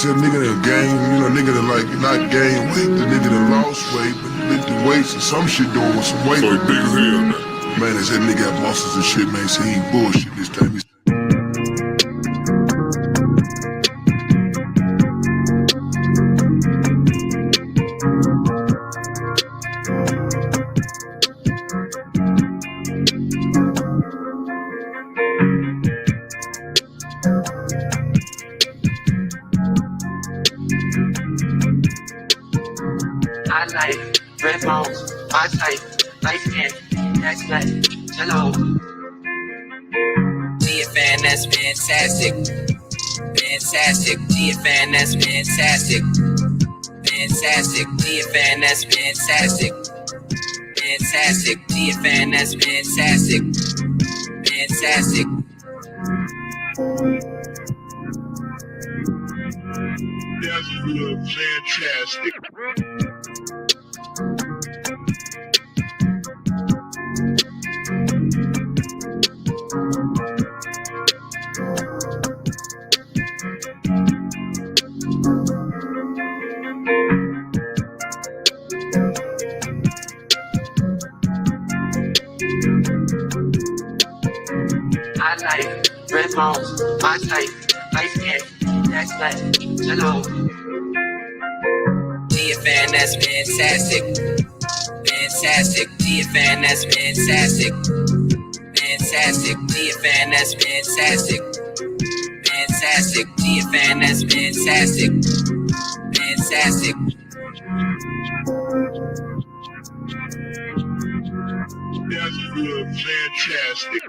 a nigga that gain, nigga that like not gain weight, the nigga that lost weight, but lifted weights and some shit doing with some weight. So he big as hell, man. They said nigga got muscles and shit, man. So he ain't bullshit this time. I like red bones, my type, light skin, that's life, hello. GFN, that's fantastic. Fantastic, GFN, that's fantastic. Fantastic, GFN, that's fantastic. Fantastic, GFN, that's fantastic. Fantastic. That's good, fantastic. I like red bones, my type, light skin, that's life, hello. GFN, that's fantastic. Fantastic, GFN, that's fantastic. Fantastic, GFN, that's fantastic. Fantastic, GFN, that's fantastic. Fantastic. That's good, fantastic.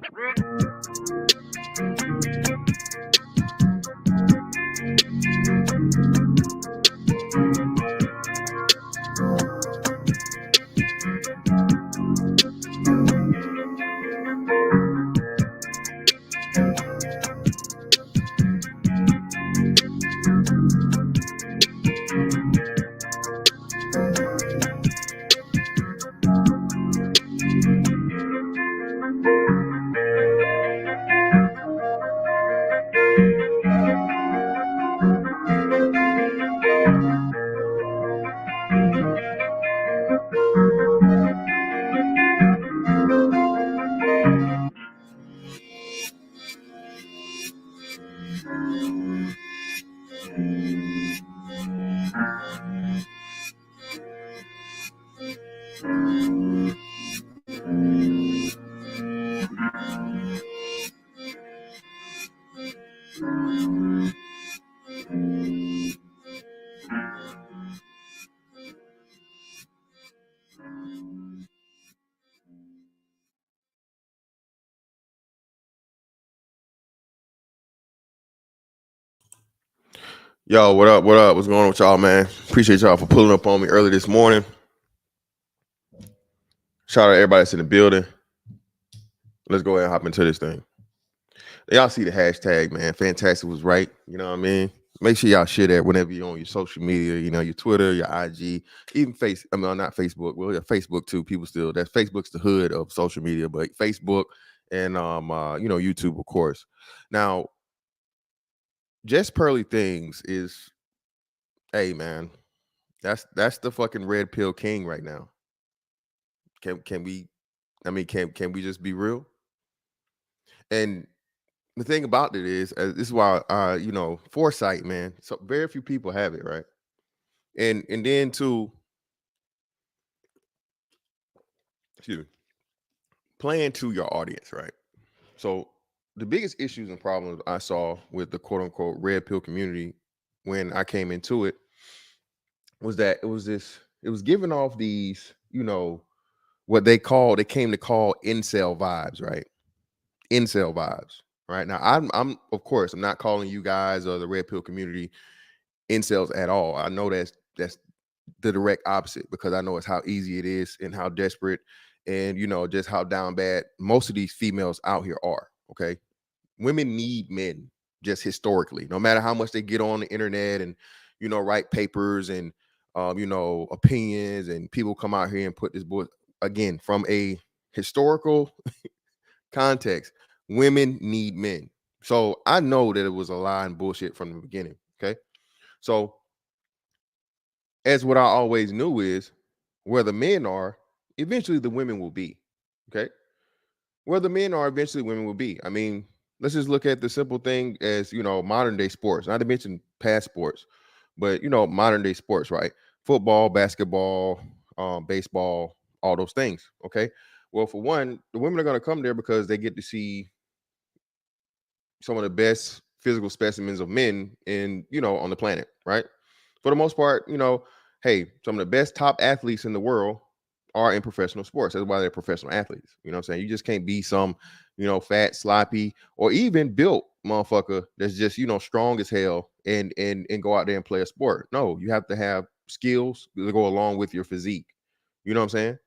Yo, what up? What up? What's going on with y'all, man? Appreciate y'all for pulling up on me early this morning. Shout out to everybody that's in the building. Let's go ahead and hop into this thing. Y'all see the hashtag, man. Fantastic was right. You know what I mean? Make sure y'all share that whenever you're on your social media, your Twitter, your IG, even not Facebook. Well, yeah, Facebook too. People still, Facebook's the hood of social media, but Facebook and YouTube, of course. Now, Just Pearly Things is, hey man, that's the fucking red pill king right now. Can we just be real? And the thing about it is, this is why foresight, man. So very few people have it, right? And then too, excuse me, playing to your audience, right? So the biggest issues and problems I saw with the quote unquote red pill community when I came into it was that it was giving off these, what they came to call incel vibes, right? Incel vibes. Right now, I'm of course I'm not calling you guys or the red pill community incels at all. I know that's the direct opposite, because I know it's how easy it is and how desperate and just how down bad most of these females out here are. Okay, women need men, just historically, no matter how much they get on the internet and write papers and opinions, and people come out here and put this book again from a historical context. Women need men. So I know that it was a lie and bullshit from the beginning. Okay. So, as what I always knew is where the men are, eventually the women will be. Okay. Where the men are, eventually women will be. I mean, let's just look at the simple thing as, modern day sports, not to mention past sports, but, modern day sports, right? Football, basketball, baseball, all those things. Okay. Well, for one, the women are going to come there because they get to see some of the best physical specimens of men on the planet, right? For the most part, hey, some of the best top athletes in the world are in professional sports. That's why they're professional athletes. You know what I'm saying? You just can't be some, fat, sloppy, or even built motherfucker that's just, strong as hell and go out there and play a sport. No, you have to have skills that go along with your physique. You know what I'm saying?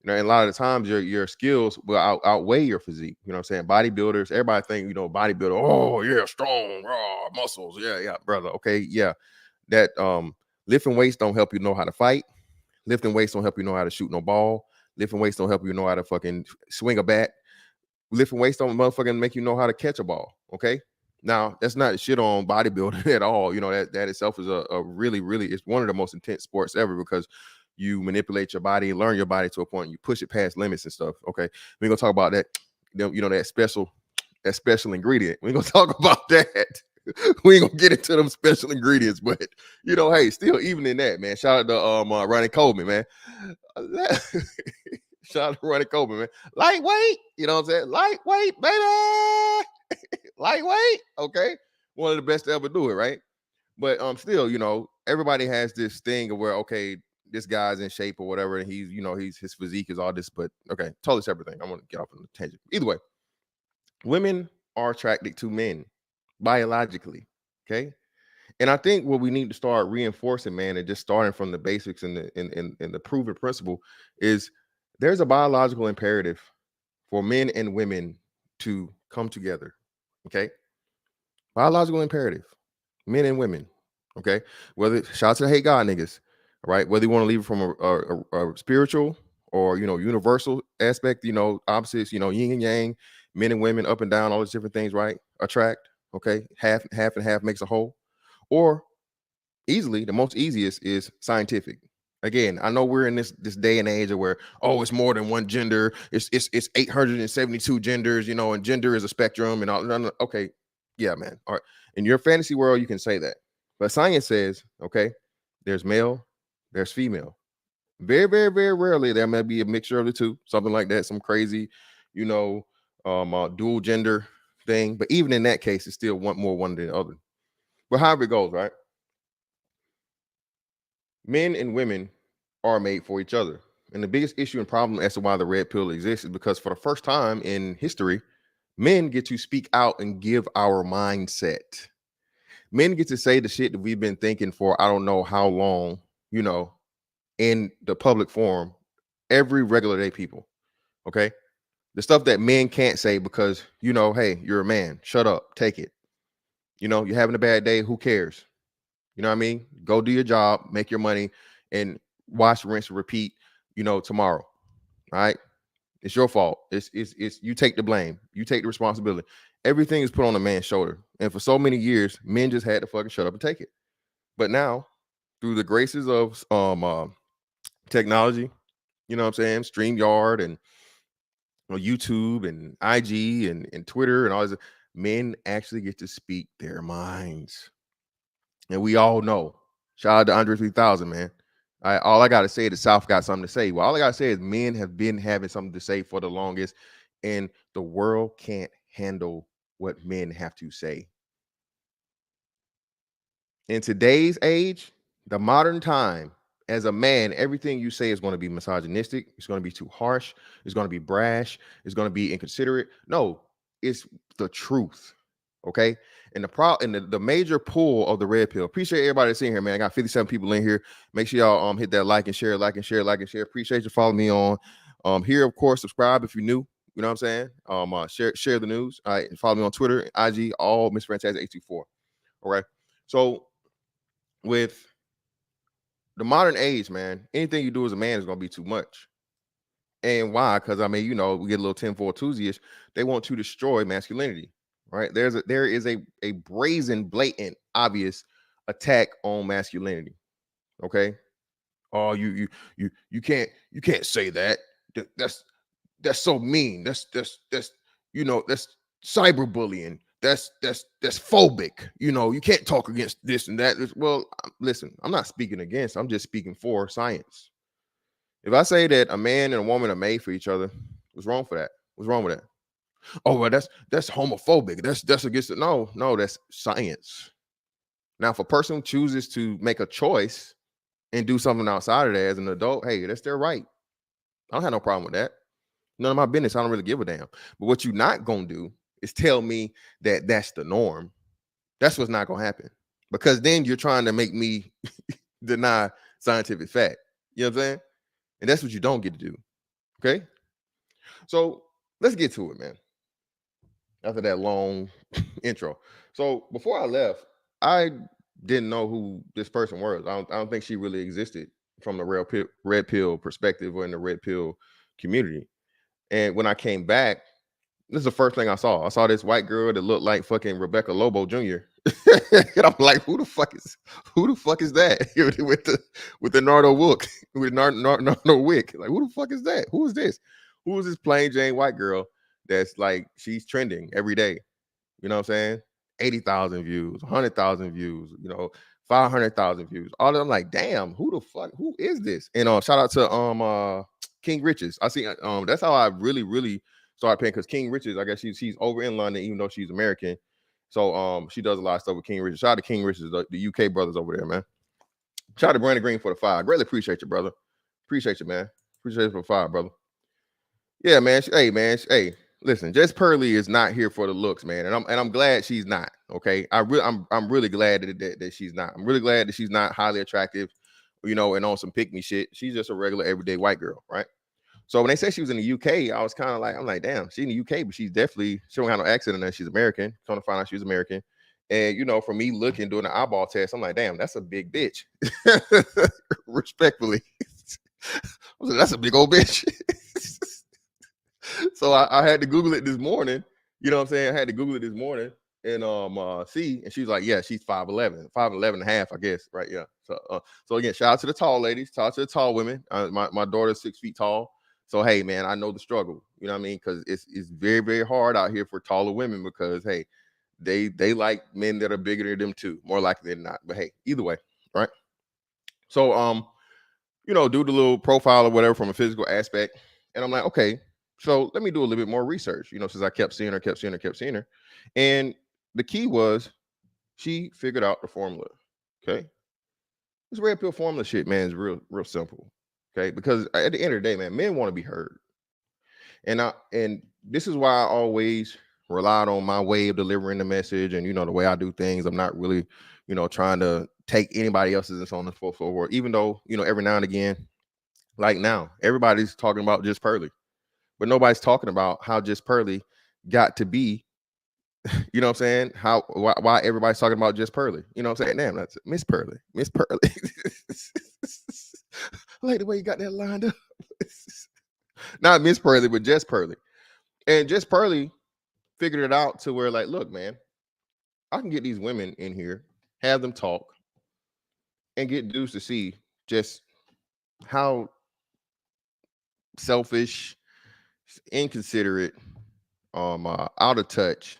And a lot of the times your skills will outweigh your physique. You know what I'm saying? Bodybuilders, everybody think, bodybuilder, oh yeah, strong, raw muscles. Yeah, brother. Okay, yeah. That lifting weights don't help you know how to fight. Lifting weights don't help you know how to shoot no ball. Lifting weights don't help you know how to fucking swing a bat. Lifting weights don't motherfucking make you know how to catch a ball. Okay. Now that's not shit on bodybuilding at all. That itself is a really, really, it's one of the most intense sports ever because you manipulate your body and learn your body to a point. You push it past limits and stuff. Okay. We're gonna talk about that. That special ingredient. We're gonna talk about that. We ain't gonna get into them special ingredients, but hey, still even in that, man. Shout out to Ronnie Coleman, man. Shout out to Ronnie Coleman, man. Lightweight, you know what I'm saying? Lightweight, baby. Lightweight, okay. One of the best to ever do it, right? But still, everybody has this thing of where, okay, this guy's in shape or whatever, and he's his physique is all this, but okay, totally separate thing. I'm gonna get off on a tangent. Either way, women are attracted to men biologically, okay? And I think what we need to start reinforcing, man, and just starting from the basics and the proven principle is there's a biological imperative for men and women to come together. Okay. Biological imperative, men and women. Okay. Whether shout out to the hate God niggas, all right? Whether you want to leave it from a spiritual or universal aspect, opposites, yin and yang, men and women, up and down, all these different things, right? Attract. Okay. Half and half makes a whole. Or easily, the most easiest is scientific. Again, I know we're in this day and age of where, oh, it's more than one gender. It's 872 genders, and gender is a spectrum and all. No, okay, yeah, man. All right. In your fantasy world, you can say that. But science says, okay, there's male, there's female. Very, very, very rarely there may be a mixture of the two, something like that, some crazy, dual gender thing. But even in that case, it's still one than the other. But however it goes, right? Men and women are made for each other. And the biggest issue and problem as to why the red pill exists is because for the first time in history, men get to speak out and give our mindset. Men get to say the shit that we've been thinking for I don't know how long, in the public forum, every regular day people. Okay. The stuff that men can't say because, hey, you're a man. Shut up. Take it. You're having a bad day. Who cares? You know what I mean? Go do your job, make your money, and wash, rinse, repeat, tomorrow. All right. It's your fault. It's you take the blame. You take the responsibility. Everything is put on a man's shoulder. And for so many years, men just had to fucking shut up and take it. But now, through the graces of technology, you know what I'm saying? StreamYard and YouTube and IG and Twitter and all this, men actually get to speak their minds. And we all know. Shout out to Andre 3000, man. All I got to say is the South got something to say. Well, all I got to say is men have been having something to say for the longest, and the world can't handle what men have to say. In today's age, the modern time, as a man, everything you say is going to be misogynistic. It's going to be too harsh. It's going to be brash. It's going to be inconsiderate. No, it's the truth. Okay. And the major pull of the red pill. Appreciate everybody that's in here, man. I got 57 people in here. Make sure y'all hit that like and share. Appreciate you following me on here. Of course, subscribe if you're new. You know what I'm saying? Share the news. All right. And follow me on Twitter, IG, all Miss Fantastic 824. All right. So with the modern age, man, anything you do as a man is gonna be too much. And why? Because we get a little 10-4 Tuesday-ish. They want to destroy masculinity, right? There is a brazen, blatant, obvious attack on masculinity. Okay. Oh, you can't say that. That's so mean. That's that's cyberbullying. That's phobic. You can't talk against this and that. Well, listen, I'm not speaking against. I'm just speaking for science. If I say that a man and a woman are made for each other, what's wrong for that? What's wrong with that? Oh, well, that's homophobic. That's against it. No, that's science. Now, if a person chooses to make a choice and do something outside of that as an adult, hey, that's their right. I don't have no problem with that. None of my business. I don't really give a damn. But what you're not gonna do is tell me that that's the norm. That's what's not gonna happen, because then you're trying to make me deny scientific fact. You know what I'm saying? And that's what you don't get to do. Okay. So let's get to it, man. After that long intro. So before I left, I didn't know who this person was. I don't think she really existed from the red pill perspective or in the red pill community. And when I came back, this is the first thing I saw. I saw this white girl that looked like fucking Rebecca Lobo Jr. And I'm like, who the fuck is that? with the Nardo Wick, with Nardo Wick. Like, who the fuck is that? Who is this? Who is this plain Jane white girl that's like, she's trending every day? You know what I'm saying? 80,000 views, 100,000 views, 500,000 views. All of them, like, damn, who the fuck? Who is this? And shout out to King Riches. I see. That's how I really started paying, because King Riches, I guess she's over in London, even though she's American. So she does a lot of stuff with King Riches. Shout out to King Riches, the UK brothers over there, man. Shout out to Brandon Green for the 5. Greatly appreciate you, brother. Appreciate you, man. Appreciate you for the 5, brother. Yeah, man. Hey. Listen, Jess Purley is not here for the looks, man, and I'm glad she's not. Okay, I'm really glad that she's not. I'm really glad that she's not highly attractive, and on some pick me shit. She's just a regular everyday white girl, right? So when they said she was in the UK, I was kind of like, I'm like, damn, she's in the UK, but she don't have no accent in there. She's American. Trying to find out she was American, and for me doing the eyeball test, I'm like, damn, that's a big bitch. Respectfully, I was like, that's a big old bitch. So I had to Google it this morning. You know what I'm saying? I had to Google it this morning and see. And she was like, yeah, she's 5'11", 5'11 and a half, I guess. Right. Yeah. So again, shout out to the tall ladies, shout out to the tall women. My daughter's 6 feet tall. So, hey, man, I know the struggle. You know what I mean? Because it's very, very hard out here for taller women, because, hey, they like men that are bigger than them too, more likely than not. But hey, either way, right? So, do the little profile or whatever from a physical aspect. And I'm like, okay, so let me do a little bit more research, since I kept seeing her. And the key was she figured out the formula. Okay. This red pill formula shit, man, is real simple. Okay. Because at the end of the day, man, men want to be heard. And this is why I always relied on my way of delivering the message and, the way I do things. I'm not really, trying to take anybody else's and so on and so forth. Even though, every now and again, like now, everybody's talking about Just Purley. But nobody's talking about how Just Purley got to be, you know what I'm saying? Why everybody's talking about Just Purley. You know what I'm saying? Damn, that's Miss Purley. Miss Purley. I like the way you got that lined up. Not Miss Purley, but Just Purley. And Just Purley figured it out to where, like, look, man, I can get these women in here, have them talk, and get dudes to see just how selfish, inconsiderate, out of touch,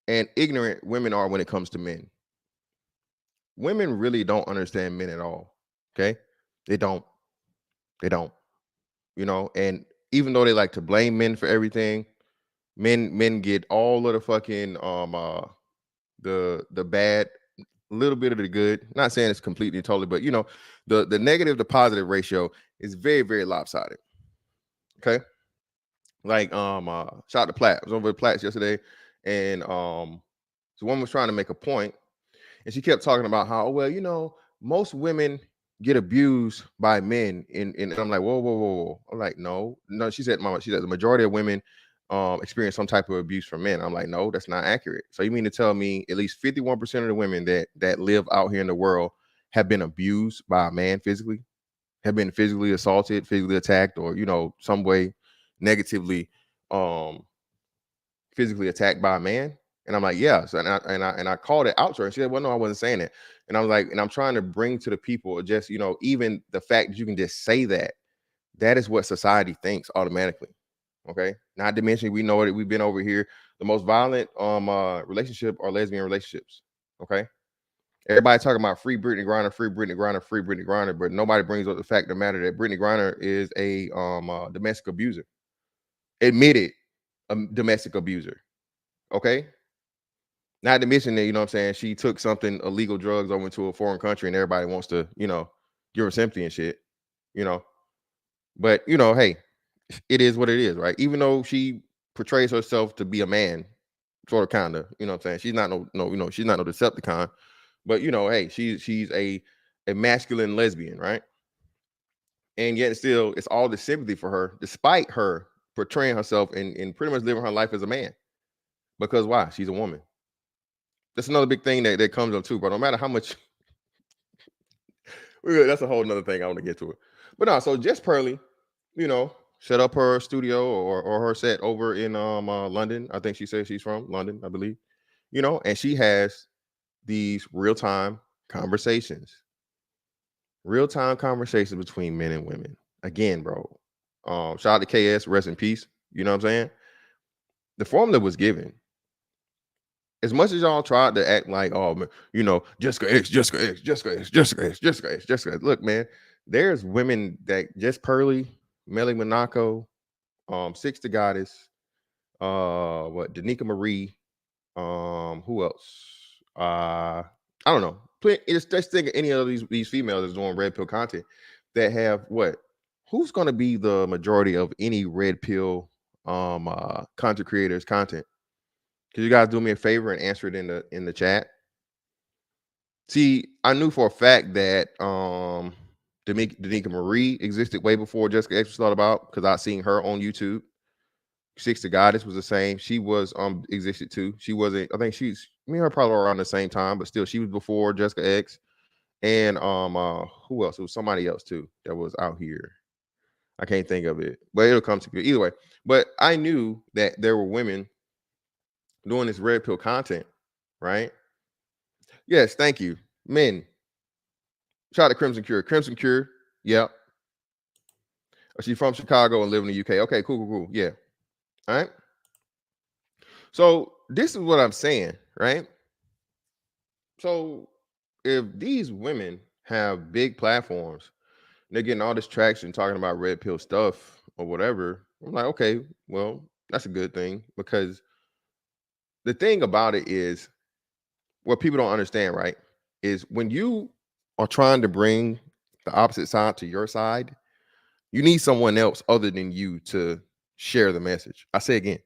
and ignorant women are when it comes to men. Women really don't understand men at all. Okay, they don't. And even though they like to blame men for everything, men get all of the fucking the bad, little bit of the good. Not saying it's completely and totally, but the negative to positive ratio is very, very lopsided. Okay. Like shout out to Platt. I was over at Platt's yesterday, and the woman was trying to make a point, and she kept talking about how, well, most women get abused by men, and I'm like, whoa. I'm like, no. She said the majority of women experience some type of abuse from men. I'm like, no, that's not accurate. So you mean to tell me at least 51% of the women that live out here in the world have been abused by a man physically, have been physically assaulted, physically attacked, or some way negatively physically attacked by a man? And I'm like, yeah. So and I called it out to her. And she said, well, no, I wasn't saying it. And I was like, and I'm trying to bring to the people just, you know, even the fact that you can just say that, that is what society thinks automatically. Okay. Not to mention, we know it, we've been over here. The most violent relationship are lesbian relationships. Okay. Everybody talking about free Brittany Griner, free Brittany Griner, free Brittany Griner, but nobody brings up the fact of the matter that Brittany Griner is a domestic abuser, admitted domestic abuser. Okay. Not to mention that, you know what I'm saying, she took something illegal drugs over to a foreign country and everybody wants to, you know, give her sympathy and shit, you know. But, you know, hey, it is what it is, right? Even though she portrays herself to be a man, sort of kind of, you know what I'm saying? She's not no, you know, she's not no Decepticon, but you know, hey, she's a masculine lesbian, right? And yet still it's all the sympathy for her, despite her portraying herself and pretty much living her life as a man. Because why? She's a woman. That's another big thing that comes up too, bro. No matter how much that's a whole nother thing. I want to get to it. But no, so Jess Pearly, you know, set up her studio or her set over in London. I think she says she's from London, I believe. You know, and she has these real-time conversations. Real-time conversations between men and women. Again, bro. Shout out to KS, rest in peace. You know what I'm saying? The formula was given. As much as y'all tried to act like, oh man, you know, Jessica X, Jessica X, Jessica X, Jessica X, Jessica X, Jessica X. Look, man, there's women that Jess Pearly, Melly Monaco, Six the Goddess, Danica Marie, who else? I don't know. Just think of any of these females that's doing red pill content that have what? Who's gonna be the majority of any red pill content creators content? Could you guys do me a favor and answer it in the chat? See, I knew for a fact that Danica Marie existed way before Jessica X was thought about because I seen her on YouTube. Six the Goddess was the same. She was existed too. She wasn't. I think she's me and her probably around the same time, but still she was before Jessica X. And who else? It was somebody else too that was out here. I can't think of it, but it'll come to me either way. But I knew that there were women doing this red pill content, right? Yes, thank you. Men. Shout out to Crimson Cure. Crimson Cure. Yep. She's from Chicago and live in the UK. Okay, cool. Yeah. All right. So this is what I'm saying, right? So if these women have big platforms, they're getting all this traction talking about red pill stuff or whatever, I'm like, okay, well, that's a good thing because the thing about it is what people don't understand, right? Is when you are trying to bring the opposite side to your side, you need someone else other than you to share the message. I say again,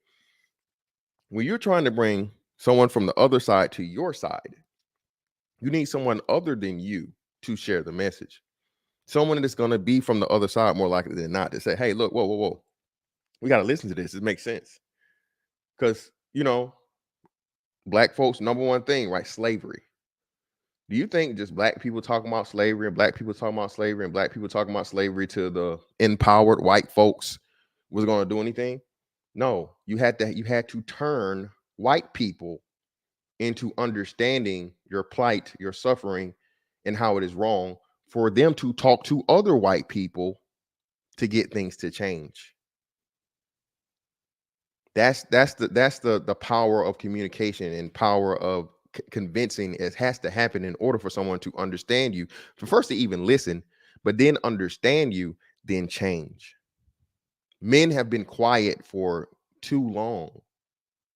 when you're trying to bring someone from the other side to your side, you need someone other than you to share the message. Someone that's going to be from the other side more likely than not to say, hey, look, whoa. We got to listen to this. It makes sense. Because, you know, black folks, number one thing, right? Slavery. Do you think just black people talking about slavery and black people talking about slavery and black people talking about slavery to the empowered white folks was going to do anything? No, you had to turn white people into understanding your plight, your suffering, and how it is wrong for them to talk to other white people to get things to change. That's the power of communication and power of convincing. It has to happen in order for someone to understand you. For first to even listen, but then understand you, then change. Men have been quiet for too long.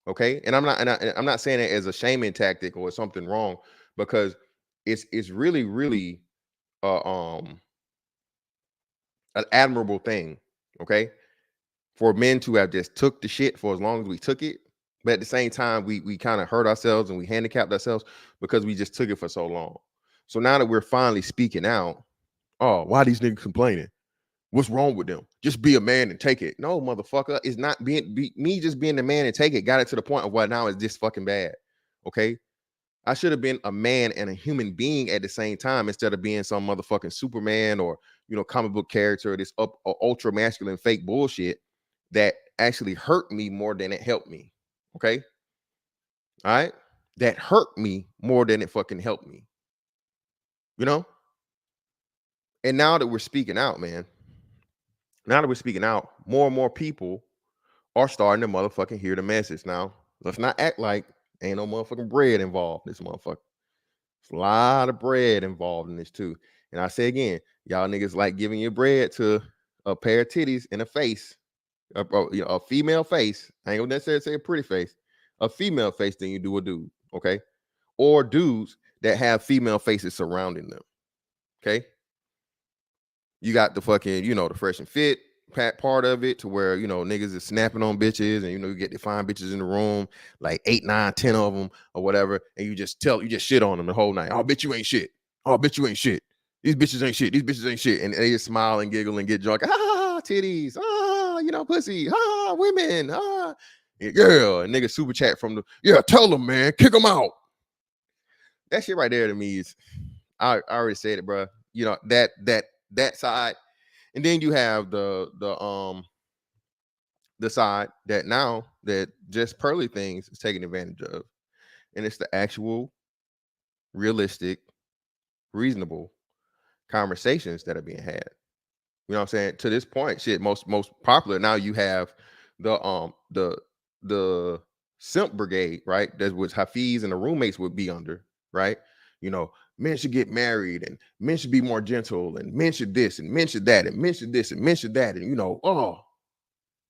Okay, and I'm not saying it as a shaming tactic or something wrong, because it's really an admirable thing. Okay, for men to have just took the shit for as long as we took it, but at the same time we kind of hurt ourselves and we handicapped ourselves because we just took it for so long. So now that we're finally speaking out, oh, why these niggas complaining? What's wrong with them? Just be a man and take it. No, motherfucker. It's not me just being the man and take it. Got it to the point of what now is this fucking bad. Okay. I should have been a man and a human being at the same time instead of being some motherfucking Superman or, you know, comic book character, this ultra masculine fake bullshit that actually hurt me more than it helped me. Okay. All right, that hurt me more than it fucking helped me. You know. And now that we're speaking out, man, now that we're speaking out, more and more people are starting to motherfucking hear the message. Now, let's not act like ain't no motherfucking bread involved. This motherfucker. There's a lot of bread involved in this too. And I say again, y'all niggas like giving your bread to a pair of titties and a face, a female face. I ain't gonna necessarily say a pretty face, a female face than you do a dude, okay? Or dudes that have female faces surrounding them, okay? You got the fucking, the fresh and fit part of it to where, niggas is snapping on bitches and, you get to find bitches in the room, like 8, 9, 10 of them or whatever. And you just shit on them the whole night. Oh, bitch, you ain't shit. Oh, bitch, you ain't shit. These bitches ain't shit. These bitches ain't shit. And they just smile and giggle and get drunk. Ah, titties. Ah, pussy. Ah, women. Ah, girl. And nigga super chat from tell them, man. Kick them out. That shit right there to me is, I already said it, bro. That side, and then you have the side that now that just pearly things is taking advantage of, and it's the actual realistic, reasonable conversations that are being had. You know what I'm saying? To this point, shit, most popular now. You have the simp brigade, right? That's what Hafiz and the roommates would be under, right? Men should get married and men should be more gentle and men should this and men should that and men should this and men should that. And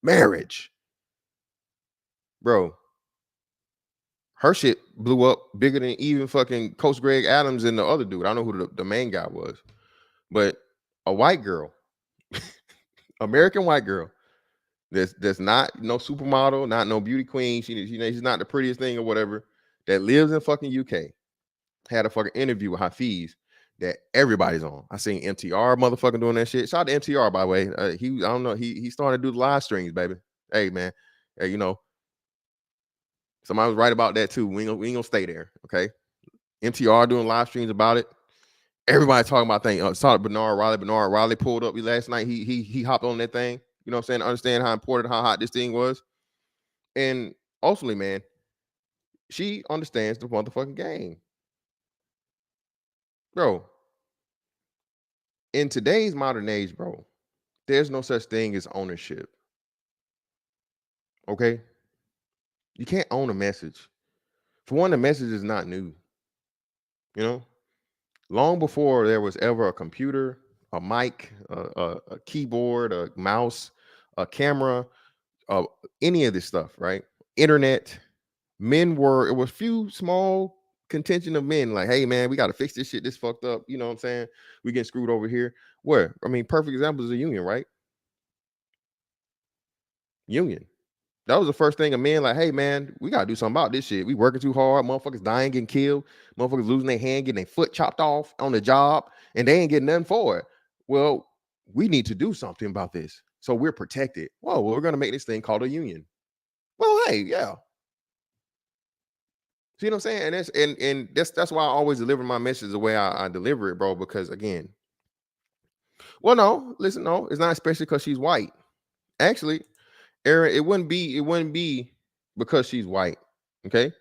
marriage. Bro, her shit blew up bigger than even fucking Coach Greg Adams and the other dude. I don't know who the main guy was, but a white girl, American white girl, that's not no supermodel, not no beauty queen. She's not the prettiest thing or whatever, that lives in fucking UK. Had a fucking interview with Hafiz that everybody's on. I seen MTR motherfucking doing that shit. Shout out to MTR, by the way. I don't know. He started to do the live streams, baby. Hey, man. Hey, somebody was right about that too. We ain't gonna stay there, okay? MTR doing live streams about it. Everybody talking about things. Saw Bernard Riley. Bernard Riley pulled up last night. He hopped on that thing. You know what I'm saying? Understand how important, how hot this thing was. And ultimately, man, she understands the motherfucking game. Bro, in today's modern age, bro, there's no such thing as ownership. Okay? You can't own a message. For one, the message is not new. Long before there was ever a computer, a mic, a keyboard, a mouse, a camera, any of this stuff, right? Internet, it was few small contention of men like, hey, man, we got to fix this shit. This fucked up. You know what I'm saying? We getting screwed over here. Where? I mean, perfect example is a union, right? Union. That was the first thing a man like, hey, man, we got to do something about this shit. We working too hard. Motherfuckers dying, getting killed. Motherfuckers losing their hand, getting their foot chopped off on the job, and they ain't getting nothing for it. Well, we need to do something about this so we're protected. Whoa, well, we're going to make this thing called a union. Well, hey, yeah. See what I'm saying? And that's why I always deliver my message the way I deliver it, bro. Because again, well, no, listen, no, it's not especially because she's white. Actually, Aaron, it wouldn't be because she's white. Okay,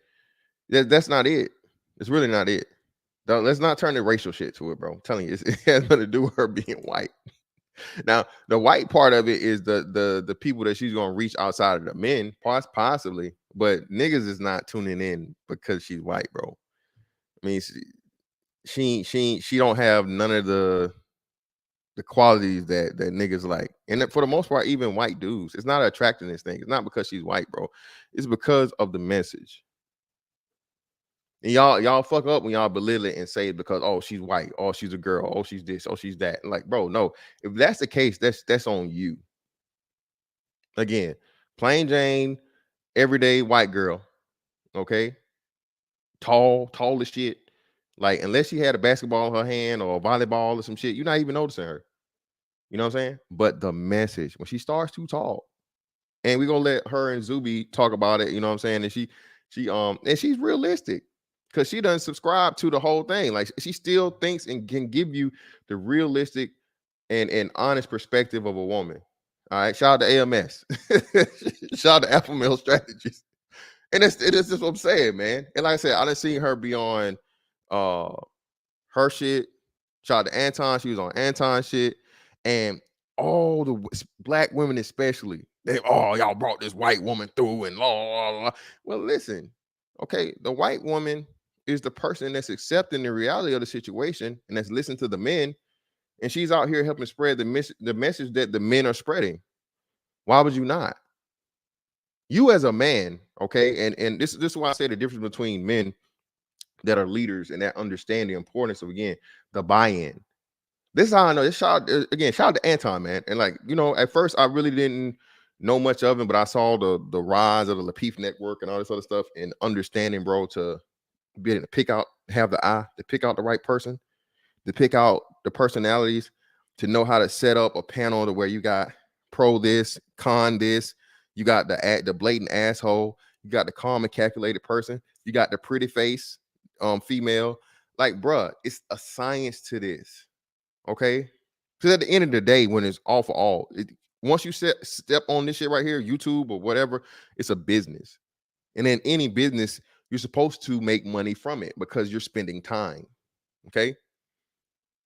that's not it. It's really not it. Let's not turn the racial shit to it, bro. I'm telling you, it has nothing to do with her being white. Now, the white part of it is the people that she's gonna reach outside of the men, possibly, but niggas is not tuning in because she's white, bro. I mean, she don't have none of the qualities that niggas like, and for the most part, even white dudes, it's not an attractiveness thing. It's not because she's white, bro. It's because of the message. And y'all fuck up when y'all belittle it and say it because, oh, she's white, oh, she's a girl, oh, she's this, oh, she's that. Like, bro, no. If that's the case, that's on you. Again, plain Jane, everyday white girl, okay? Tall as shit. Like, unless she had a basketball in her hand or a volleyball or some shit, you're not even noticing her. You know what I'm saying? But the message, when she starts too tall, and we're gonna let her and Zuby talk about it, you know what I'm saying? And and she's realistic because she doesn't subscribe to the whole thing. Like, she still thinks and can give you the realistic and honest perspective of a woman. All right, shout out to AMS. Shout out to Alpha Male Strategies. And it's just what I'm saying, man. And like I said, I done seen her be on her shit. Shout out to Anton. She was on Anton shit. And all the black women, especially, y'all brought this white woman through and blah. Well, listen, okay, the white woman is the person that's accepting the reality of the situation and that's listening to the men, and she's out here helping spread the message that the men are spreading. Why would you not? You as a man, okay, and this is why I say the difference between men that are leaders and that understand the importance of, again, the buy-in. This is how I know. This shout out to Anton, man. And like, at first I really didn't know much of him, but I saw the rise of the Lapeef network and all this other stuff, and understanding, bro, to be able to pick out, have the eye to pick out the right person, to pick out the personalities, to know how to set up a panel to where you got pro this, con this, you got the blatant asshole, you got the calm and calculated person, you got the pretty face female. Like, bruh, it's a science to this. Okay, because at the end of the day, when it's all for all, once you step on this shit right here, YouTube or whatever, it's a business. And in any business, you're supposed to make money from it because you're spending time. Okay,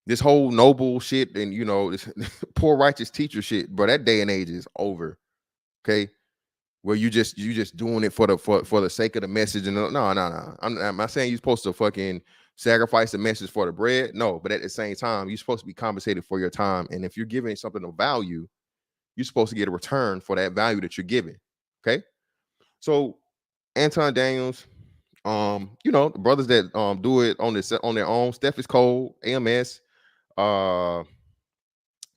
this whole noble shit and this poor righteous teacher shit, bro, that day and age is over. Okay, where you just doing it for the sake of the message. And no. I'm not saying you're supposed to fucking sacrifice the message for the bread. No, but at the same time, you're supposed to be compensated for your time. And if you're giving something of value, you're supposed to get a return for that value that you're giving. Okay. So Anton Daniels, the brothers that do it on their own, Steph is Cold, AMS,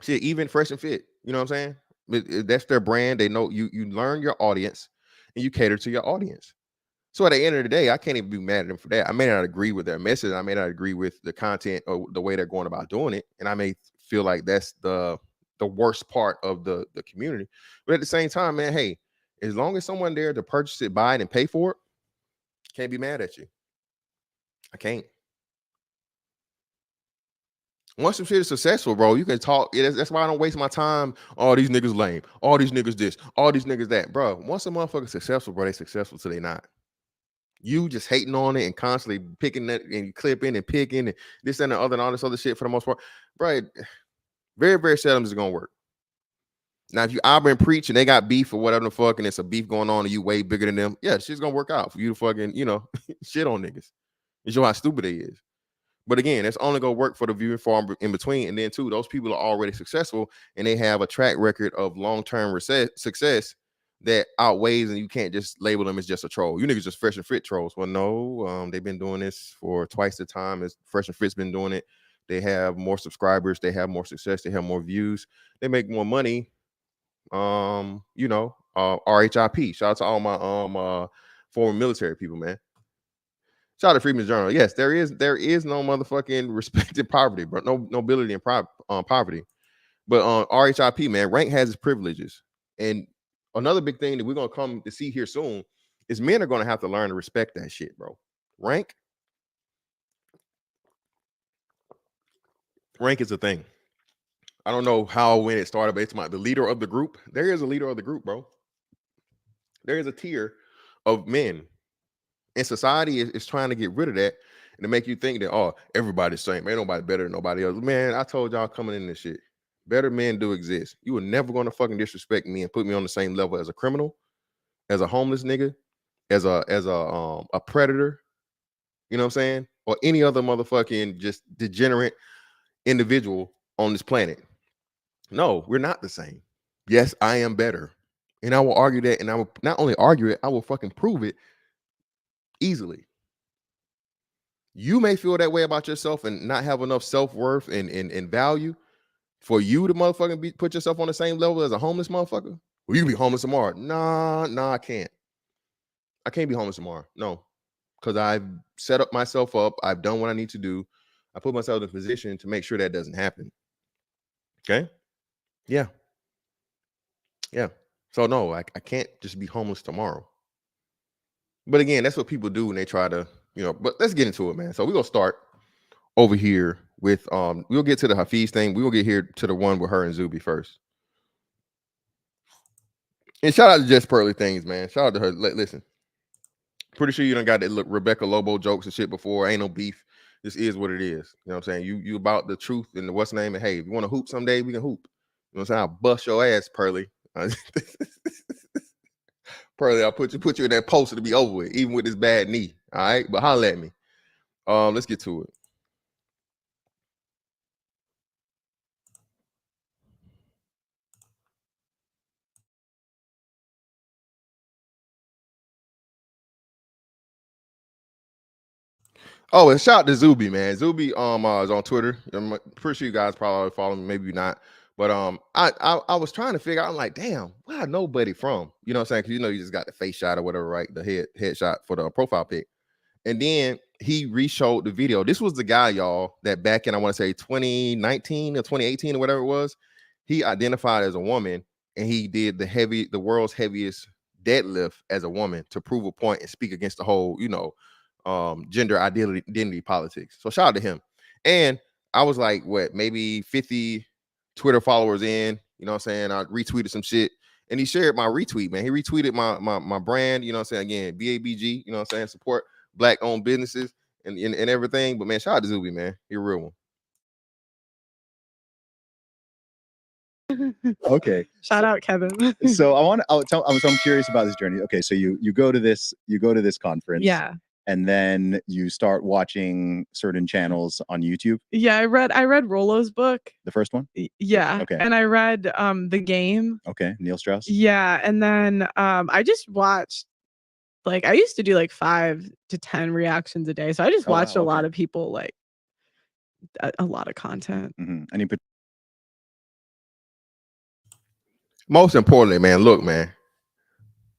shit, even Fresh and Fit. You know what I'm saying? That's their brand. They know you learn your audience and you cater to your audience. So at the end of the day, I can't even be mad at them for that. I may not agree with their message. I may not agree with the content or the way they're going about doing it. And I may feel like that's the worst part of the community. But at the same time, man, hey, as long as someone there to purchase it, buy it, and pay for it, can't be mad at you. I can't. Once some shit is successful, bro, you can talk. That's why I don't waste my time. All these niggas lame. All these niggas this. All these niggas that. Bro, once a motherfucker's successful, bro, they successful till they not. You just hating on it and constantly picking that and clipping and picking and this and the other and all this other shit for the most part, bro. Very, very seldom is it gonna work. Now, if you Auburn preach and they got beef or whatever the fuck, and it's a beef going on and you way bigger than them, yeah, shit's gonna work out for you to fucking, shit on niggas. You show how stupid they is. But again, it's only gonna work for the viewing farm in between. And then too, those people are already successful and they have a track record of long-term success that outweighs, and you can't just label them as just a troll. You niggas just Fresh and Fit trolls. Well, no, they've been doing this for twice the time as Fresh and Fit's been doing it. They have more subscribers, they have more success, they have more views, they make more money. RHIP. Shout out to all my former military people, man. Shout out to Freeman's Journal. Yes, there is no motherfucking respect in poverty, bro. No nobility in poverty. But RHIP, man, rank has its privileges. And another big thing that we're gonna come to see here soon is men are gonna have to learn to respect that shit, bro. Rank is a thing. I don't know how when it started, but it's the leader of the group. There is a leader of the group, bro. There is a tier of men. And society is trying to get rid of that and to make you think that, everybody's the same. Ain't nobody better than nobody else. Man, I told y'all coming in this shit. Better men do exist. You were never going to fucking disrespect me and put me on the same level as a criminal, as a homeless nigga, as a predator. You know what I'm saying? Or any other motherfucking just degenerate individual on this planet. No, we're not the same. Yes, I am better. And I will argue that, and I will not only argue it, I will fucking prove it easily. You may feel that way about yourself and not have enough self-worth and value for you to motherfucking put yourself on the same level as a homeless motherfucker. Well, you can be homeless tomorrow. Nah, I can't. I can't be homeless tomorrow. No, because I've set up myself up. I've done what I need to do. I put myself in a position to make sure that doesn't happen. Okay? Yeah. So no, I can't just be homeless tomorrow. But again, that's what people do when they try to, but let's get into it, man. So we're going to start over here with, we'll get to the Hafiz thing. We will get here to the one with her and Zuby first. And shout out to Just Pearly Things, man. Shout out to her. Listen, Pretty sure you done got that look Rebecca Lobo jokes and shit before. Ain't no beef. This is what it is. You know what I'm saying? You about the truth and the what's name. And hey, if you want to hoop someday, we can hoop. You know what I'm saying? I'll bust your ass, Pearly. Pearly, I'll put you in that poster to be over with, even with this bad knee. All right, but holla at me. Let's get to it. Oh, and shout out to Zuby, man. Zuby is on Twitter. I'm pretty sure you guys probably follow me, maybe not. But I was trying to figure out, I'm like, damn, where nobody from? You know what I'm saying? Because you know you just got the face shot or whatever, right? The headshot for the profile pic. And then he re-showed the video. This was the guy, y'all, that back in, I want to say 2019 or 2018 or whatever it was, he identified as a woman and he did the world's heaviest deadlift as a woman to prove a point and speak against the whole, gender identity politics. So shout out to him. And I was like, what, maybe 50 Twitter followers in, you know what I'm saying? I retweeted some shit and he shared my retweet, man. He retweeted my brand, you know what I'm saying? Again, BABG, you know what I'm saying? Support Black owned businesses and everything. But man, shout out to Zuby, man. You're a real one. Okay. Shout out Kevin. So I'm curious about this journey. Okay, so you go to this conference. Yeah. And then you start watching certain channels on YouTube. Yeah, I read Rollo's book. The first one? Yeah. Okay. And I read The Game. Okay, Neil Strauss. Yeah, and then I just watched, like, I used to do like 5 to 10 reactions a day. So I just watched a lot of people, like a lot of content. Mm-hmm. Most importantly, man, look, man,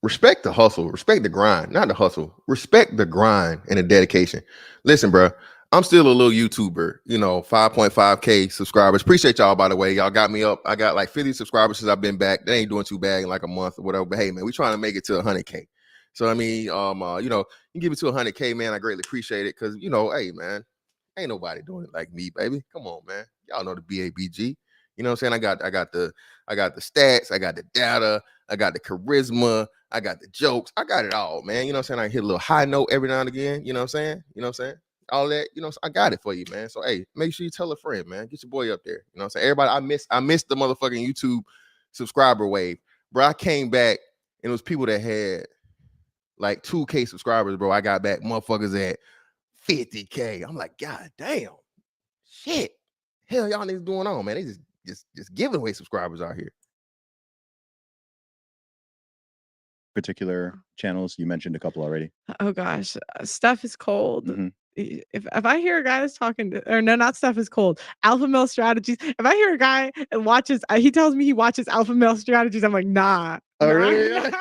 respect the hustle, respect the grind, not the hustle, respect the grind and the dedication. Listen, bro, I'm still a little YouTuber, 5.5K subscribers. Appreciate y'all, by the way. Y'all got me up. I got like 50 subscribers since I've been back. They ain't doing too bad in like a month or whatever. But hey, man, we trying to make it to 100K. So I mean, you give it to 100K, man. I greatly appreciate it because hey, man, ain't nobody doing it like me, baby. Come on, man. Y'all know the BABG. You know what I'm saying? I got the stats, I got the data, I got the charisma, I got the jokes, I got it all, man. You know what I'm saying? I hit a little high note every now and again. You know what I'm saying? All that, I got it for you, man. So hey, make sure you tell a friend, man. Get your boy up there. You know what I'm saying? Everybody, I missed the motherfucking YouTube subscriber wave. Bro, I came back and it was people that had like 2K subscribers, bro. I got back motherfuckers at 50K. I'm like, God damn. Shit. Hell y'all niggas doing on, man. They just giving away subscribers out here. Particular channels, you mentioned a couple already. Oh gosh, Stuff is Cold. Mm-hmm. If I hear a guy that's talking to, or no, not Stuff is Cold, Alpha Male Strategies. If I hear a guy and watches, he tells me he watches Alpha Male Strategies, I'm like, nah. Oh, really?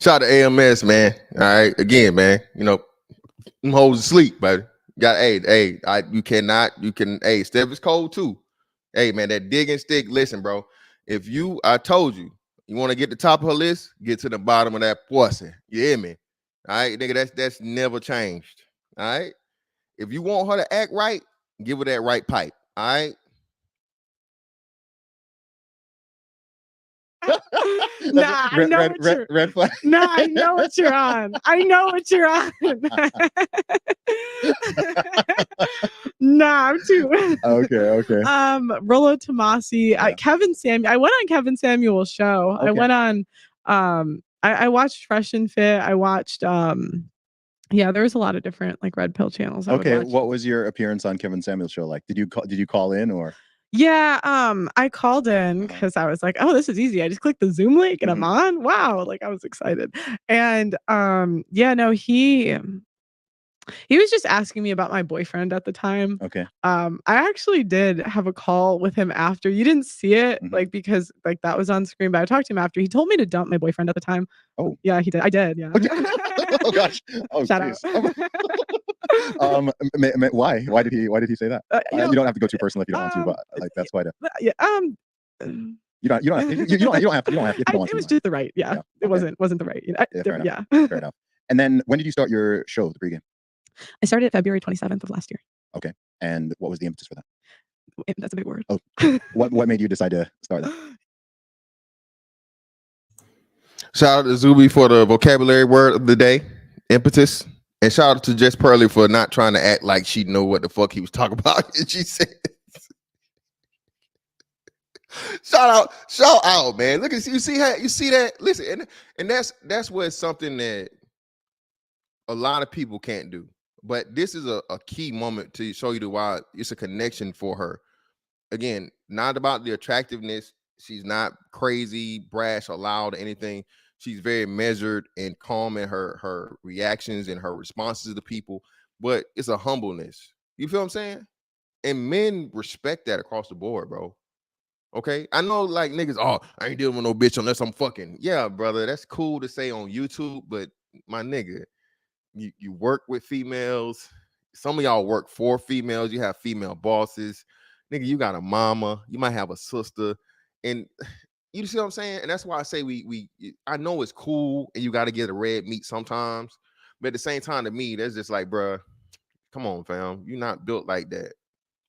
Shout out to AMS, man. All right, again, man. I'm hoes asleep, baby. You can. Hey, Steph is cold too. Hey, man, that digging stick. Listen, bro. I told you, you want to get the top of her list, get to the bottom of that pussy. You hear me? All right, nigga, that's never changed. All right. If you want her to act right, give her that right pipe. All right. Nah, I know what you're. Red flag. Nah, I know what you're on. I know what you're on. Nah, I'm too. Okay. Rollo Tomasi, Yeah. Kevin Samuel. I went on Kevin Samuel's show. Okay. I went on. I watched Fresh and Fit. I watched. Yeah, there was a lot of different like Red Pill channels. Okay, what was your appearance on Kevin Samuel's show like? Did you call in or? Yeah, I called in because I was like, oh, this is easy. I just clicked the Zoom link and I'm on. Wow, like I was excited. And yeah, no, he was just asking me about my boyfriend at the time. Okay. I actually did have a call with him after. You didn't see it, like because like that was on screen, but I talked to him after. He told me to dump my boyfriend at the time. Oh. Yeah, he did. I did, yeah. Oh gosh. Oh, shout geez. out. Why? Why did he say that? You don't have to go too personal if you don't want to, but like that's why. Yeah. You don't have to. You don't have to. It was just the right. Yeah. Yeah. It wasn't the right. Yeah. Fair enough. And then when did you start your show, the pregame? I started February 27th of last year. Okay. And what was the impetus for that? That's a big word. Oh, what made you decide to start that? Shout out to Zuby for the vocabulary word of the day, impetus. And shout out to Jess Pearly for not trying to act like she know what the fuck he was talking about. And she said, shout out, man. Look at you see that. Listen, and that's what something that a lot of people can't do. But this is a key moment to show you why it's a connection for her. Again, not about the attractiveness. She's not crazy, brash, or loud, or anything. She's very measured and calm in her reactions and her responses to people. But it's a humbleness. You feel what I'm saying? And men respect that across the board, bro. Okay, I know like niggas. Oh, I ain't dealing with no bitch unless I'm fucking. Yeah, brother, that's cool to say on YouTube, but my nigga, you work with females. Some of y'all work for females. You have female bosses. Nigga, you got a mama. You might have a sister, and you see what I'm saying. And that's why I say I know it's cool, and you got to get a red meat sometimes, but at the same time, to me, that's just like, bruh, come on, fam. You're not built like that.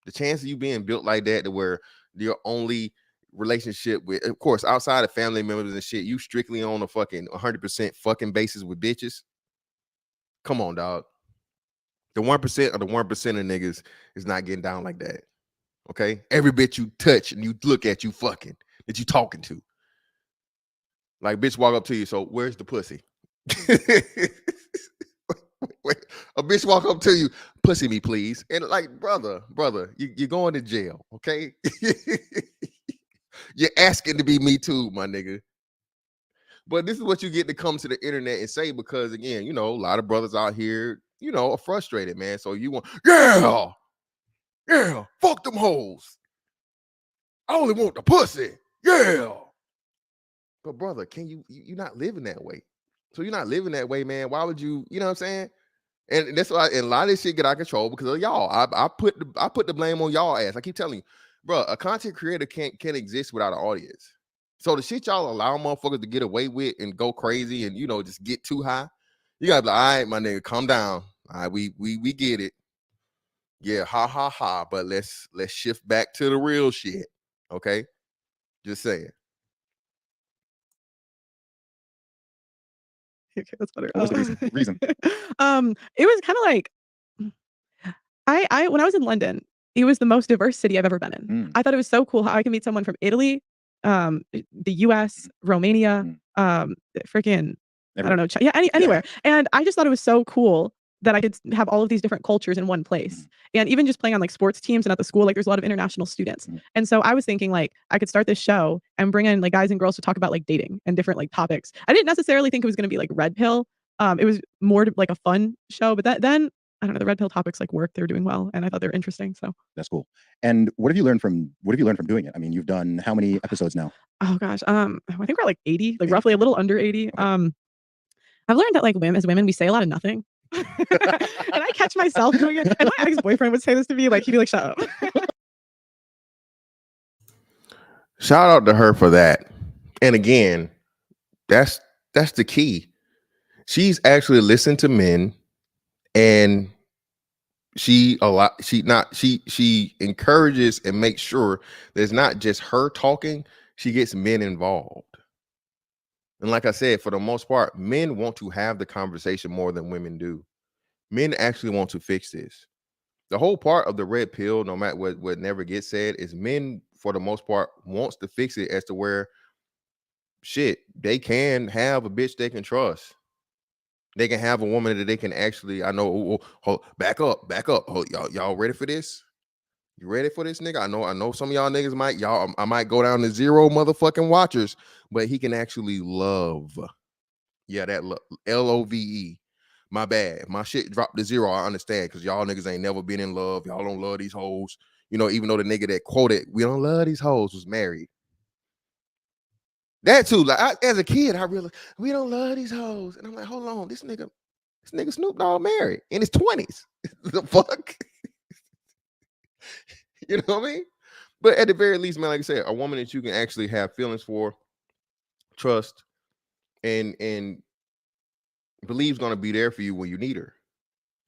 The chance of you being built like that, to where your only relationship with, of course, outside of family members and shit, you strictly on a fucking 100% fucking basis with bitches. Come on, dog. The 1% of the 1% of niggas is not getting down like that. Okay, every bitch you touch and you look at, you fucking that you talking to. Like, bitch walk up to you. So where's the pussy? Wait, a bitch walk up to you, pussy me, please. And like, brother, you're going to jail, okay? You're asking to be me too, my nigga. But this is what you get to come to the internet and say, because again, a lot of brothers out here, are frustrated, man. So you want, yeah, fuck them hoes. I only want the pussy, yeah. But brother, you're not living that way. So you're not living that way, man. Why would you, you know what I'm saying? And that's why, and a lot of this shit get out of control because of y'all. I put the blame on y'all ass. I keep telling you, bro, a content creator can't exist without an audience. So the shit y'all allow motherfuckers to get away with and go crazy and just get too high, you gotta be like, all right, my nigga, calm down. All right, we get it. Yeah, ha ha ha. But let's shift back to the real shit. Okay, just saying. Okay, that's better. What was the reason? It was kind of like I when I was in London, it was the most diverse city I've ever been in. I thought it was so cool how I can meet someone from Italy, the US, Romania, freaking I don't know, anywhere. And I just thought it was so cool that I could have all of these different cultures in one place. And even just playing on like sports teams and at the school, like there's a lot of international students. And so I was thinking like I could start this show and bring in like guys and girls to talk about like dating and different like topics. I didn't necessarily think it was going to be like Redpill. It was more like a fun show, but then I don't know, the Redpill topics like work. They're doing well, and I thought they're interesting. So that's cool. And what have you learned from doing it? I mean, you've done how many episodes now? Oh gosh, I think we're like 80, like roughly a little under 80. Okay. I've learned that like as women, we say a lot of nothing. And I catch myself doing it. And my ex-boyfriend would say this to me, like he'd be like, "Shut up." Shout out to her for that. And again, that's the key. She's actually listened to men, and she encourages and makes sure there's not just her talking. She gets men involved. And like I said, for the most part, men want to have the conversation more than women do. Men actually want to fix this. The whole part of the red pill, no matter what never gets said, is men, for the most part, wants to fix it as to where shit, they can have a bitch they can trust. They can have a woman that they can actually, I know, back up. Oh, y'all ready for this? You ready for this, nigga? I know some of y'all niggas I might go down to 0 motherfucking watchers, but he can actually love. Yeah, that LOVE. My bad. My shit dropped to 0. I understand, because y'all niggas ain't never been in love. Y'all don't love these hoes. Even though the nigga that quoted, "We don't love these hoes," was married. That too. Like as a kid, I realized we don't love these hoes. And I'm like, hold on, this nigga Snoop Dogg married in his 20s. The fuck? You know what I mean? But at the very least, man, like I said, a woman that you can actually have feelings for, trust, and believes gonna be there for you when you need her.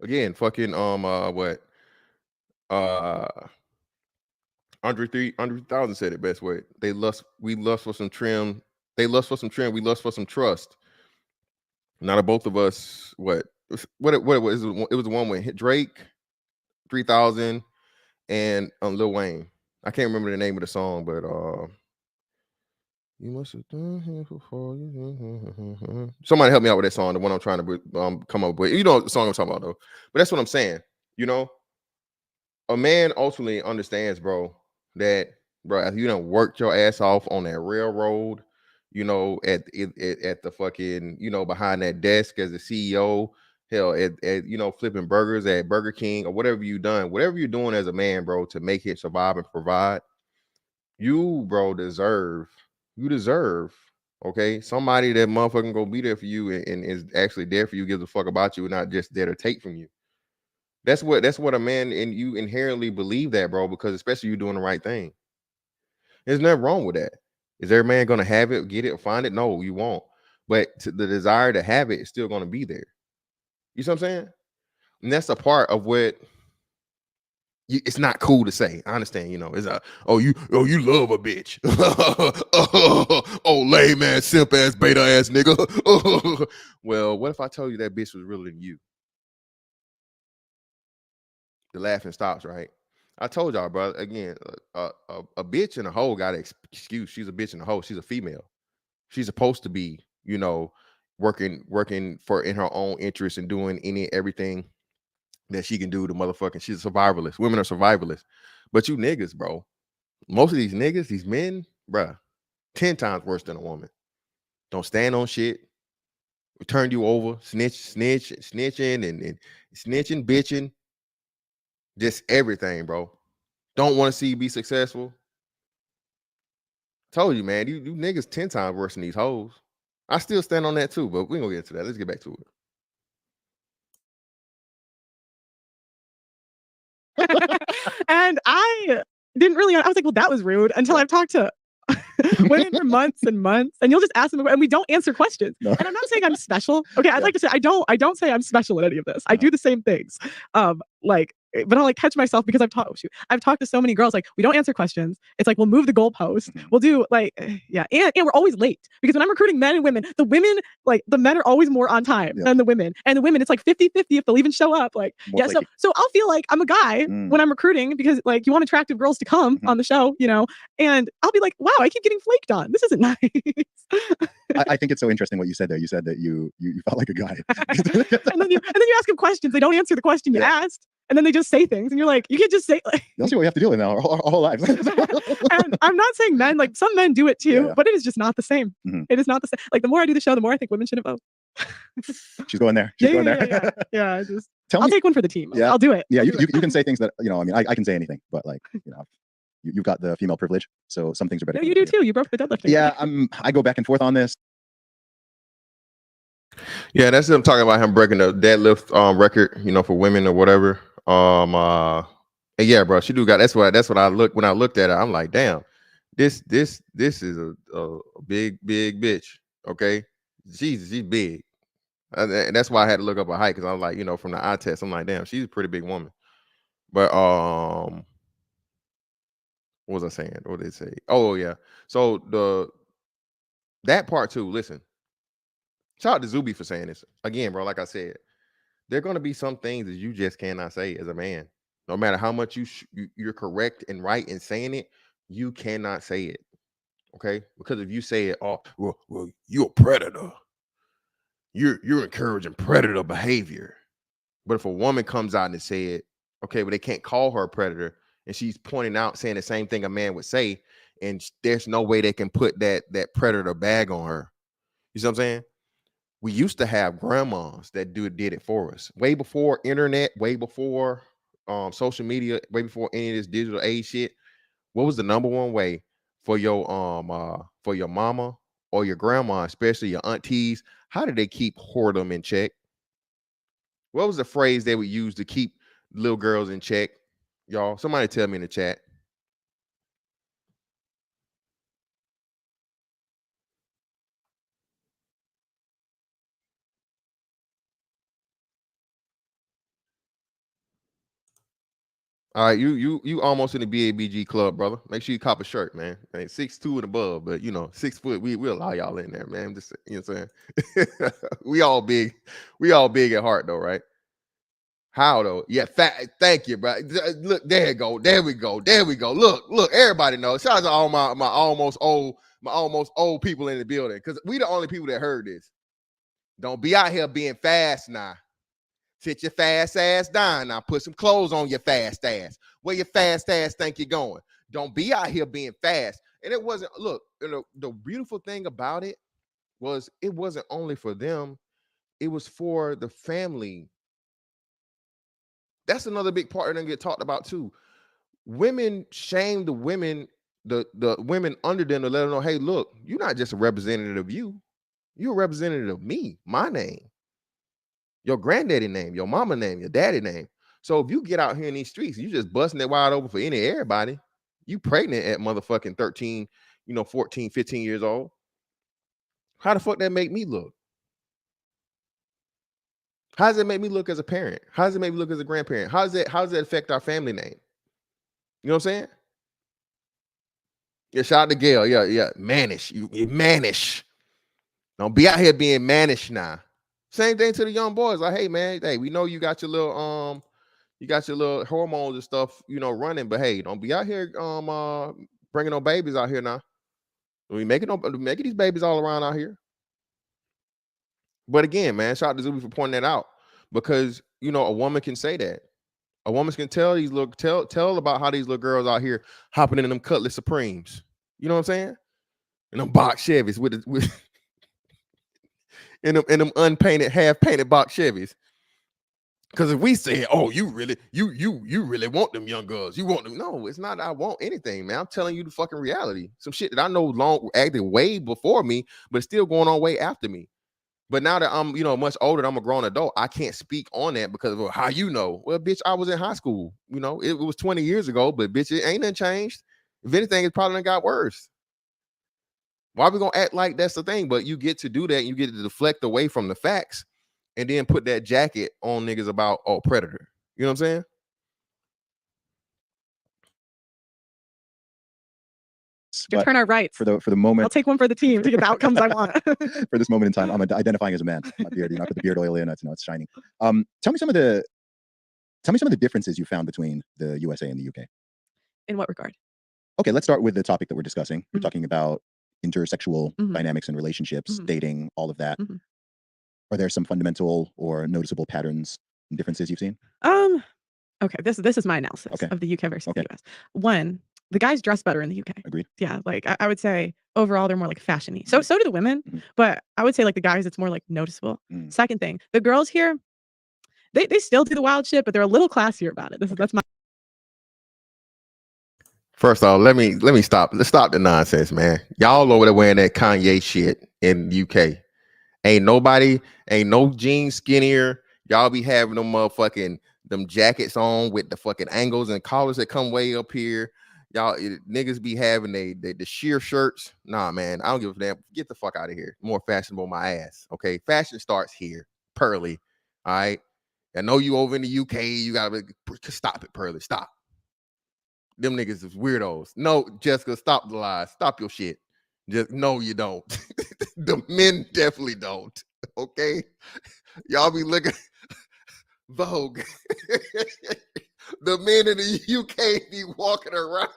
Again, fucking what? Andre 3000 said it best way. We lust for some trim They lust for some trend. We lust for some trust. Not of both of us. What it was? It was the one with Drake, 3000, and Lil Wayne. I can't remember the name of the song, but you must have done here before you. Somebody help me out with that song, the one I'm trying to come up with. You know the song I'm talking about though. But that's what I'm saying. You know, a man ultimately understands, bro, that bro, if you done worked your ass off on that railroad, you know, at the fucking, you know, behind that desk as a CEO, hell, at you know, flipping burgers at Burger King or whatever you done, whatever you're doing as a man, bro, to make it survive and provide, you, bro, you deserve, okay, somebody that motherfucking go be there for you and is actually there for you, gives a fuck about you, and not just there to take from you. That's what a man, and you inherently believe that, bro, because especially you doing the right thing. There's nothing wrong with that. Is every man gonna have it, get it, or find it? No, you won't. But the desire to have it is still gonna be there. You see what I'm saying? And that's a part of what it's not cool to say. I understand, you know. It's you love a bitch. Oh, lame ass, simp ass, beta ass nigga. Well, what if I told you that bitch was realer than you? The laughing stops, right? I told y'all, bro. Again, a bitch and a hoe got an excuse. She's a bitch and a hoe. She's a female. She's supposed to be, you know, working for in her own interest and doing everything that she can do to motherfucking. She's a survivalist. Women are survivalists. But you niggas, bro. Most of these niggas, these men, bruh, 10 times worse than a woman. Don't stand on shit. Turn you over, snitching and snitching, bitching. Just everything, bro. Don't want to see you be successful. Told you, man, you niggas 10 times worse than these hoes. I still stand on that too, but we gonna get to that. Let's get back to it. And I didn't really, I was like, well, that was rude until I've talked to women for months and months, and you'll just ask them, and we don't answer questions. No. And I'm not saying I'm special. Okay, I'd like to say I don't say I'm special at any of this. I do the same things. But I'll like catch myself because I've talked to so many girls. Like, we don't answer questions. It's like we'll move the goalpost. We'll do and we're always late because when I'm recruiting men and women, the women, like the men are always more on time than the women, and the women it's like 50-50 if they'll even show up. Like more so I'll feel like I'm a guy when I'm recruiting because like you want attractive girls to come on the show, you know, and I'll be like, wow, I keep getting flaked on. This isn't nice. I think it's so interesting what you said there. You said that you felt like a guy, and then you ask them questions. They don't answer the question you asked. And then they just say things, and you're like, you can't just say like. That's what we have to deal with now our whole lives. And I'm not saying men, like some men do it too, but it is just not the same. It is not the same. Like the more I do the show, the more I think women shouldn't vote. She's going there. She's going there. Yeah. I'll take one for the team. Yeah. I'll do it. Yeah, you can say things that, you know, I mean, I can say anything, but like, you know, you've got the female privilege, so some things are better. No, you do too. You broke the deadlifting. Yeah, I go back and forth on this. Yeah, that's what I'm talking about, him breaking the deadlift record, you know, for women or whatever. And yeah, bro, she do got that's what I look when I looked at her. I'm like, damn, this is a big bitch. Okay, she's big, and that's why I had to look up her height because I was like, you know, from the eye test, I'm like, damn, she's a pretty big woman. But what was I saying? What did they say? Oh yeah, so that part too. Listen, shout out to Zuby for saying this again, bro. Like I said, there are going to be some things that you just cannot say as a man. No matter how much you're correct and right in saying it, you cannot say it. Okay? Because if you say it, oh, well, you're a predator. You're encouraging predator behavior. But if a woman comes out and say it, okay, but they can't call her a predator, and she's pointing out saying the same thing a man would say, and there's no way they can put that predator bag on her. You see what I'm saying? We used to have grandmas that did it for us way before internet, way before social media, way before any of this digital age shit. What was the number one way for your mama or your grandma, especially your aunties? How did they keep whoredom in check? What was the phrase they would use to keep little girls in check? Y'all, somebody tell me in the chat. All right, you almost in the BABG club, brother. Make sure you cop a shirt, man. 6'2" and above, but 6 foot. We'll allow y'all in there, man. Just what I'm saying. we all big at heart, though, right? How though? Yeah, thank you, bro. Look, there you go. There we go. Look, everybody knows. Shout out to all my almost old people in the building, because we the only people that heard this. Don't be out here being fast now. Sit your fast ass down now. Put some clothes on your fast ass. Where your fast ass think you're going? Don't be out here being fast. And it wasn't, look, the beautiful thing about it wasn't only for them, it was for the family. That's another big part that didn't get talked about too. Women shame the women, the women under them, to let them know, hey, look, you're not just a representative of you. You're a representative of me, my name, your granddaddy name, your mama name, your daddy name. So if you get out here in these streets, you just busting it wide open for everybody. You pregnant at motherfucking 13, 14, 15 years old. How the fuck that make me look? How does it make me look as a parent? How does it make me look as a grandparent? How does that affect our family name? You know what I'm saying? Yeah, shout out to Gail. Yeah. Mannish. You mannish. Don't be out here being mannish now. Same thing to the young boys. Like, hey, man, we know you got your little hormones and stuff, running, but hey, don't be out here bringing no babies out here now. We making these babies all around out here. But again, man, shout out to Zuby for pointing that out, because a woman can say that. A woman can tell tell about how these little girls out here hopping in them Cutlass Supremes. You know what I'm saying? And them box Chevys with in them unpainted, half painted box Chevys. Because if we say, oh, you really want them young girls, you want them. No, it's not. I want anything, man. I'm telling you the fucking reality. Some shit that I know acted way before me, but it's still going on way after me. But now that I'm, much older, I'm a grown adult, I can't speak on that because of how you know. Well, bitch, I was in high school. It was 20 years ago, but bitch, it ain't nothing changed. If anything, it probably got worse. Why we gonna act like that's the thing? But you get to do that. You get to deflect away from the facts and then put that jacket on niggas about, oh, predator. You know what I'm saying? Your turn our rights. For the moment, I'll take one for the team to get the outcomes I want. For this moment in time, I'm identifying as a man. My beard, I put the beard oil in. It's shining. Tell me some of the differences you found between the USA and the UK. In what regard? Okay, let's start with the topic that we're discussing. We're talking about intersexual dynamics and relationships, dating, all of that. Are there some fundamental or noticeable patterns and differences you've seen? Okay, this is my analysis of the UK versus the US. One, the guys dress better in the UK. Agreed. Yeah, like I would say overall they're more like fashion-y. So do the women, but I would say like the guys, it's more like noticeable. Second thing, the girls here, they still do the wild shit, but they're a little classier about it. That's my. First off, let me stop. Let's stop the nonsense, man. Y'all over there wearing that Kanye shit in the UK. Ain't no jeans skinnier. Y'all be having them jackets on with the fucking angles and collars that come way up here. Y'all niggas be having the sheer shirts. Nah, man, I don't give a damn. Get the fuck out of here. More fashionable, my ass. Okay, fashion starts here. Pearly. All right. I know you over in the UK. You gotta stop it, Pearly. Stop. Them niggas is weirdos. No, Jessica, stop the lies. Stop your shit. Just no, you don't. The men definitely don't. Okay, y'all be looking Vogue. The men in the UK be walking around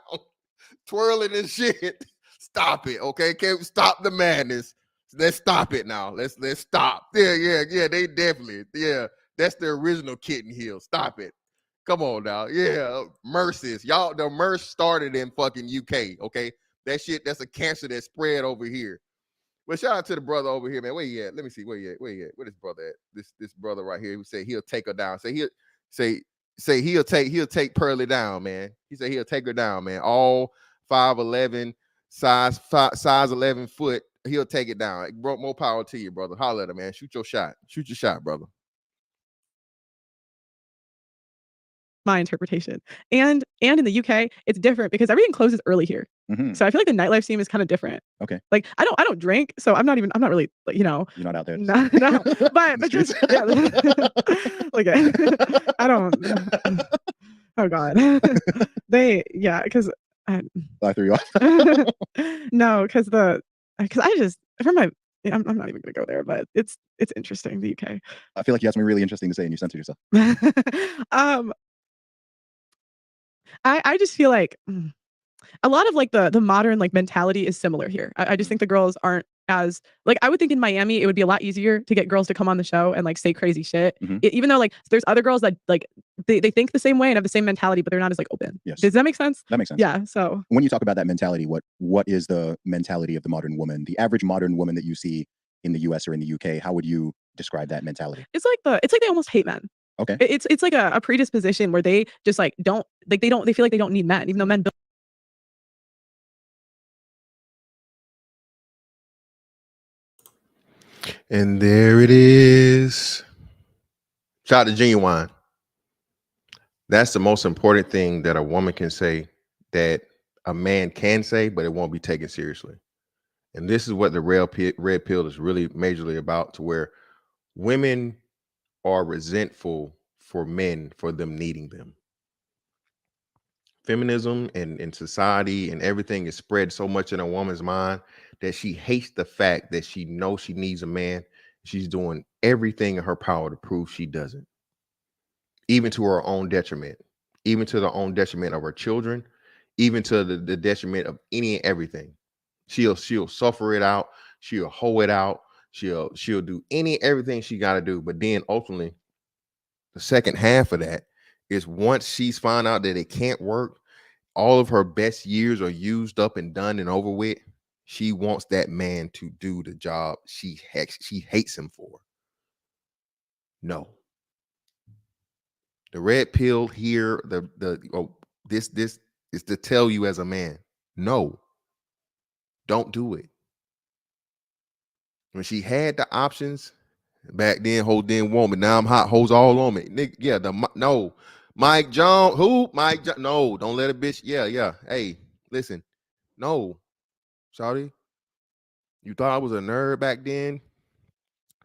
twirling and shit. Stop it, okay? Can't stop the madness. Let's stop it now. Let's stop. Yeah. They definitely, that's the original kitten heel. Stop it. Come on now. Yeah, Merces. Y'all, the MERS started in fucking UK, okay? That shit, that's a cancer that spread over here. But shout out to the brother over here, man. Where he at? Let me see. Where he at? Where this brother at? This brother right here who said he'll take her down. Say he'll take Pearly down, man. He said he'll take her down, man. All 5'11", size 11 foot. He'll take it down. More power to you, brother. Holler at him, man. Shoot your shot. Shoot your shot, brother. My interpretation. And in the UK, it's different because everything closes early here. So I feel like the nightlife scene is kind of different. Okay. Like I don't drink, so I'm not really, you know. You're not out there. No. But just like I don't Oh God. Because I threw you off. no, because I just from my I'm not even gonna go there, but it's interesting, the UK. I feel like you had something really interesting to say and you censored yourself. I just feel like a lot of like the modern like mentality is similar here. I just think the girls aren't as like I would think in Miami it would be a lot easier to get girls to come on the show and like say crazy shit. Even though like there's other girls that like they think the same way and have the same mentality, but they're not as like open. Yes. Does that make sense? That makes sense. Yeah. So when you talk about that mentality, what is the mentality of the modern woman? The average modern woman that you see in the US or in the UK, how would you describe that mentality? it's like they almost hate men. Okay. It's like a predisposition where they just like don't like they feel like they don't need men, even though men And there it is. Shout out to Genuine. That's the most important thing that a woman can say that a man can say, but it won't be taken seriously. And this is what the red pill is really majorly about, to where women are resentful for men for them needing them. Feminism and society and everything is spread so much in a woman's mind that she hates the fact that she knows she needs a man. She's doing everything in her power to prove she doesn't, even to her own detriment, even to the own detriment of her children, even to the detriment of any and everything. She'll suffer it out. She'll hoe it out. She'll do everything she got to do. But then ultimately, the second half of that is once she's found out that it can't work, all of her best years are used up and done and over with. She wants that man to do the job she hates him for. No. The red pill here, this is to tell you as a man, no, don't do it. When she had the options back then, hoes didn't want me. Now I'm hot, hoes all on me. Nigga, yeah, no. Mike Jones, who? Mike Jones, no, don't let a bitch, yeah. Hey, listen, no, shawty. You thought I was a nerd back then?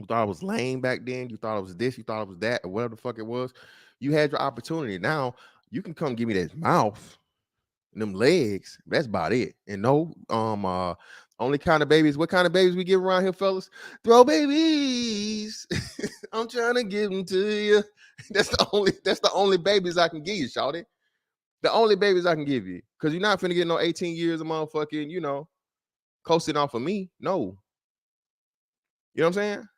You thought I was lame back then? You thought I was this? You thought I was that? Or whatever the fuck it was? You had your opportunity. Now you can come give me that mouth and them legs. That's about it. And no, only kind of babies. What kind of babies we give around here, fellas? Throw babies. I'm trying to give them to you. That's the only babies I can give you, shawty. The only babies I can give you. Because you're not finna get no 18 years of motherfucking, coasting off of me. No. You know what I'm saying?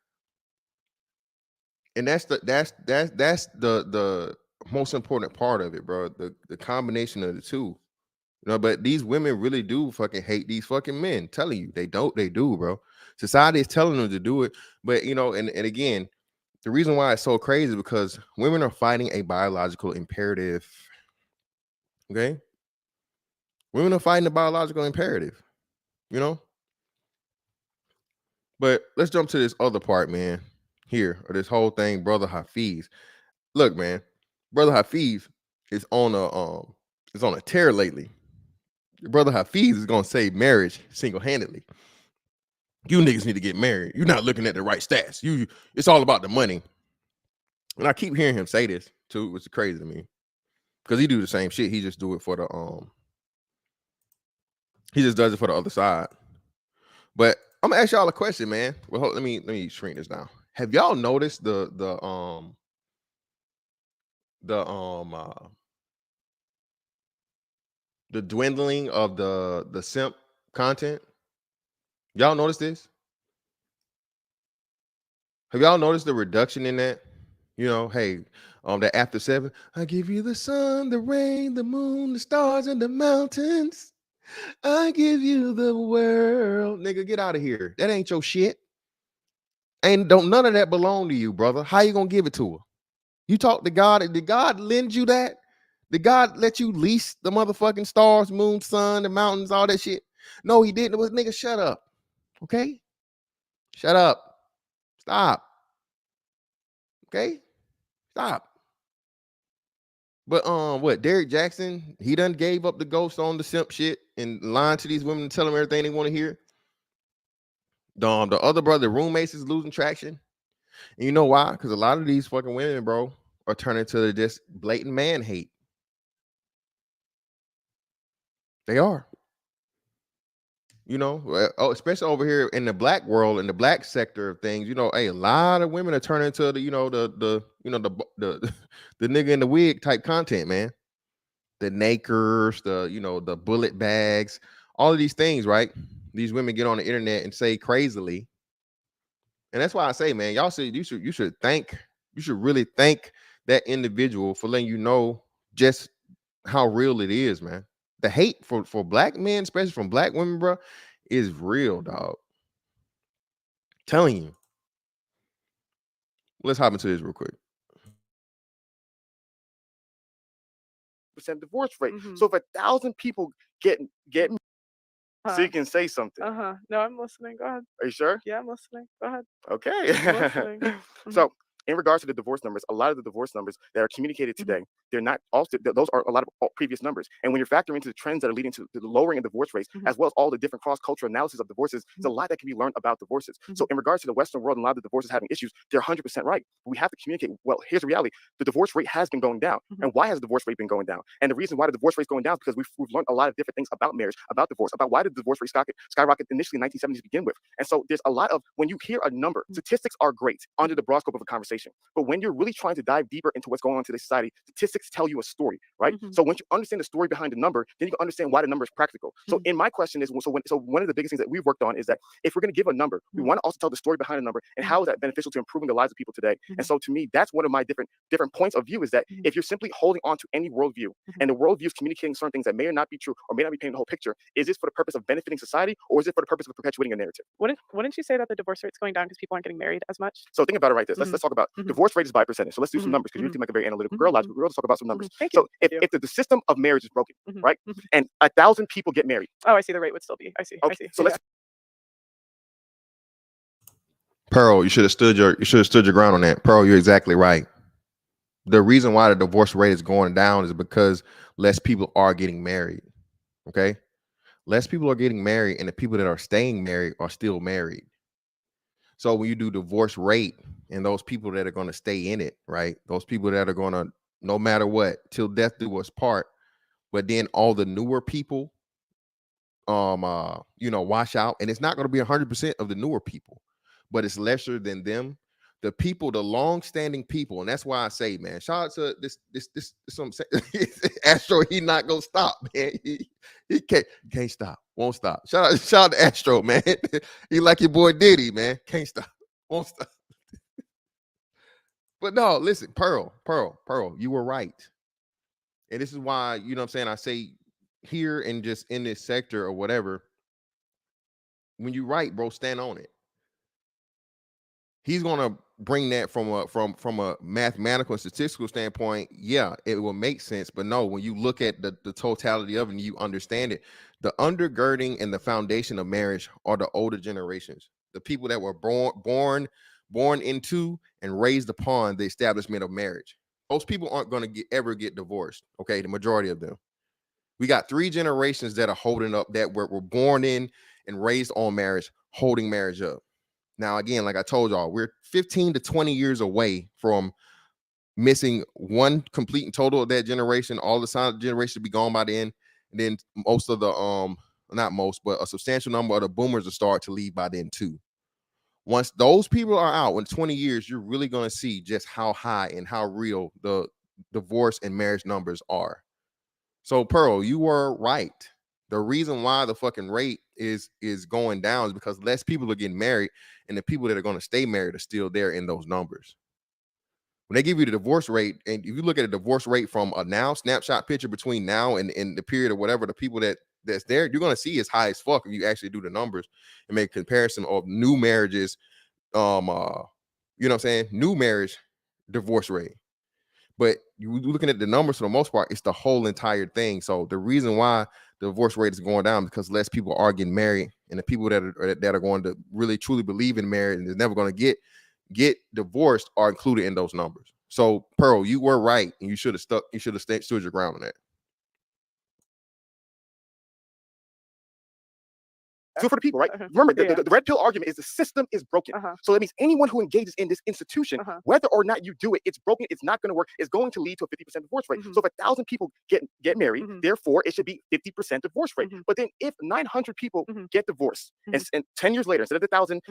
And that's the most important part of it, bro. The combination of the two. But these women really do fucking hate these fucking men. Telling you, they do, bro. Society is telling them to do it. But and again, the reason why it's so crazy is because women are fighting a biological imperative. Okay. Women are fighting a biological imperative, But let's jump to this other part, man. Here, or this whole thing, Brother Hafiz. Look, man, Brother Hafiz is on a tear lately. Brother Hafiz is gonna save marriage single-handedly. You niggas need to get married. You're not looking at the right stats. It's all about the money. And I keep hearing him say this too, which is crazy to me. Because he do the same shit. He just do it for the he just does it for the other side. But I'm gonna ask y'all a question, man. Well, let me shrink this down. Have y'all noticed the dwindling of the simp content? Y'all notice this? Have y'all noticed the reduction in that? Hey, that after 7, I give you the sun, the rain, the moon, the stars, and the mountains. I give you the world. Nigga, get out of here. That ain't your shit. Don't none of that belong to you, brother. How you gonna give it to her? You talk to God. Did God lend you that? Did God let you lease the motherfucking stars, moon, sun, the mountains, all that shit? No, he didn't. It was nigga, shut up. Okay? Shut up. Stop. Okay? Stop. But what? Derek Jackson, he done gave up the ghost on the simp shit and lying to these women and telling them everything they want to hear. The other brother, roommates, is losing traction. And you know why? Because a lot of these fucking women, bro, are turning to just blatant man hate. They are. You know, especially over here in the black world, in the black sector of things, you know, a lot of women are turning to the, you know, the the nigga in the wig type content, man. The nakers, the, you know, the bullet bags, all of these things, right? These women get on the internet and say crazily. And that's why I say, man, y'all should, you should really thank that individual for letting you know just how real it is, man. The hate for black men, especially from black women, bro, is real, dog. Telling you. Let's hop into this real quick. % divorce rate. So if 1,000 people get so you can say something. No, I'm listening. Go ahead. Are you sure? Yeah, I'm listening. Go ahead. Okay. I'm listening. So in regards to the divorce numbers, a lot of the divorce numbers that are communicated today, they're not also, those are a lot of previous numbers. And when you're factoring into the trends that are leading to the lowering of divorce rates, as well as all the different cross-cultural analysis of divorces, there's a lot that can be learned about divorces. So in regards to the Western world and a lot of the divorces having issues, they're 100% right. But we have to communicate, well, here's the reality. The divorce rate has been going down. And why has the divorce rate been going down? And the reason why the divorce rate is going down is because we've learned a lot of different things about marriage, about divorce, about why did the divorce rate skyrocket initially in the 1970s to begin with. And so there's a lot of, when you hear a number, statistics are great under the broad scope of a conversation. But when you're really trying to dive deeper into what's going on in today's society, statistics tell you a story, right? So once you understand the story behind the number, then you can understand why the number is practical. So in my question is, so one of the biggest things that we've worked on is that if we're going to give a number, we want to also tell the story behind the number and how is that beneficial to improving the lives of people today. And so to me, that's one of my different points of view is that if you're simply holding on to any worldview and the worldview is communicating certain things that may or not be true or may not be painting the whole picture, is this for the purpose of benefiting society or is it for the purpose of perpetuating a narrative? Wouldn't you say that the divorce rate's going down because people aren't getting married as much? So think about it like this. Let's talk about divorce rate is by percentage. So let's do some numbers because you seem like a very analytical girl. Let's talk about some numbers. So if the system of marriage is broken, right, and 1,000 people get married. Oh, I see. The rate would still be. I see. Okay. I see. So let's. Pearl, you should have stood your ground on that. Pearl, you're exactly right. The reason why the divorce rate is going down is because less people are getting married. Okay, less people are getting married, and the people that are staying married are still married. So when you do divorce rate and those people that are going to stay in it, right? Those people that are going to, no matter what, till death do us part. But then all the newer people, you know, wash out, and it's not going to be 100% of the newer people, but it's lesser than them. The people, the long-standing people, and that's why I say, man, shout out to this some Astro. He not gonna stop, man. He can't stop, won't stop. Shout out to Astro, man. He like your boy Diddy, man. Can't stop, won't stop. But no, listen, Pearl, you were right, and this is why, you know what I'm saying, I say here and just in this sector or whatever, when you right, bro, stand on it. He's gonna bring that from a mathematical and statistical standpoint. Yeah, it will make sense. But no, when you look at the totality of it and you understand it, the undergirding and the foundation of marriage are the older generations, the people that were born into and raised upon the establishment of marriage. Those people aren't going to ever get divorced. Okay, the majority of them. We got 3 generations that are holding up, that were born in and raised on marriage, holding marriage up. Now, again, like I told y'all, we're 15 to 20 years away from missing one complete and total of that generation. All the silent generation be gone by then. And then most of the, not most, but a substantial number of the boomers will start to leave by then too. Once those people are out in 20 years, you're really going to see just how high and how real the divorce and marriage numbers are. So, Pearl, you were right. The reason why the fucking rate is going down is because less people are getting married, and the people that are going to stay married are still there in those numbers. When they give you the divorce rate, and if you look at a divorce rate from a now snapshot picture between now and the period or whatever, the people that's there, you're going to see as high as fuck if you actually do the numbers and make a comparison of new marriages, you know what I'm saying, new marriage divorce rate. But you looking at the numbers for the most part, it's the whole entire thing. So the reason why the divorce rate is going down because less people are getting married, and the people that are going to really truly believe in marriage and is never going to get divorced are included in those numbers. So Pearl, you were right, and you should have stood your ground on that. So for the people, right? Remember, the red pill argument is the system is broken. So that means anyone who engages in this institution, whether or not you do it, it's broken. It's not going to work. It's going to lead to a 50% divorce rate. So if 1,000 people get married, therefore it should be 50% divorce rate. But then if 900 people get divorced, and 10 years later, instead of 1,000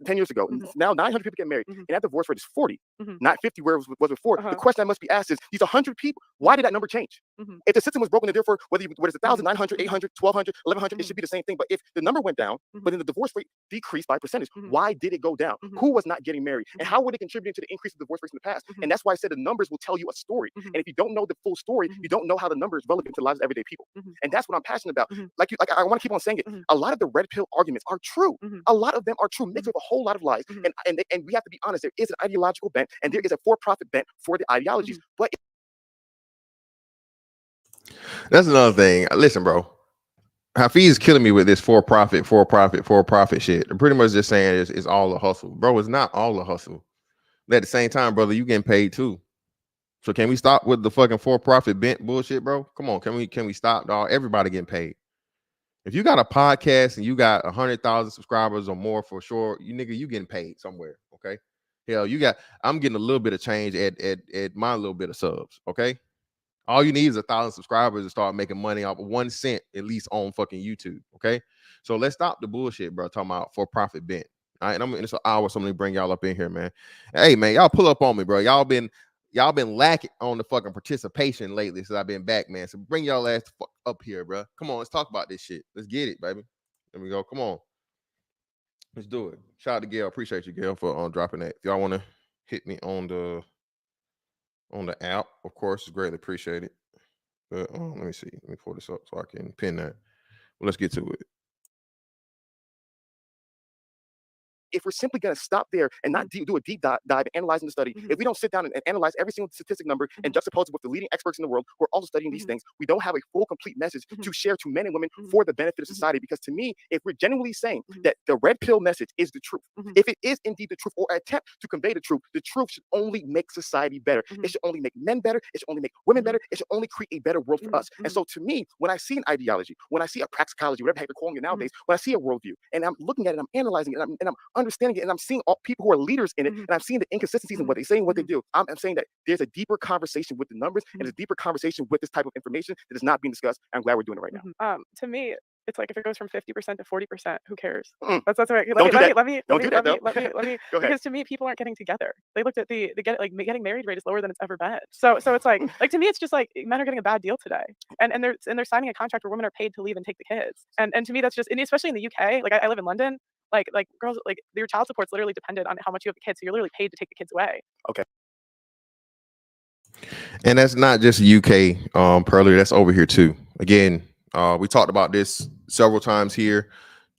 10 years ago, now 900 people get married, and that divorce rate is 40, not 50 where it was before. The question that must be asked is, these 100 people, why did that number change? If the system was broken, and therefore whether it's 1,000, 900, 800, 1,200, 1,100, it should be the same thing. But if the number went down, but then the divorce rate decreased by percentage, why did it go down? Who was not getting married? And how would it contribute to the increase of divorce rates in the past? And that's why I said the numbers will tell you a story. And if you don't know the full story, you don't know how the number is relevant to the lives of everyday people. And that's what I'm passionate about. Like I want to keep on saying it. A lot of the red pill arguments are true. A lot of them are true, mixed with a whole lot of lies. And we have to be honest, there is an ideological bent and there is a for-profit bent for the ideologies. But that's another thing. Listen, bro. Hafiz is killing me with this for-profit shit. They're pretty much just saying it's all a hustle. Bro, it's not all a hustle. But at the same time, brother, you getting paid too. So can we stop with the fucking for-profit bent bullshit, bro? Come on, can we stop, dog? Everybody getting paid. If you got a podcast and you got 100,000 subscribers or more, for sure, you getting paid somewhere, okay? Hell, I'm getting a little bit of change at my little bit of subs, okay? All you need is 1,000 subscribers to start making money off of 1 cent at least on fucking YouTube, okay? So let's stop the bullshit, bro. Talking about for-profit bent. All right, and I'm in this hour, so I'm gonna bring y'all up in here, man. Hey, man, y'all pull up on me, bro. Y'all been lacking on the fucking participation lately since I've been back, man. So bring y'all ass the fuck up here, bro. Come on, let's talk about this shit. Let's get it, baby. There we go. Come on, let's do it. Shout out to Gail. Appreciate you, Gail, for dropping that. If y'all want to hit me on the app, of course, it's greatly appreciated. But let me see. Let me pull this up so I can pin that. Well, let's get to it. If we're simply going to stop there and not do a deep dive in analyzing the study, if we don't sit down and analyze every single statistic number and juxtapose it with the leading experts in the world who are also studying these things, we don't have a full, complete message to share to men and women for the benefit of society. Because to me, if we're genuinely saying that the red pill message is the truth, if it is indeed the truth or attempt to convey the truth should only make society better. It should only make men better. It should only make women better. It should only create a better world for us. And so to me, when I see an ideology, when I see a praxicology, whatever the heck they're calling it nowadays, when I see a worldview and I'm looking at it, I'm analyzing it, and I'm understanding it, and I'm seeing all people who are leaders in it, and I'm seeing the inconsistencies in what they say and what they do. I'm saying that there's a deeper conversation with the numbers and there's a deeper conversation with this type of information that is not being discussed. I'm glad we're doing it right now. To me, it's like if it goes from 50% to 40%, who cares? Mm. That's right. Don't do that. Let me. Go ahead. Because to me, people aren't getting together. They looked at the getting married rate is lower than it's ever been. So it's like to me, it's just like men are getting a bad deal today, and they're signing a contract where women are paid to leave and take the kids. And to me, that's just, and especially in the UK. Like I live in London. Like girls, like your child support's literally dependent on how much you have the kids. So you're literally paid to take the kids away. Okay. And that's not just UK, Pearly, that's over here too. Again, we talked about this several times here.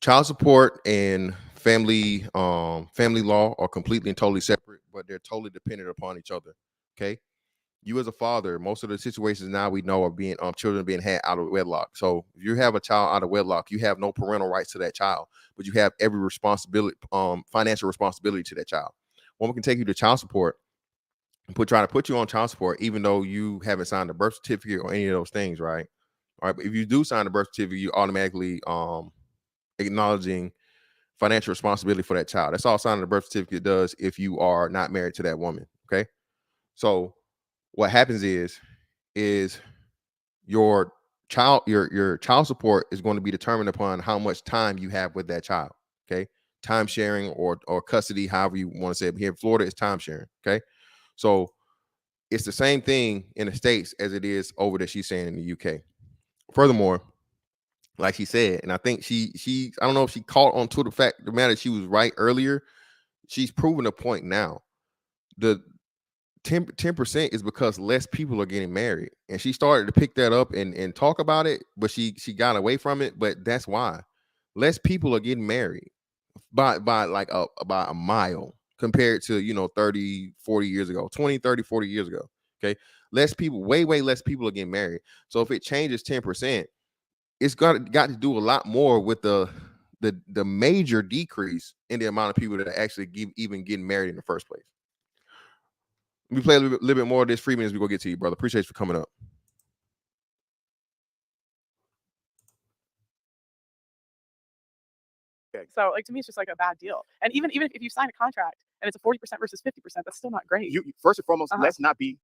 Child support and family law are completely and totally separate, but they're totally dependent upon each other. Okay. You as a father, most of the situations now we know are being children being had out of wedlock. So if you have a child out of wedlock, you have no parental rights to that child, but you have every responsibility, financial responsibility to that child. Woman can take you to child support and try to put you on child support, even though you haven't signed a birth certificate or any of those things, right? All right, but if you do sign a birth certificate, you automatically acknowledging financial responsibility for that child. That's all signing a birth certificate does if you are not married to that woman. Okay, so what happens is your child support is going to be determined upon how much time you have with that child. Okay, time sharing or custody, however you want to say it. Here in Florida, it's time sharing. Okay, so it's the same thing in the States as it is over there. She's saying in the UK. Furthermore, like she said, and I think she I don't know if she caught on to the matter she was right earlier. She's proven a point now. The 10% is because less people are getting married, and she started to pick that up and talk about it, but she got away from it. But that's why less people are getting married by about a mile compared to 30, 40 years ago, 20, 30, 40 years ago. Okay, less people, way less people are getting married. So if it changes 10%, it's got to do a lot more with the major decrease in the amount of people that are actually even getting married in the first place. Let me play a little bit more of this Freeman as we go get to you, brother. Appreciate you for coming up. So like to me, it's just like a bad deal. And even if you sign a contract and it's a 40% versus 50%, that's still not great. You first and foremost, let's not be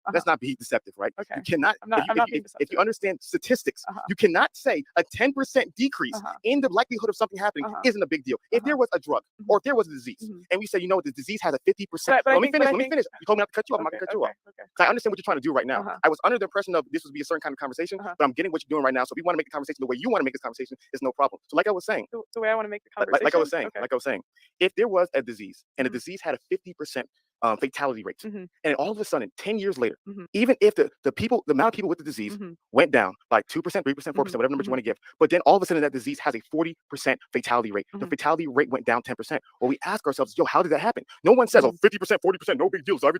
deceptive, right? Okay. You cannot. I'm not being If you understand statistics, you cannot say a 10% decrease in the likelihood of something happening isn't a big deal. If there was a drug or if there was a disease, and we say, you know what, the disease has a 50%. Let me finish. You told me not to cut you off. I'm not gonna cut you off. I understand what you're trying to do right now. I was under the impression of this would be a certain kind of conversation, but I'm getting what you're doing right now. So if you want to make the conversation the way you want to make this conversation, it's no problem. So like I was saying, the way I want to make the conversation. Like I was saying, if there was a disease and the disease had a 50% fatality rate, and all of a sudden, 10 years later, even if the amount of people with the disease went down by 2%, 3%, 4%, whatever numbers you want to give, but then all of a sudden that disease has a 40% fatality rate. The fatality rate went down 10%. Well, we ask ourselves, yo, how did that happen? No one says, oh, 50%, 40%, no big deal. So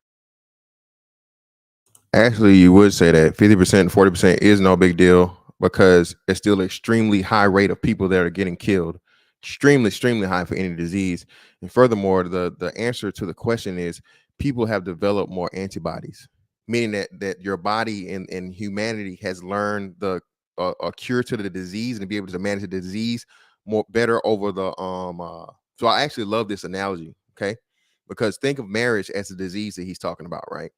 Actually, you would say that 50%, 40% is no big deal because it's still an extremely high rate of people that are getting killed. Extremely high for any disease. And furthermore, the answer to the question is people have developed more antibodies, meaning that your body and humanity has learned a cure to the disease and be able to manage the disease better over the so I actually love this analogy, okay? Because think of marriage as a disease that he's talking about, right?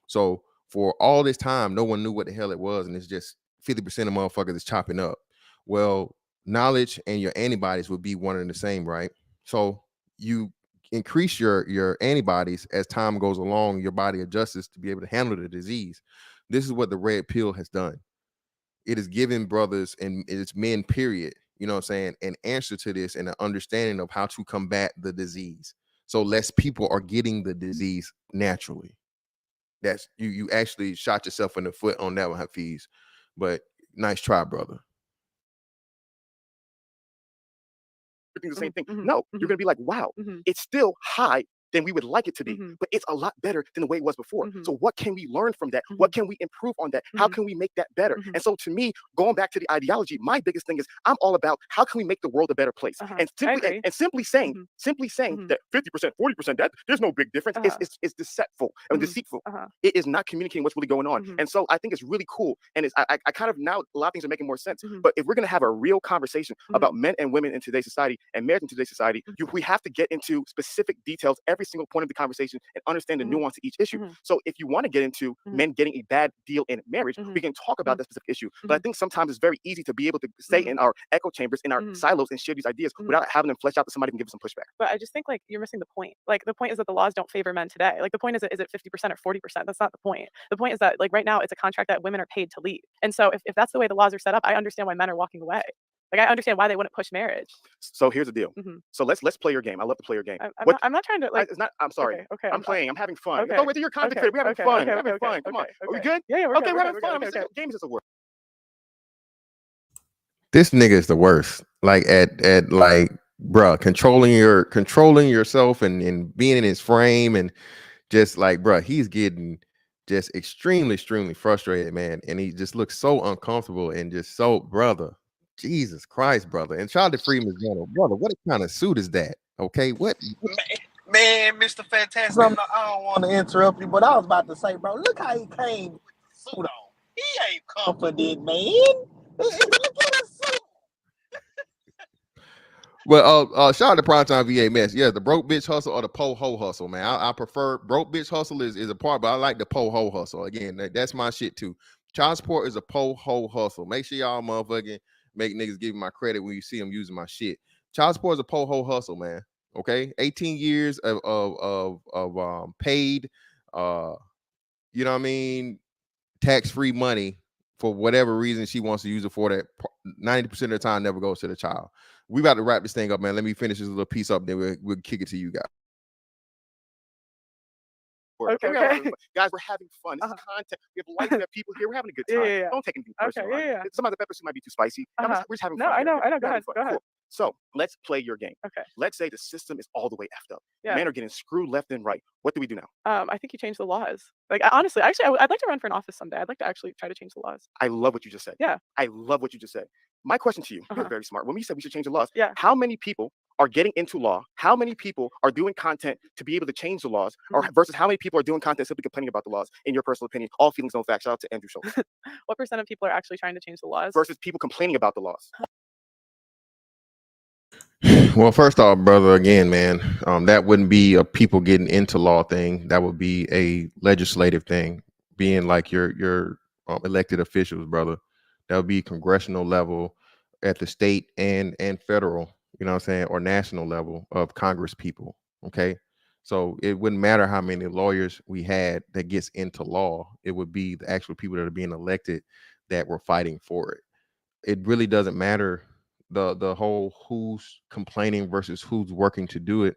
So for all this time, no one knew what the hell it was, and it's just 50% of motherfuckers is chopping up. Well, knowledge and your antibodies would be one and the same, right? So you increase your antibodies as time goes along, your body adjusts to be able to handle the disease. This is what the red pill has done. It is giving brothers and it's men, period, you know what I'm saying, an answer to this and an understanding of how to combat the disease. So less people are getting the disease naturally. That's you actually shot yourself in the foot on that one, Hafiz. But nice try, brother. the same thing. No, you're going to be like, wow, it's still high than we would like it to be, but it's a lot better than the way it was before. So what can we learn from that? What can we improve on that? How can we make that better? And so to me, going back to the ideology, my biggest thing is I'm all about how can we make the world a better place? And simply saying that 50%, 40%, that there's no big difference. It's deceitful and deceitful. It is not communicating what's really going on. And so I think it's really cool. And it's I kind of now a lot of things are making more sense. But if we're going to have a real conversation about men and women in today's society and marriage in today's society, we have to get into specific details every single point of the conversation and understand the nuance of each issue. So if you want to get into men getting a bad deal in marriage, we can talk about that specific issue. But I think sometimes it's very easy to be able to stay in our echo chambers, in our silos, and share these ideas without having them flesh out to somebody can give us some pushback. But I just think like you're missing the point. Like the point is that the laws don't favor men today. Like the point is it 50% or 40%? That's not the point. The point is that like right now it's a contract that women are paid to lead. And so if that's the way the laws are set up, I understand why men are walking away. Like I understand why they wouldn't push marriage. So here's the deal. So let's play your game. I love to play your game. I'm not trying to like. It's not. I'm sorry. Okay. I'm playing. I'm having fun. Okay. Go with your content creator. We're having fun. We're having fun. Come on. Are we good? Yeah. We're having fun. Game is just a word. This nigga is the worst. Like at like, bruh, controlling yourself and being in his frame and just like, bruh, he's getting just extremely frustrated, man. And he just looks so uncomfortable and just so, brother. Jesus Christ, brother. And shout out to Freeman's Journal. Brother, what kind of suit is that? Okay, what? Man, Mr. Fantastic. I don't want to interrupt you, but I was about to say, bro, look how he came with the suit on. He ain't confident, man. Look at his suit. Well, shout out to Primetime VA Mess. Yeah, the broke bitch hustle or the po-ho hustle, man. I prefer broke bitch hustle is a part, but I like the po-ho hustle. Again, that's my shit too. Child support is a po-ho hustle. Make sure y'all motherfucking make niggas give me my credit when you see them using my shit. Child support is a po-ho hustle, man. Okay, 18 years of paid, you know what I mean, tax-free money for whatever reason she wants to use it for. That 90% of the time never goes to the child. We about to wrap this thing up, man. Let me finish this little piece up, then we'll kick it to you guys. Okay. Guys, we're having fun. This is content. We have lights, we have people here. We're having a good time. Don't take anything personal. Some of the peppers might be too spicy. We're just having fun. I know. Go ahead. Cool. So let's play your game. Okay. Let's say the system is all the way effed up. Men are getting screwed left and right. What do we do now? I think you change the laws. Like honestly, I'd like to run for an office someday. I'd like to actually try to change the laws. I love what you just said. Yeah. I love what you just said. My question to you, you're very smart. When we said we should change the laws, yeah. How many people are getting into law? How many people are doing content to be able to change the laws, or versus how many people are doing content simply complaining about the laws? In your personal opinion, all feelings, no facts. Shout out to Andrew Schultz. What % of people are actually trying to change the laws versus people complaining about the laws? Well, first off, brother, again, man, that wouldn't be a people getting into law thing. That would be a legislative thing, being like your elected officials, brother. That would be congressional level at the state and federal, you know what I'm saying, or national level of Congress people. Okay. So it wouldn't matter how many lawyers we had that gets into law. It would be the actual people that are being elected that were fighting for it. It really doesn't matter the whole who's complaining versus who's working to do it,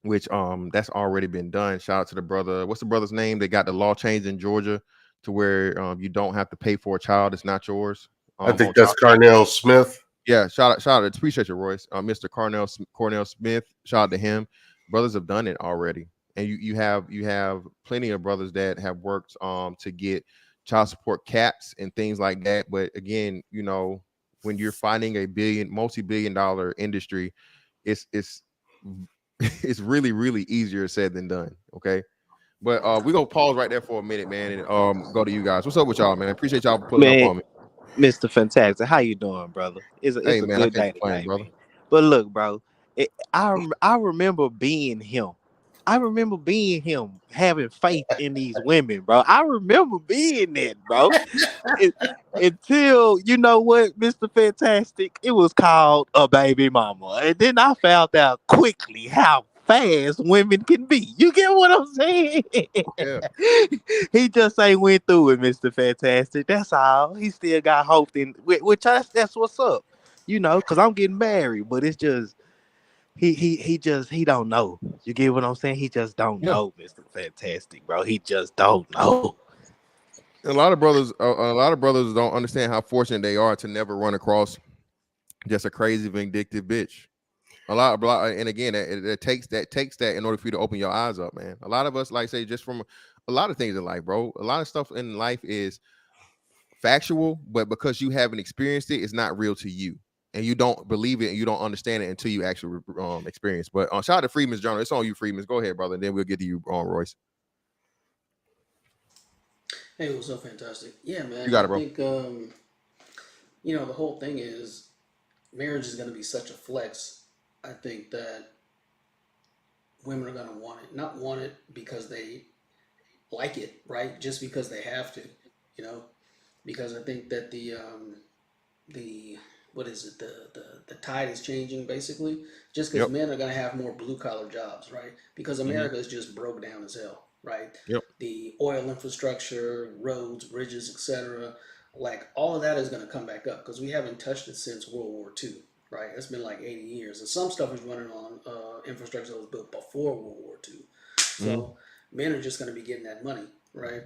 which that's already been done. Shout out to the brother. What's the brother's name? They got the law changed in Georgia to where you don't have to pay for a child. It's not yours. I think that's Carnell Smith. Yeah, shout out. Appreciate you, Royce. Mr. Cornell Smith. Shout out to him. Brothers have done it already, and you have plenty of brothers that have worked to get child support caps and things like that. But again, you know, when you're fighting a multi-billion-dollar industry, it's it's really easier said than done. Okay. But we're gonna pause right there for a minute, man, and go to you guys. What's up with y'all, man? Appreciate y'all pulling up on me. Mr. Fantastic, how you doing, brother? It's a good day tonight, brother. But look, bro, I remember being him. I remember being him, having faith in these women, bro. I remember being that, bro. Until, you know what, Mr. Fantastic, it was called a baby mama. And then I found out quickly how fast women can be. You get what I'm saying? Yeah. He just ain't went through it, Mr. Fantastic. That's all. He still got hope in, which that's what's up. You know, because I'm getting married, but it's just he don't know. You get what I'm saying? He just don't know, Mr. Fantastic, bro. He just don't know. A lot of brothers don't understand how fortunate they are to never run across just a crazy vindictive bitch. And again, it takes that in order for you to open your eyes up, man. A lot of us, like say, just from a lot of things in life, bro. A lot of stuff in life is factual, but because you haven't experienced it, it's not real to you. And you don't believe it and you don't understand it until you actually experience. But shout out to Freeman's Journal. It's on you, Freeman's. Go ahead, brother. And then we'll get to you, Royce. Hey, what's up, Fantastic? Yeah, man. You got it, bro. I think, you know, the whole thing is marriage is going to be such a flex. I think that women are going to want it. Not want it because they like it, right? Just because they have to, you know? Because I think that the what is it, the tide is changing, basically, just because men are going to have more blue collar jobs, right? Because America is just broke down as hell, right? The oil infrastructure, roads, bridges, etc., like all of that is going to come back up because we haven't touched it since World War II, right? It's been like 80 years, and some stuff is running on infrastructure that was built before World War II. So men are just going to be getting that money, right?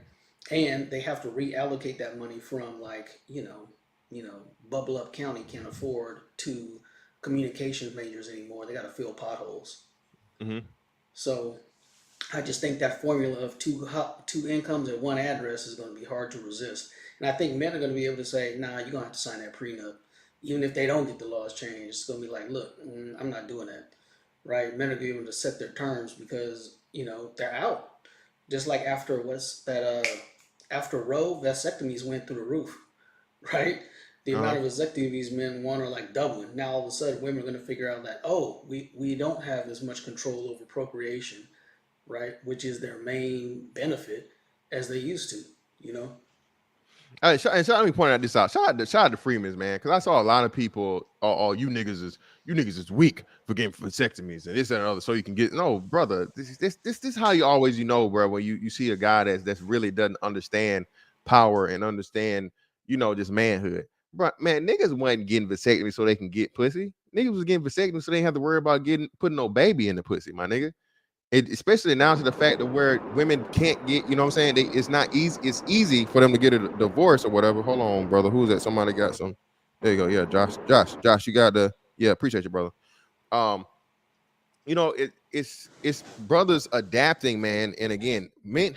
And they have to reallocate that money from, like, you know, Bubble Up County can't afford 2 communications majors anymore. They got to fill potholes. So I just think that formula of two incomes at one address is going to be hard to resist. And I think men are going to be able to say, nah, you're going to have to sign that prenup. Even if they don't get the laws changed, it's going to be like, look, I'm not doing that. Right? Men are going to be able to set their terms because, you know, they're out. Just like after after Roe, vasectomies went through the roof, right? The amount of vasectomies men want are like doubling. Now all of a sudden women are going to figure out that, oh, we don't have as much control over procreation, right? Which is their main benefit as they used to, you know? And let me point out this out. Shout out to Freeman's, man, because I saw a lot of people. Oh, you niggas is weak for getting vasectomies and this and other, so you can get. No, brother, this is how you always bro. When you see a guy that's really doesn't understand power and understand just manhood, bro. Man, niggas wasn't getting vasectomy so they can get pussy. Niggas was getting vasectomy so they didn't have to worry about putting no baby in the pussy, my nigga. Especially now to the fact that where women can't get, you know what I'm saying? It's not easy. It's easy for them to get a divorce or whatever. Hold on, brother. Who's that? Somebody got some. There you go. Yeah, Josh, you got appreciate you, brother. It's brothers adapting, man. And again, men,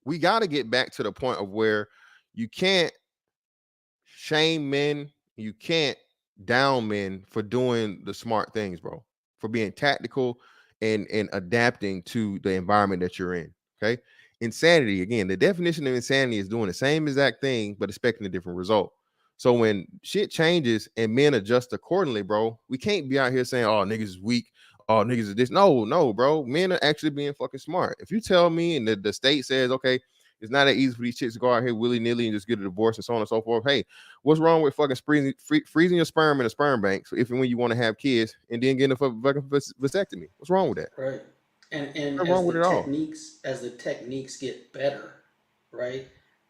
we got to get back to the point of where you can't shame men. You can't down men for doing the smart things, bro, for being tactical and adapting to the environment that you're in. Okay. Insanity, again, the definition of insanity is doing the same exact thing but expecting a different result. So when shit changes and men adjust accordingly, bro, we can't be out here saying, "Oh, niggas is weak. Oh, niggas is this." No, bro. Men are actually being fucking smart. If you tell me and the state says, okay, it's not that easy for these chicks to go out here willy-nilly and just get a divorce and so on and so forth. Hey, what's wrong with fucking freezing your sperm in a sperm bank so if and when you want to have kids and then getting a fucking vasectomy? What's wrong with that? Right. And What's as wrong with it all? the techniques get better, right?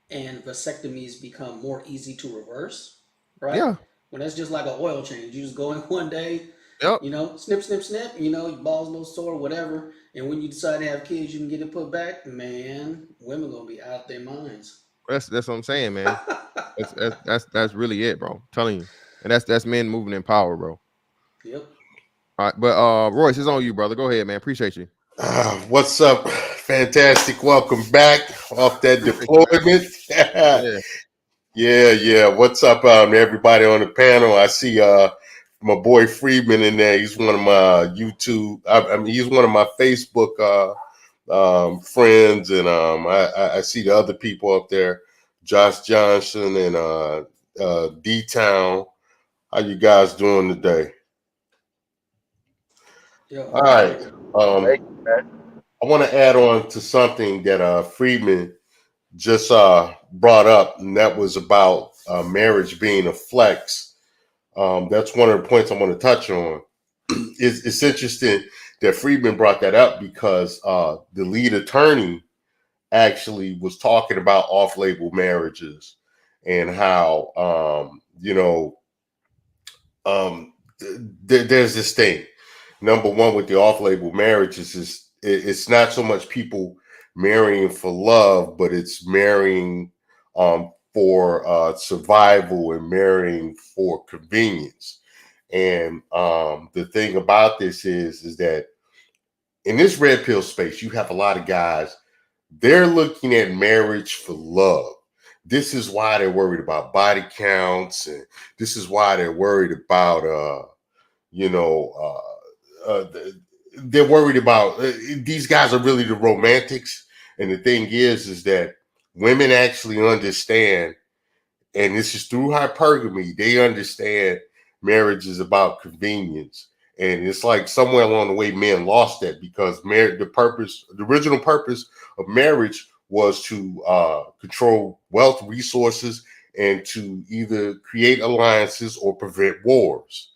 And vasectomies become more easy to reverse, right? Yeah. When that's just like an oil change. You just go in one day, Yep. you know, snip, snip, snip, you know, your balls no sore, whatever. And when you decide to have kids, you can get it put back. Man, women gonna be out their minds. That's what I'm saying, man. That's really it, bro. I'm telling you. And that's men moving in power, bro. Yep. All right, but Royce, it's on you, brother. Go ahead, man. Appreciate you. What's up? Fantastic. Welcome back off that deployment. Yeah. What's up, everybody on the panel? I see my boy Friedman in there. He's one of my YouTube. I mean, he's one of my Facebook friends, and I see the other people up there, Josh Johnson and D-Town. How you guys doing today? Yeah. All right. I want to add on to something that Friedman just brought up, and that was about marriage being a flex. That's one of the points I want to touch on. It's interesting that Friedman brought that up because the lead attorney actually was talking about off-label marriages and how, there's this thing. Number one, with the off-label marriages is it's not so much people marrying for love, but it's marrying for survival and marrying for convenience. And the thing about this is that in this red pill space, you have a lot of guys, they're looking at marriage for love. This is why they're worried about body counts, and this is why they're worried about they're worried about these guys are really the romantics. And the thing is that women actually understand, and this is through hypergamy, they understand marriage is about convenience. And it's like somewhere along the way, men lost that because the original purpose of marriage was to control wealth, resources, and to either create alliances or prevent wars.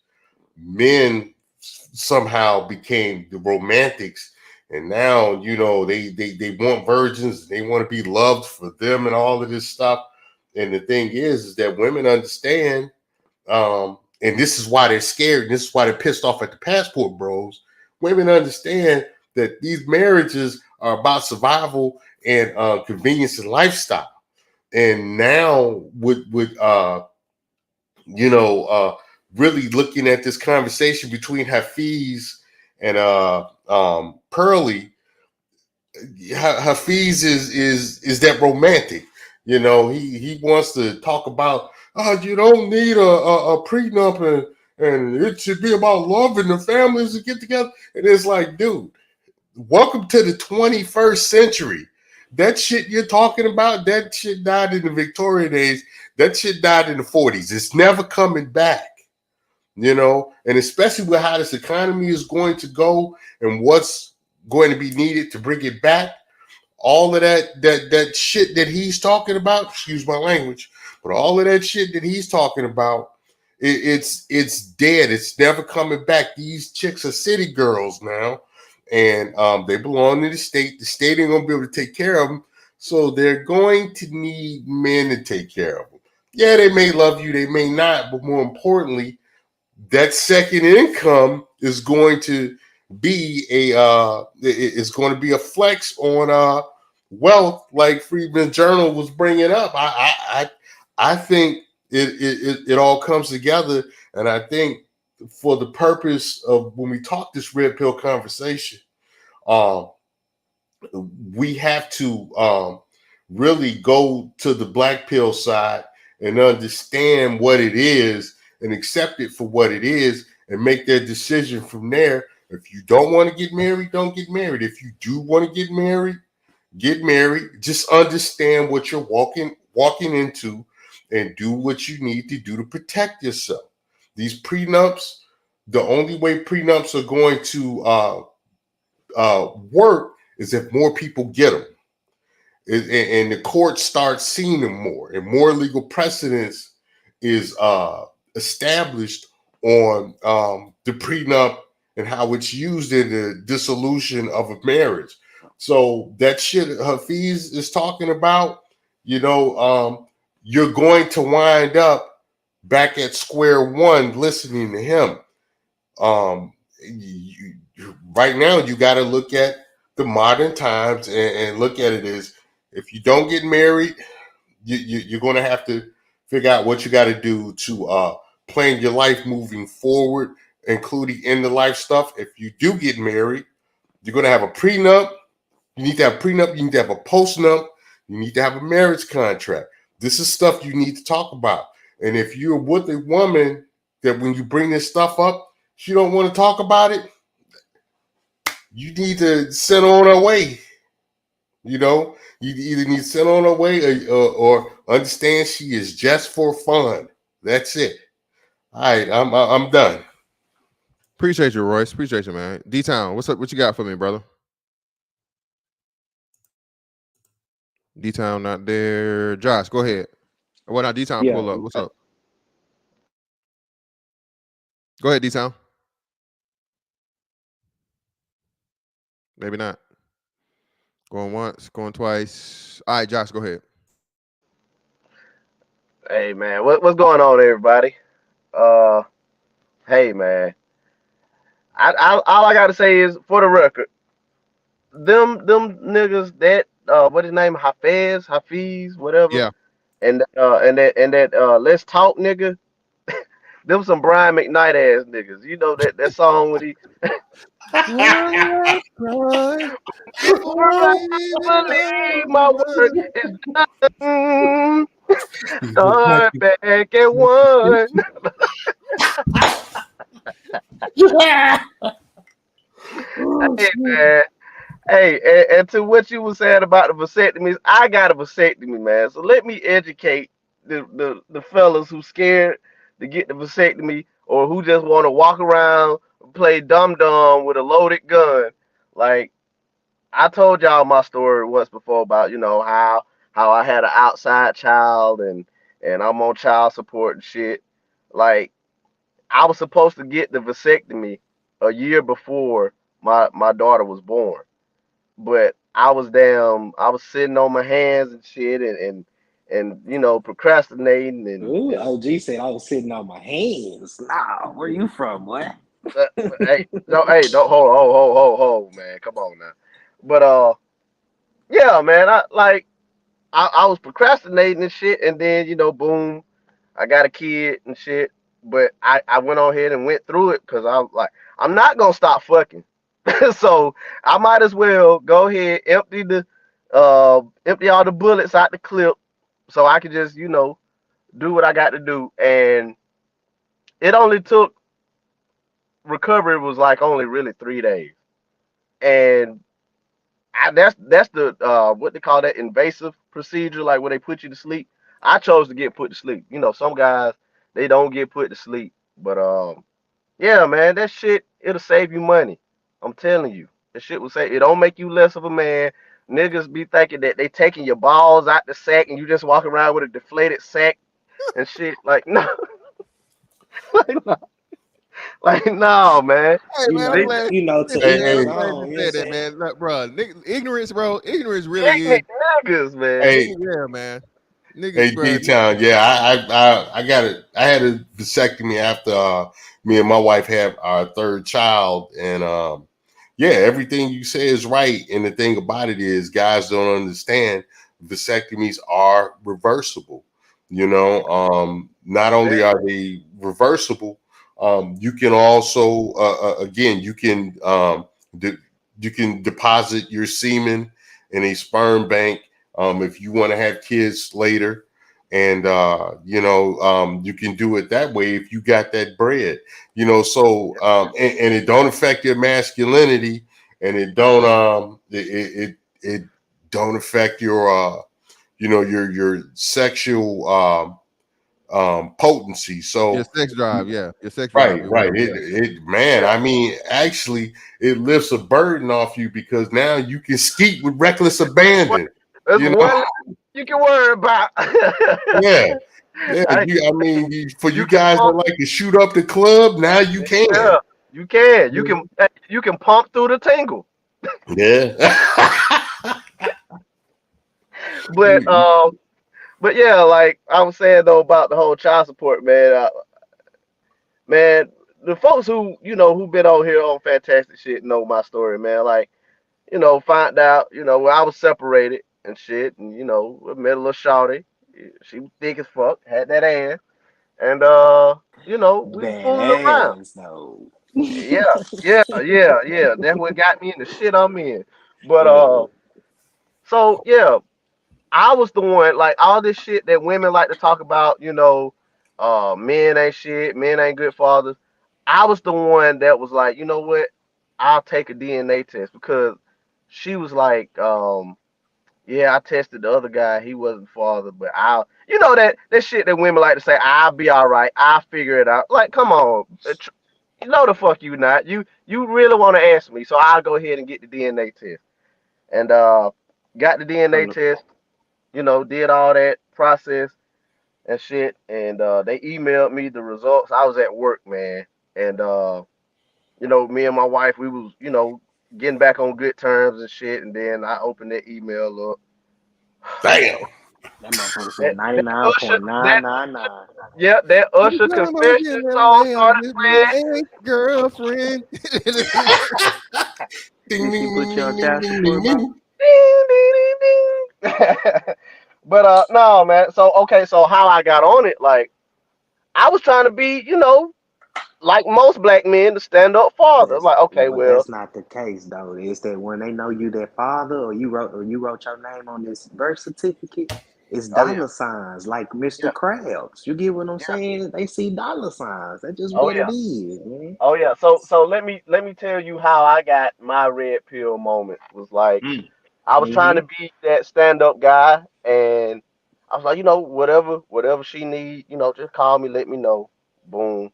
Men somehow became the romantics, and now they want virgins, they want to be loved for them and all of this stuff. And the thing is that women understand, and this is why they're scared, and this is why they're pissed off at the passport bros. Women understand that these marriages are about survival and convenience and lifestyle. And now with really looking at this conversation between Hafiz and Pearlie, Hafiz is that romantic. He wants to talk about, you don't need a prenup, and it should be about love and the families to get together. And it's like, dude, welcome to the 21st century. That shit you're talking about, that shit died in the Victorian days. That shit died in the 40s. It's never coming back. And especially with how this economy is going to go and what's going to be needed to bring it back. All of that shit that he's talking about, excuse my language, but all of that shit that he's talking about, it's dead. It's never coming back. These chicks are city girls now, and they belong to the state. The state ain't gonna be able to take care of them, so they're going to need men to take care of them. Yeah, they may love you, they may not, but more importantly, that second income is going to be a flex on wealth, like Friedman Journal was bringing up. I think it all comes together, and I think for the purpose of when we talk this red pill conversation, we have to really go to the black pill side and understand what it is and accept it for what it is and make their decision from there. If you don't want to get married, don't get married. If you do want to get married. Just understand what you're walking into, and do what you need to do to protect yourself. These prenups, the only way prenups are going to work is if more people get them. And the court starts seeing them more, and more legal precedence is established on the prenup and how it's used in the dissolution of a marriage. So that shit Hafiz is talking about, you're going to wind up back at square one listening to him. Right now, you got to look at the modern times and look at it as, if you don't get married, you're going to have to figure out what you got to do to plan your life moving forward, including in the life stuff. If you do get married, you're going to have a prenup. You need to have a prenup. You need to have a postnup. You need to have a marriage contract. This is stuff you need to talk about. And if you're with a woman that when you bring this stuff up, she don't want to talk about it, you need to send on her way. You either need to send on her way or understand she is just for fun. That's it. All right, I'm done. Appreciate you, Royce. Appreciate you, man. D-Town, what's up? What you got for me, brother? D-Town not there. Josh, go ahead. Well, now D-Town pull up. What's up? Go ahead, D-Town. Maybe not. Going once, going twice. All right, Josh, go ahead. Hey man, what's going on, everybody? Hey man, I all I gotta say is, for the record, them niggas that what his name, Hafiz, whatever, Yeah. and that let's talk nigga, them some Brian McKnight ass niggas. You know that song when he. Believe my word is nothing. Start back at one. Hey man, hey, and to what you were saying about the vasectomies, I got a vasectomy, man. So let me educate the fellas who scared to get the vasectomy, or who just want to walk around and play dum dum with a loaded gun. Like, I told y'all my story once before about, how I had an outside child, and I'm on child support and shit. Like, I was supposed to get the vasectomy a year before my daughter was born, but I was sitting on my hands and shit, and procrastinating, Ooh, and OG said I was sitting on my hands. Nah, where you from, boy? uh, hey, don't hold, man, come on now. But yeah, man, I was procrastinating and shit, and then boom, I got a kid and shit. But I went on ahead and went through it because I was like, I'm not gonna stop fucking. So I might as well go ahead, empty all the bullets out the clip, so I could just do what I got to do. And it only took, recovery was like only really 3 days, and that's the what they call that, invasive procedure, like where they put you to sleep. I chose to get put to sleep. Some guys, they don't get put to sleep, but yeah, man, that shit, it'll save you money. I'm telling you, that shit will say it don't make you less of a man. Niggas be thinking that they taking your balls out the sack and you just walk around with a deflated sack and shit. Like, no, like, no, like, no, man. Hey man, I'm glad. To Hey, each hey, his I'm glad own. you You know what said I'm that, saying? man. Look, bro, ignorance really is. Ignorant niggas, man. Hey, Yeah, man. Niggas, hey, bro. D-Town, yeah, I had a vasectomy after me and my wife had our third child, and yeah, everything you say is right. And the thing about it is, guys don't understand vasectomies are reversible. Not only are they reversible, you can also, again, you can deposit your semen in a sperm bank if you want to have kids later. And you can do it that way if you got that bread. And it don't affect your masculinity, and it don't affect your your sexual potency. So your sex drive, your sex drive. Right. I mean, actually, it lifts a burden off you because now you can skeet with reckless abandon. That's one you can worry about. Yeah. For you guys that like to shoot up the club, now you can. Yeah, you can. You can pump through the tingle. Yeah. But yeah, like I was saying though about the whole child support, man. Man, the folks who who been on here on Fantastic Shit know my story, man. Like, find out, when I was separated and shit, and we met a little shawty. She was thick as fuck, had that ass, and we was fooling around. No. Yeah. That's what got me in the shit I'm in. But so yeah, I was the one, like all this shit that women like to talk about, men ain't shit, men ain't good fathers. I was the one that was like, you know what? I'll take a DNA test because she was like, yeah, I tested the other guy, he wasn't father, but I'll that shit that women like to say, I'll be all right, I'll figure it out. Like, come on. The fuck you not. You really want to ask me, so I'll go ahead and get the DNA test. And got the DNA test, did all that process and shit, and they emailed me the results. I was at work, man, and me and my wife, we was, getting back on good terms and shit, and then I opened that email up. Damn. That motherfucker said 99.999. Yeah, that Usher confession song started playing. Girlfriend. Did she put you on child support, bro? Ding, ding, ding, ding. But no, man. So how I got on it, like, I was trying to be, like most black men, the stand up father. Like, okay, but well, that's not the case though. It's that when they know you their father, or you wrote your name on this birth certificate, it's dollar signs, like Mr. Krabs. You get what I'm saying? They see dollar signs. That's just what it is, man. Oh yeah. So let me tell you how I got my red pill moment. Was like, I was trying to be that stand up guy, and I was like, whatever she need, just call me, let me know. Boom.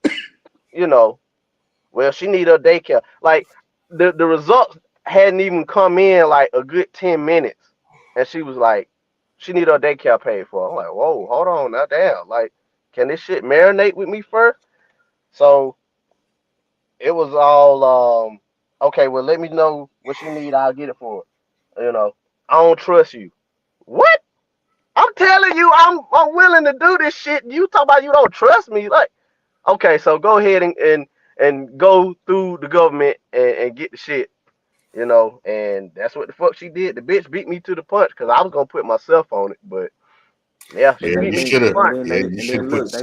Well, she need her daycare. Like, the results hadn't even come in like a good 10 minutes, and she was like, she need her daycare paid for. I'm like, whoa, hold on now, damn. Like, can this shit marinate with me first? So it was all okay. Well, let me know what she need. I'll get it for her. I don't trust you. What? I'm telling you, I'm willing to do this shit. You talk about you don't trust me. Like, okay, so go ahead and go through the government and get the shit, and that's what the fuck she did. The bitch beat me to the punch because I was gonna put myself on it, but yeah, she beat me to the punch. They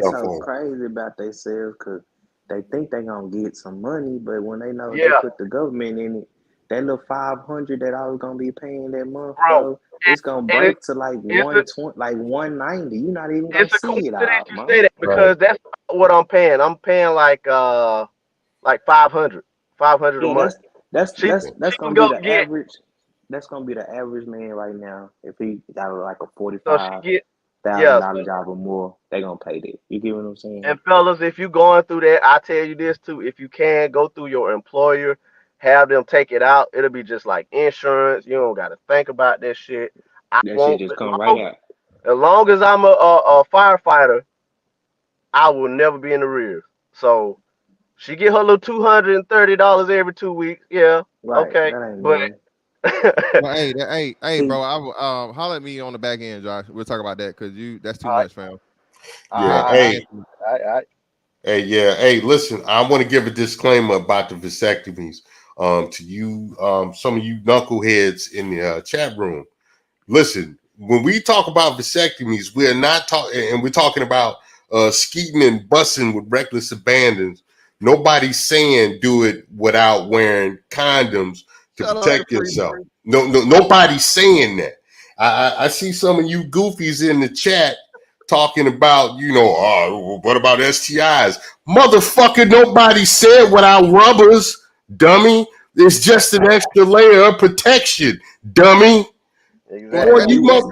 so crazy about themselves because they think they gonna get some money, but when they know they put the government in it, that little 500 that I was gonna be paying that month, bro, it's gonna break to like 120, like 190. You're not even gonna see it out, man. Say that because that's what I'm paying. I'm paying like 500 a month. That's gonna be the average. That's gonna be the average man right now. If he got like a $45,000 job or more, they gonna pay that. You get what I'm saying? And fellas, if you going through that, I tell you this too. If you can go through your employer, have them take it out. It'll be just like insurance. You don't gotta think about that shit. Shit just come right out. As long as I'm a firefighter, I will never be in the rear. So she get her little $230 every 2 weeks. Yeah, right. Okay, but. hey, bro, I holler at me on the back end, Josh. We'll talk about that because that's too much, fam. Yeah, hey, listen, I want to give a disclaimer about the vasectomies to you, some of you knuckleheads in the chat room. Listen, when we talk about vasectomies, we're not talking, and we're talking about skeeting and busting with reckless abandon. Nobody's saying do it without wearing condoms to protect yourself. Nobody's saying that. I see some of you goofies in the chat talking about, what about STIs? Motherfucker, nobody said without rubbers, dummy. It's just an extra layer of protection, dummy. Exactly. Boy, you must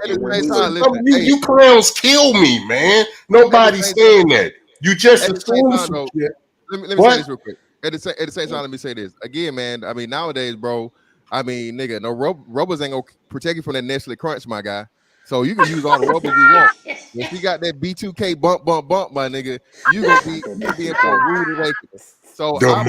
you clowns kill me, man. Nobody's saying that. You just assume some shit. Let me say this real quick. At the same time, let me say this again, man. I mean, nowadays, bro. I mean, nigga, no rubbers ain't gonna protect you from that Nestle Crunch, my guy. So you can use all the rubbers you want. If you got that B2K bump, my nigga, you gonna be in for a rude awakening. So I'm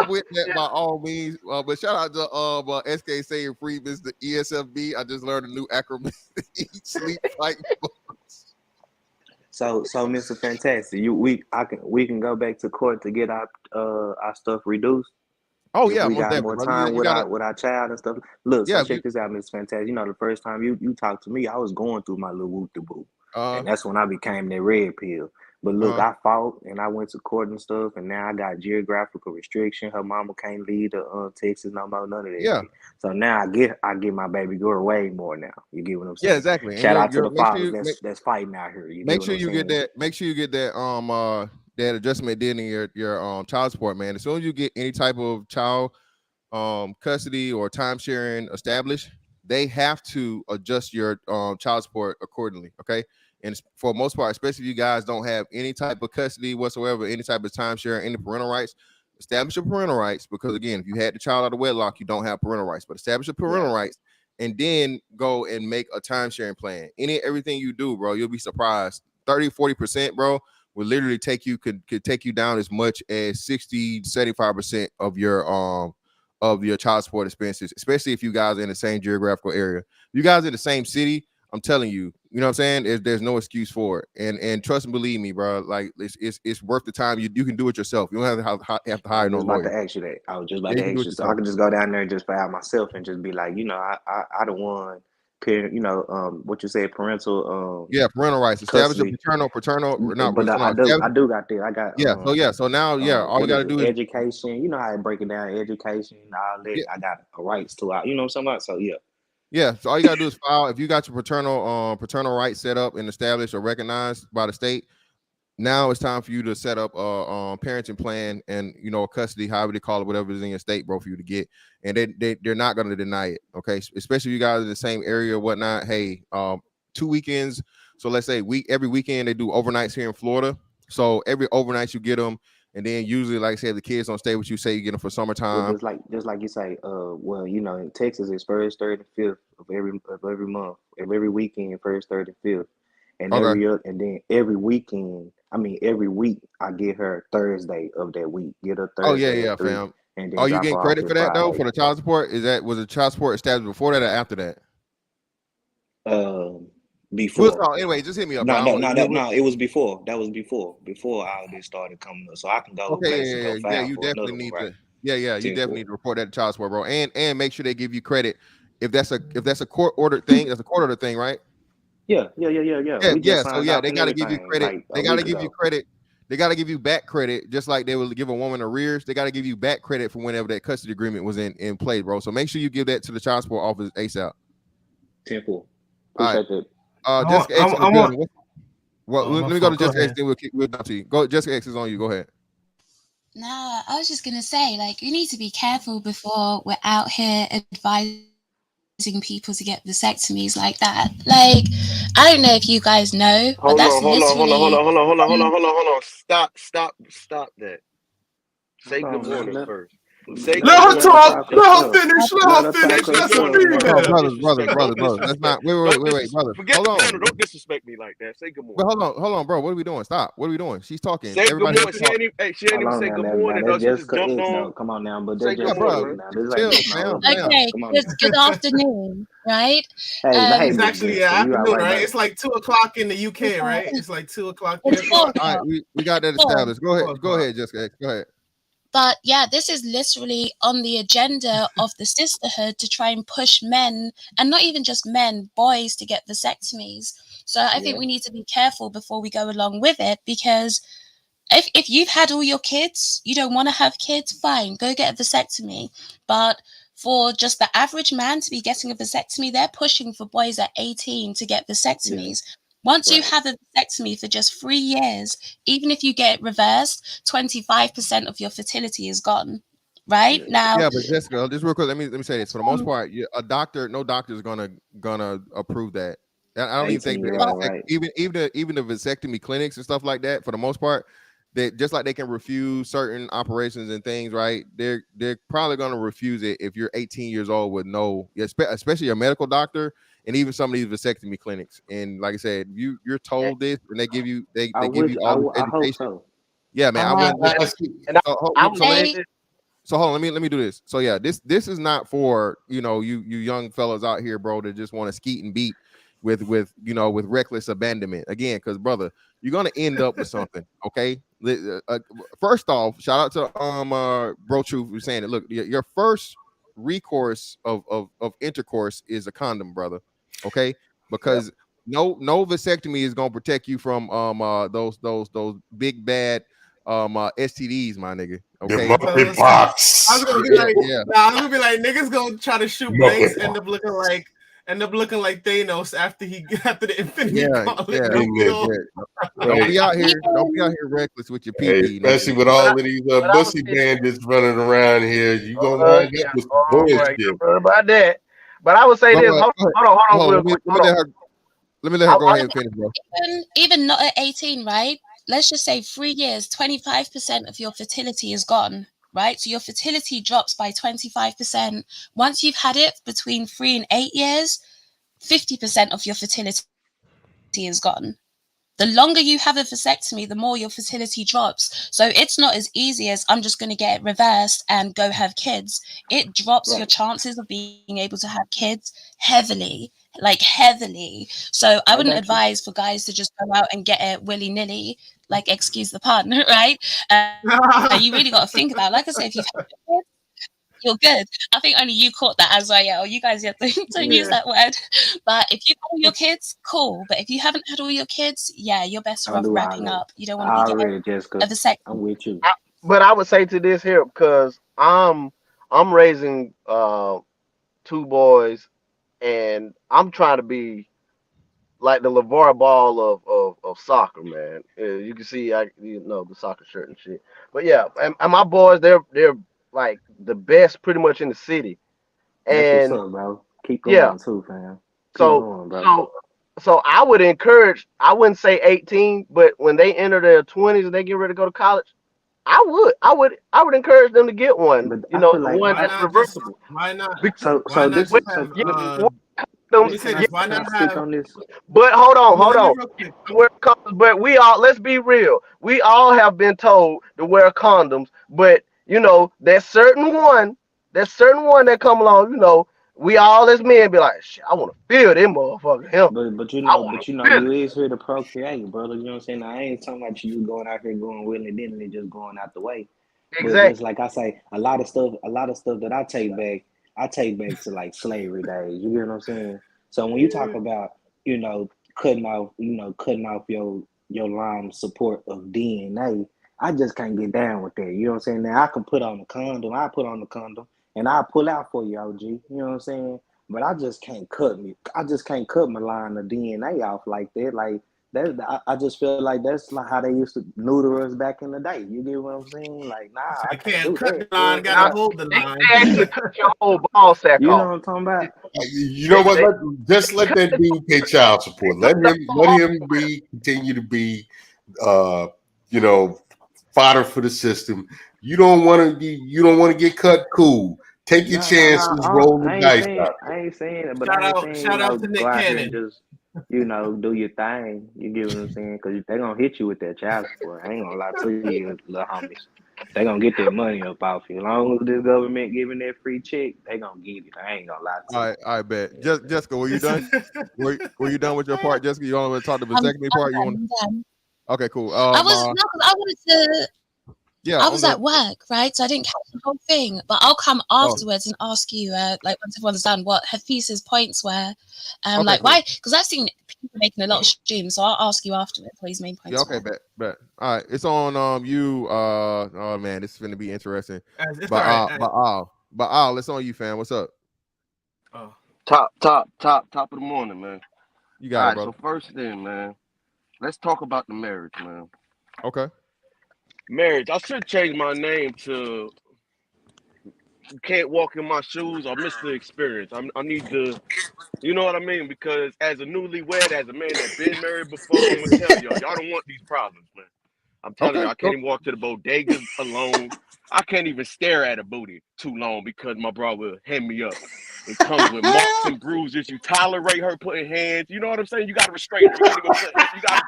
with that by all means. But shout out to SK saying free Mr. ESFB. I just learned a new acronym. Eat, sleep, fight. So Mr. Fantastic, we can go back to court to get our stuff reduced. Oh yeah, we got more time with our child and stuff. Look, so check this out, Mr. Fantastic. You know, the first time you talked to me, I was going through my little whoop de boo, and that's when I became that red pill. But look, I fought and I went to court and stuff, and now I got geographical restriction. Her mama can't leave to Texas no more, none of that. Yeah. Shit. So now I get my baby girl way more now. You get what I'm saying? Yeah, exactly. Shout out to the fathers that's fighting out here. Make sure you get that that adjustment did in your child support, man. As soon as you get any type of child custody or time sharing established, they have to adjust your child support accordingly. Okay. And for the most part, especially if you guys don't have any type of custody whatsoever, any type of time share, any parental rights, establish your parental rights. Because again, if you had the child out of wedlock, you don't have parental rights. But establish your parental rights, and then go and make a time sharing plan. Everything you do, bro, you'll be surprised. 30-40%, bro, will literally take you could take you down as much as 60-75% of your child support expenses, especially if you guys are in the same geographical area. If you guys are in the same city, I'm telling you, you know what I'm saying? There's no excuse for it. And trust and believe me, bro. Like it's worth the time. You can do it yourself. You don't have to hire no lawyer. I was just about to ask you that. I was just about to ask you. So I could just go down there and just file myself and just be like, you know, I the one parent, you know, what you said, parental parental rights. Establish a paternal not but I do got that. I got so now all you gotta do is education. You know how I break it down, education, all that. I got rights to you know what I'm talking about? So yeah, so all you gotta do is file. If you got your paternal rights set up and established or recognized by the state, now it's time for you to set up a parenting plan and a custody, however they call it, whatever is in your state, bro, for you to get. And they're not gonna deny it, okay? Especially if you guys are in the same area or whatnot. Hey, 2 weekends. So let's say every weekend they do overnights here in Florida. So every overnight you get them. And then usually, like I said, the kids don't stay with you. Say you get them for summertime. Well, just like you say, well, you know, in Texas, it's first, third, and fifth of every month, every weekend, first, third, and fifth, and then every weekend. I mean, every week I get her Thursday of that week. Get her Thursday. Oh yeah, fam. And then you getting credit for that though for the child support? Was the child support established before that or after that? Before. Anyway, just hit me up. No. It was before. That was before all this started coming up. So I can go. Okay, yeah. You definitely need to. Yeah. You definitely need to report that to child support, bro, and make sure they give you credit if that's a court ordered thing. That's a court ordered thing, right? Yeah. So they gotta give you credit. They gotta give you credit. They gotta give you back credit, just like they will give a woman arrears. They gotta give you back credit for whenever that custody agreement was in play, bro. So make sure you give that to the child support office ASAP. Temple. Appreciate that. Jessica X is good. Let me go to Jessica X, then we'll talk to you. Go, Jessica X is on you. Go ahead. No, I was just gonna say, like, we need to be careful before we're out here advising people to get vasectomies like that. Like, I don't know if you guys know, but Hold on. Stop that. Say good morning first. Let her talk. Let her finish. That's a female. Brother. That's not. Wait, brother. Hold on. Don't disrespect me like that. Say good morning. But hold on, bro. What are we doing? Stop. What are we doing? She's talking. Say good morning. She ain't even say good morning. She just jumped on. Come on now, but say good morning. Okay, good afternoon, right? It's actually afternoon, right? It's like 2:00 in the UK, right? It's like 2:00. All right, we got that established. Go ahead, Jessica. Go ahead. But yeah, this is literally on the agenda of the sisterhood to try and push men, and not even just men, boys, to get vasectomies. So I think we need to be careful before we go along with it, because if you've had all your kids, you don't want to have kids, fine, go get a vasectomy. But for just the average man to be getting a vasectomy, they're pushing for boys at 18 to get vasectomies. Once you have a vasectomy for just 3 years, even if you get it reversed, 25% of your fertility is gone. right? Now, Yeah, but Jessica, just real quick, let me say this. For the most part, no doctor is gonna approve that. I don't even think that 18-year-old, right? even the vasectomy clinics and stuff like that, for the most part, that just like they can refuse certain operations and things, right? They're probably gonna refuse it if you're 18 years old with no, especially a medical doctor, and even some of these vasectomy clinics. And like I said, you're told this, and they give you all this I hope education. so. Yeah, man. I wouldn't. And I would say this. So hold on, let me do this. So yeah, this is not for you young fellas out here, bro, that just want to skeet and beat with reckless abandonment again, because brother, you're gonna end up with something. Okay, first off, shout out to bro Truth for saying it. Look, your first recourse of intercourse is a condom, brother. Okay, because no vasectomy is gonna protect you from those big bad STDs, my nigga. Okay. The monkeypox. I was gonna be like, I was gonna be like, niggas gonna try to shoot blanks, end up looking like Thanos after the Infinity Gauntlet. Don't be out here reckless with your pee. Especially with all of these bussy bandits running around here, you gonna wind up with some bullshit. About that. But I would say this. Hold on, real quick. Let me let her go ahead and finish, bro. Even not at 18, right? Let's just say 3 years, 25% of your fertility is gone, right? So your fertility drops by 25%. Once you've had it between 3 and 8 years, 50% of your fertility is gone. The longer you have a vasectomy, the more your fertility drops. So it's not as easy as I'm just going to get it reversed and go have kids. It drops your chances of being able to have kids heavily. So I wouldn't advise for guys to just go out and get it willy-nilly, like, excuse the pun, right? You really got to think about it. Like I said, if you've had kids, you're good. I think only you caught that as well. Yeah, you guys have to use that word. But if you've had all your kids, cool. But if you haven't had all your kids, yeah, you're better off wrapping up. You don't want to be getting Jessica. a vasectomy. I'm with you. But I would say to this here, because I'm raising 2 boys, and I'm trying to be like the LeVar Ball of soccer, man. You can see the soccer shirt and shit. But yeah, and my boys, they're like the best pretty much in the city. That's what's up, bro. Keep going too, fam. So I would encourage, I wouldn't say 18, but when they enter their 20s and they get ready to go to college, I would encourage them to get one. But one that's reversible. Why not? Why not have on this? But hold on. But let's be real. We all have been told to wear condoms, but there's certain one that come along, we all as men be like, shit, I want to feel them motherfucker. But you is here to procreate, brother. You know what I'm saying? I ain't talking about you going out here going willy nilly just going out the way. Exactly. But just like I say, a lot of stuff that I take back to like slavery days. You get what I'm saying? So when you talk about, cutting off your line of support of DNA, I just can't get down with that. You know what I'm saying? Now I can put on the condom. And I'll pull out for you, OG. You know what I'm saying? But I just can't cut my line of DNA off like that. Like that, I just feel like that's like how they used to neuter us back in the day. You get what I'm saying? Like, nah, I can't cut the line. Gotta hold the line. They actually cut your whole ball sack you off. know what I'm talking about? You know what? Just let that dude pay child support. Let him continue to be, fodder for the system. You don't want to get cut. Cool. Take your chances. Roll the dice. I ain't saying it, but shout out to Nick Cannon. Just do your thing. You get what I'm saying? Because they're gonna hit you with that child support. I ain't gonna lie to you, little homies. They gonna get their money up off you. As long as this government giving that free check, they gonna get it. I ain't gonna lie to you. I bet. Yeah. Jessica, were you done? were you done with your part, Jessica? You want to talk the vasectomy part? I'm done. Okay, cool. I wanted to. Yeah, I was at work, right? So I didn't catch the whole thing, but I'll come afterwards and ask you, like, once everyone's done, what Hafiz's points were. Like, why? Because I've seen people making a lot of streams, so I'll ask you afterwards what his main points were. Okay, bet. All right, it's on you. Oh man, this is going to be interesting. But it's on you, fam. What's up? Top of the morning, man. You got it, bro. So first thing, man, let's talk about the marriage, man. Okay. Marriage. I should change my name to can't walk in my shoes or miss the experience. I need to, you know what I mean? Because as a newlywed, as a man that been married before, I'm gonna tell y'all don't want these problems, man. I'm telling you, I can't even walk to the bodega alone. I can't even stare at a booty too long because my bro will hand me up. It comes with marks and bruises. You tolerate her putting hands. You know what I'm saying? You got to restrain her. You can't even put hands.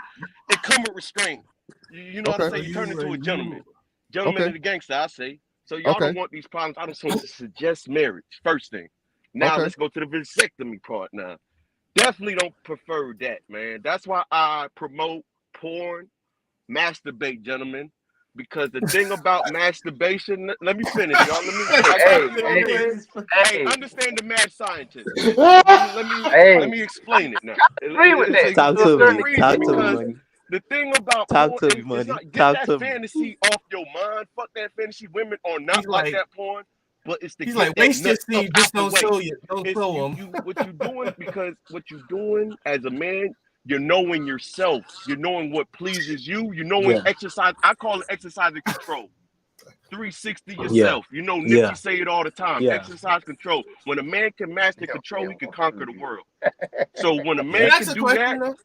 It come with restraint. You know what I'm saying? You turn into a gentleman. Gentleman and a gangster, I say. So y'all don't want these problems. I just want to suggest marriage. First thing. Now let's go to the vasectomy part now. Definitely don't prefer that, man. That's why I promote porn, masturbate, gentlemen. Because the thing about masturbation, let me finish, y'all. Hey, understand the mad scientist. Let me explain it now. Agree with that. Talk to me. The thing about porn is not get that fantasy off your mind. Fuck that fantasy. Women are not like that porn. But it's the he's like waste your seed, just don't show you. Don't show them. What you doing? Because what you doing as a man, you're knowing yourself. You're knowing what pleases you. You're knowing exercise. I call it exercise and control. 360 yourself. You know, Nipsey say it all the time. Exercise control. When a man can master control, he can conquer the world. So when a man can do that,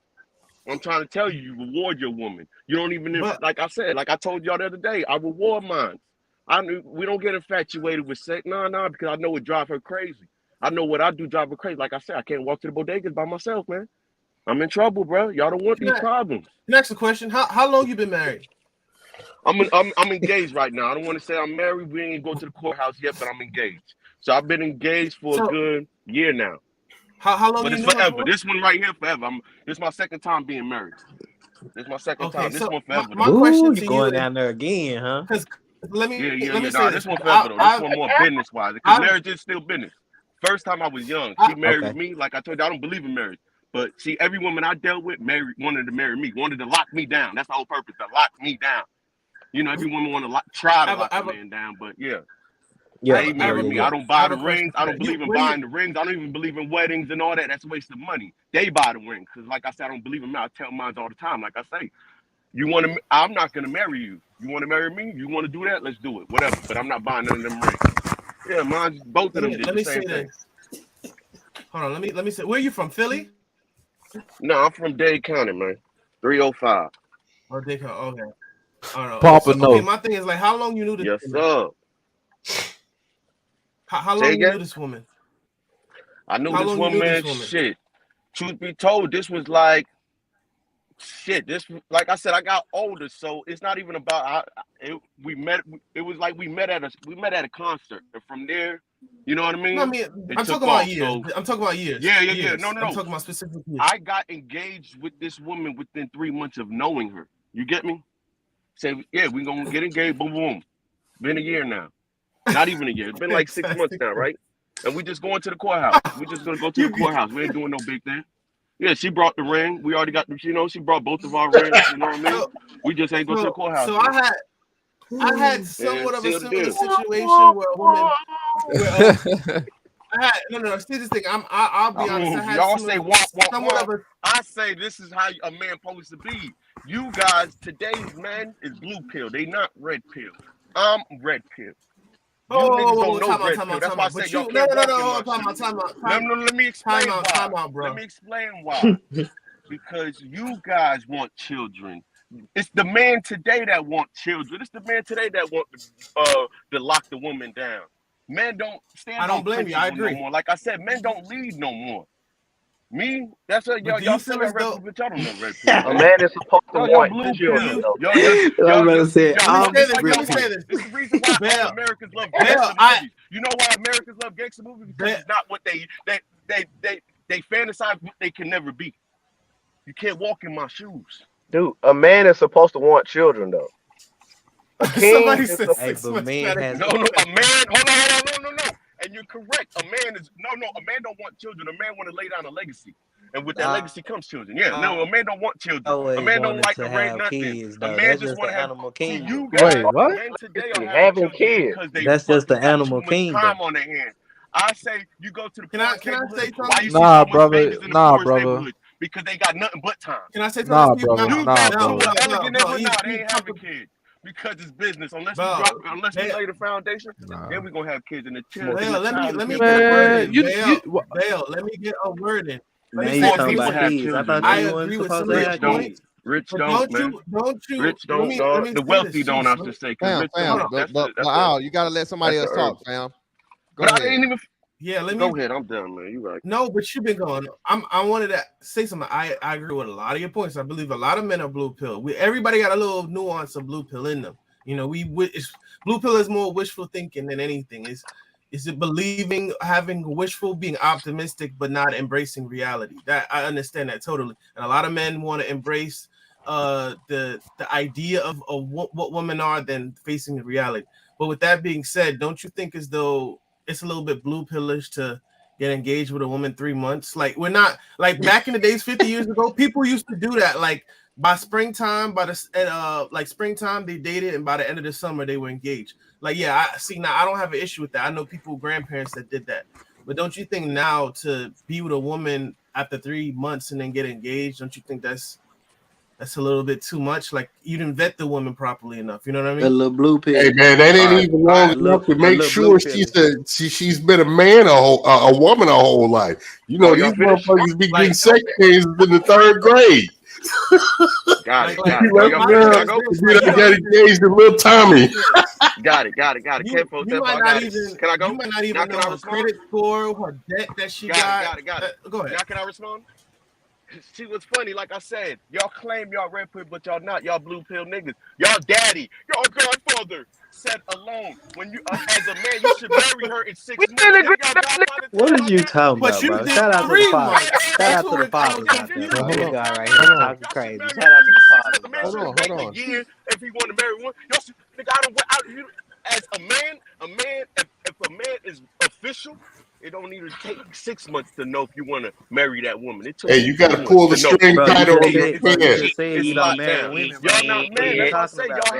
I'm trying to tell you, you reward your woman. You don't even, like I said, like I told y'all the other day, I reward mine. We don't get infatuated with sex. No, because I know it drive her crazy. I know what I do drive her crazy. Like I said, I can't walk to the bodegas by myself, man. I'm in trouble, bro. Y'all don't want these problems. Next question: How long you been married? I'm engaged right now. I don't want to say I'm married. We ain't go to the courthouse yet, but I'm engaged. So I've been engaged for a good year now. How long? But it's forever. This one right here forever. This is my second time being married. This is my second time. This one forever. My question to you going down there again, huh? Because let me say this one forever though. This one more business wise. Because marriage is still business. First time I was young, she married me. Like I told you, I don't believe in marriage. But see, every woman I dealt with wanted to marry me, wanted to lock me down. That's the whole purpose, to lock me down. You know, every woman want to try to lock a man down, but they marry me. I don't buy the rings. I don't believe in buying the rings. I don't even believe in weddings and all that. That's a waste of money. They buy the rings because, like I said, I don't believe in them. I tell mine all the time. Like I say, I'm not gonna marry you. You want to marry me? You want to do that? Let's do it. Whatever. But I'm not buying none of them rings. Yeah, mine. Both of them did the same thing. Hold on. Let me say. Where are you from? Philly? No, I'm from Dade County, man. 305. Oh, Dade County. Okay. I don't know. Papa, no. Okay, my thing is like, how long you knew this? Yes, sir. How long you knew this woman? I knew this woman. Shit. Truth be told, this was like shit. This, like I said, I got older, so it's not even about. We met. It was like we met at a concert, and from there, you know what I mean? No, I mean, I'm talking about years. So, I'm talking about years. Yeah. No. I'm talking about specific years. I got engaged with this woman within 3 months of knowing her. You get me? Say, yeah, we gonna get engaged. Boom, boom. Been a year now. Not even a year. It's been like 6 months now, right? And we just going to the courthouse. We just gonna go to the courthouse. We ain't doing no big thing. Yeah, she brought the ring. We already got the, she brought both of our rings. You know what I mean? We just ain't go to the courthouse. So I had somewhat of a similar situation where a woman. No. See this thing. I'll be honest. Y'all say what? I say this is how a man supposed to be. You guys, today's man is blue pill. They not red pill. I'm red pill. You niggas don't know red pill. That's why I say y'all can't time out. No, let me explain why. Time out, bro. Let me explain why. Because you guys want children. It's the man today that want children. It's the man today that want to lock the woman down. Men don't stand. I don't blame you. I agree. No more. Like I said, men don't lead no more. Me, that's what y'all feel as though. But y'all don't know red pill. A man is supposed to want children. I'm gonna say, let me say this. This is the reason why Americans love gangster movies. You know why Americans love gangster movies? Because it's not what they fantasize what they can never be. You can't walk in my shoes. Dude, a man is supposed to want children, though. Somebody said a man has no. Hold on. And you're correct. A man don't want children. A man want to lay down a legacy. And with that legacy comes children. Yeah, a man don't want children. A man don't like to raise nothing. Kids, a man just want to have animal kingdom. You guys, wait, what? Men today are having kids. That's just the animal kingdom. Time on their hands. I say you go to the can I say something? Nah, brother. Because they got nothing but time. Can I say something? They ain't having kids. because it's business. Unless Bro, unless we lay the foundation, then we're gonna have kids in the children. Bale, let me get a Man, word in. you Bale, let me get a word in. now Let you me say talking this. about kids. I thought I you wasn't agree with supposed some to of have your kids. points. Rich But don't, man. don't you Rich don't, let dog. me The say wealthy this, don't, Chief. I should say. Because Fam, rich fam, don't. but you gotta let somebody else talk, fam. Go But ahead. I ain't even. Yeah, let me Go ahead. I'm done, man. You right. No, but you've been going. I wanted to say something. I agree with a lot of your points. I believe a lot of men are blue pill. Everybody got a little nuance of blue pill in them. You know, blue pill is more wishful thinking than anything. Is it believing, having wishful, being optimistic, but not embracing reality? That I understand that totally. And a lot of men want to embrace the idea of what women are than facing the reality. But with that being said, don't you think as though it's a little bit blue pillish to get engaged with a woman 3 months? Like, we're not like back in the days 50 years ago, people used to do that. Like by springtime, like springtime they dated, and by the end of the summer they were engaged. Like, yeah, I see now. I don't have an issue with that. I know people, grandparents that did that. But don't you think now to be with a woman after 3 months and then get engaged, don't you think that's a little bit too much? Like, you didn't vet the woman properly enough. You know what I mean? A little blue pill. Hey man, that ain't even long enough to make sure she's been a man a woman a whole life. You know, these motherfuckers be getting sex games in the 3rd grade. Got it. Got engaged to little Tommy. Got it. You might not even. Can I go? You might not even know her credit score, her debt that she got. Got it. Go ahead. Now can I respond? See what's funny, like I said, y'all claim y'all red pill, but y'all not. Y'all blue pill niggas. Y'all daddy, y'all godfather said alone. When you as a man, you should marry her in 6 months. What are you talking about, you bro? did Shout out to the 3 father. months. Shout That's out to what the we're kind fathers of out there, confused. bro. This Hold on. guy right here talking crazy. Shout out to the fathers out Man there. should wait a year if he want to marry one. Y'all should, nigga, as a man, if a man is official, it don't need to take 6 months to know if you want to marry that woman. It took Hey, you gotta pull the string tighter on your Bro, you can. just said you don't marry women, bro. Y'all not men. That's what I say. Y'all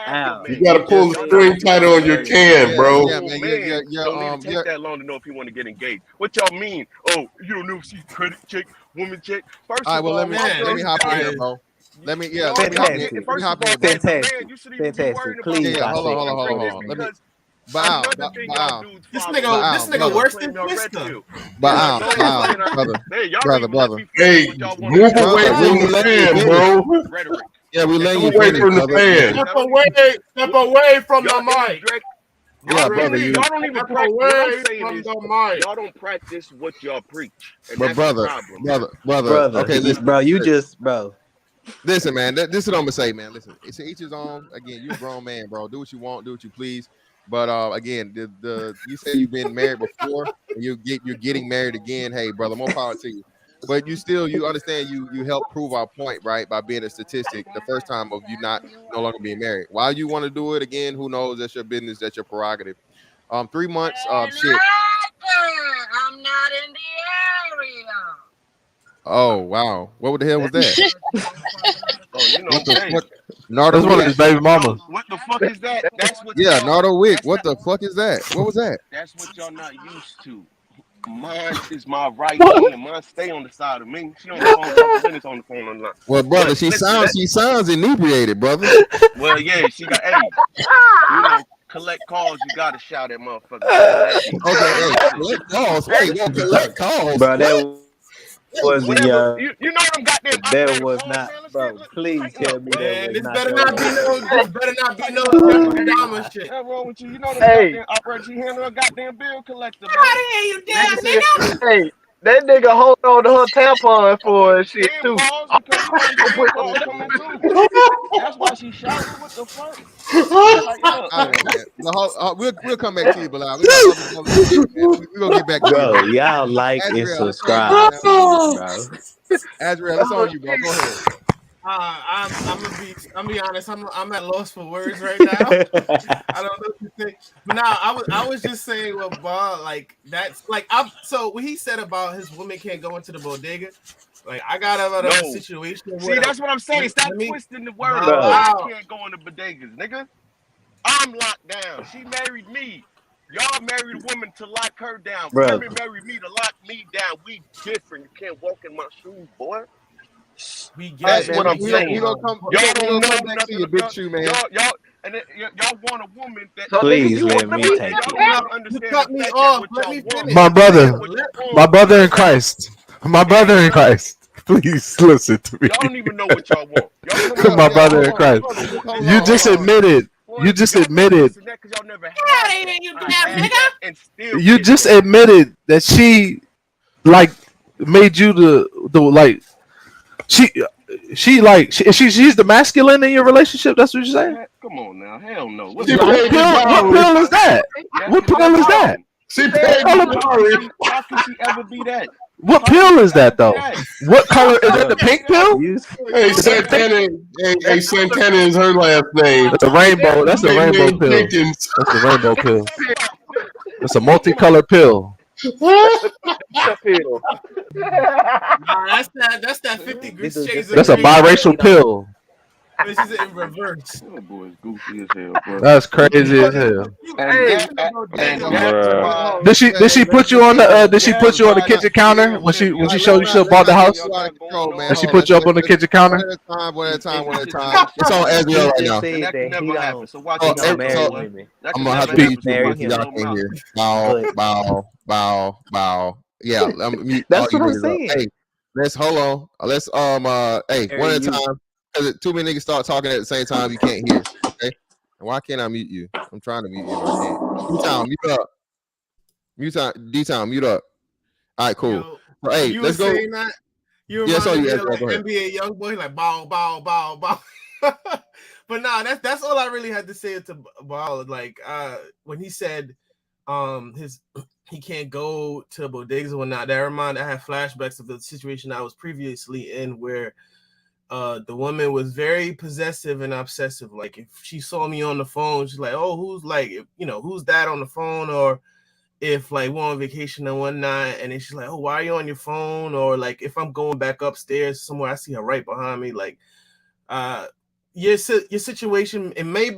have You gotta pull the string tighter on your can, bro. Don't need to take that long to know if you want to get engaged. What y'all mean? Oh, you don't know if she's credit check, woman check. First All right, of well, all, let me hop in here, bro. Let me hop in. Fantastic. Let me hop in here, as a bro. man, you should even be worried about Please, Yeah, hold dissect. on. Let me. Another thing y'all dudes This follow. nigga worse than Twister. Brother. Hey, move away from the fan, bro. Rhetoric. Yeah, we letting Move you away finish, from the brother. fan. Step away from the mic. Yeah, brother, you. Y'all don't even Step practice. What away I'm saying from is, the mic. y'all don't practice what y'all preach, and But that's the problem. brother. Okay, listen, bro, you just, bro. Listen, man. This is what I'm gonna say, man. Listen, it's each his own. Again, you're a grown man, bro. Do what you want, do what you please. But again, you say you've been married before, and you're getting married again. Hey, brother, more power to you. But you understand you help prove our point, right? By being a statistic the first time of you no longer being married. Why you want to do it again? Who knows? That's your business. That's your prerogative. 3 months. Shit. I'm not in the area. Oh wow! What the hell was that? Oh, you know, What the hey, fuck? Nardo That's one of Wick. his baby mamas. what the fuck is that? That's what. Yeah, Nardo Wick. That's What the fuck is that? What was that? That's what y'all not used to. Mine is my right hand. Mine stay on the side of me. She on the phone, couple minutes on the phone online. Well, brother, But she listen, sounds inebriated, brother. well, yeah, she got. Hey, you know, collect calls. You gotta shout at motherfuckers. Okay, hey, collect calls. Wait, no, collect calls. Bro, that was Whatever. the You know them goddamn that operator was calls, not, man. Let's bro. Please tell me that Man, was this not better that not be no Jeffrey Dahmer shit. What's wrong with you? You know them Hey, goddamn operator. She handle a goddamn bill collector, man. How the hell you dead, nigga? hey, that nigga hold on to her tampon for and shit Spam too. calls because you know spam calls coming too. That's why she shouting. What the fuck? Tighten up, All man. right, man. We'll come back to you, Bilal. We got other brothers in here, man. We gonna get back to you, bro. man. Y'all like and Azrael, it's on you, subscribe man. to this, bro. Azrael, it's on you, bro. Go ahead. I'm gonna be honest. I'm at loss for words right now. I don't know what to say. But now I was just saying what Bob, like that's like so what he said about his woman can't go into the bodega. Like I got a situation. See, that's what I'm saying. Stop twisting the word. Bro. I can't go in the bodegas, nigga. I'm locked down. She married me. Y'all married a woman to lock her down. Bro. Women married me to lock me down. We different. You can't walk in my shoes, boy. We get That's it. what I'm saying. Y'all don't know come back to your big shoe, man. Y'all want a woman that. So Please let me take it. You cut me off. Let me finish. My brother in Christ. My brother in Christ. Please listen to me. Y'all don't even know what y'all want. My brother in Christ. You just admitted. You just admitted. You just admitted that she like made you the like she's the masculine in your relationship. That's what you're saying. Come on now, hell no. What pill is that? What pill is that? She paid me. How can she ever be that? What pill is that though? What color is that? The pink pill? Hey, Santana is her last name. That's a rainbow. That's a rainbow pill. Jenkins. That's a rainbow pill. It's a multicolored pill. That's that 50 shades. That's a biracial pill. This is in reverse. Oh boy, it's goofy as hell, bro. That's crazy as hell. Did she put you on the did she put you on the kitchen counter when she showed you she bought the house? Did she put you up on the kitchen counter? One at a time. It's on Azriel right now. That can never happen. So watch I'm gonna have to beat you so y'all can hear. Bow. Yeah, that's what I'm saying. Hey, let's hold on. Let's hey, one at a time. Because too many niggas start talking at the same time, you can't hear. Okay, and why can't I mute you? I'm trying to mute you. I can't. D-Town, mute up. D-Town, mute up. All right, cool. Yo, so, hey, let's go. That? You remind me of like NBA young boy, like bow. But nah, that's all I really had to say to Ball. Like when he said he can't go to bodegas and whatnot. I had flashbacks of the situation I was previously in where the woman was very possessive and obsessive. Like if she saw me on the phone, she's like, "Oh, who's who's that on the phone?" Or if like we're on vacation and whatnot, and then she's like, "Oh, why are you on your phone?" Or like if I'm going back upstairs somewhere, I see her right behind me. Like, your situation it may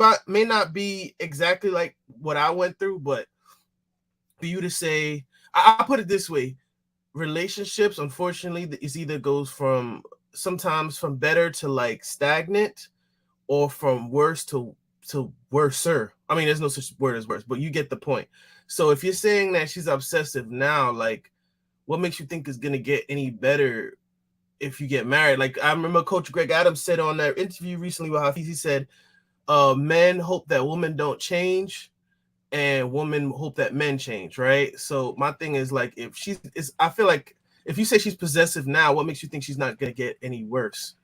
not be exactly like what I went through, but for you to say, I put it this way: relationships, unfortunately, is either goes from sometimes from better to like stagnant, or from worse to worser. I mean, there's no such word as worse, but you get the point. So if you're saying that she's obsessive now, like what makes you think is gonna get any better if you get married? Like I remember Coach Greg Adams said on that interview recently with Hafiz, he said, men hope that women don't change and women hope that men change, right? So my thing is like I feel like if you say she's possessive now, what makes you think she's not gonna get any worse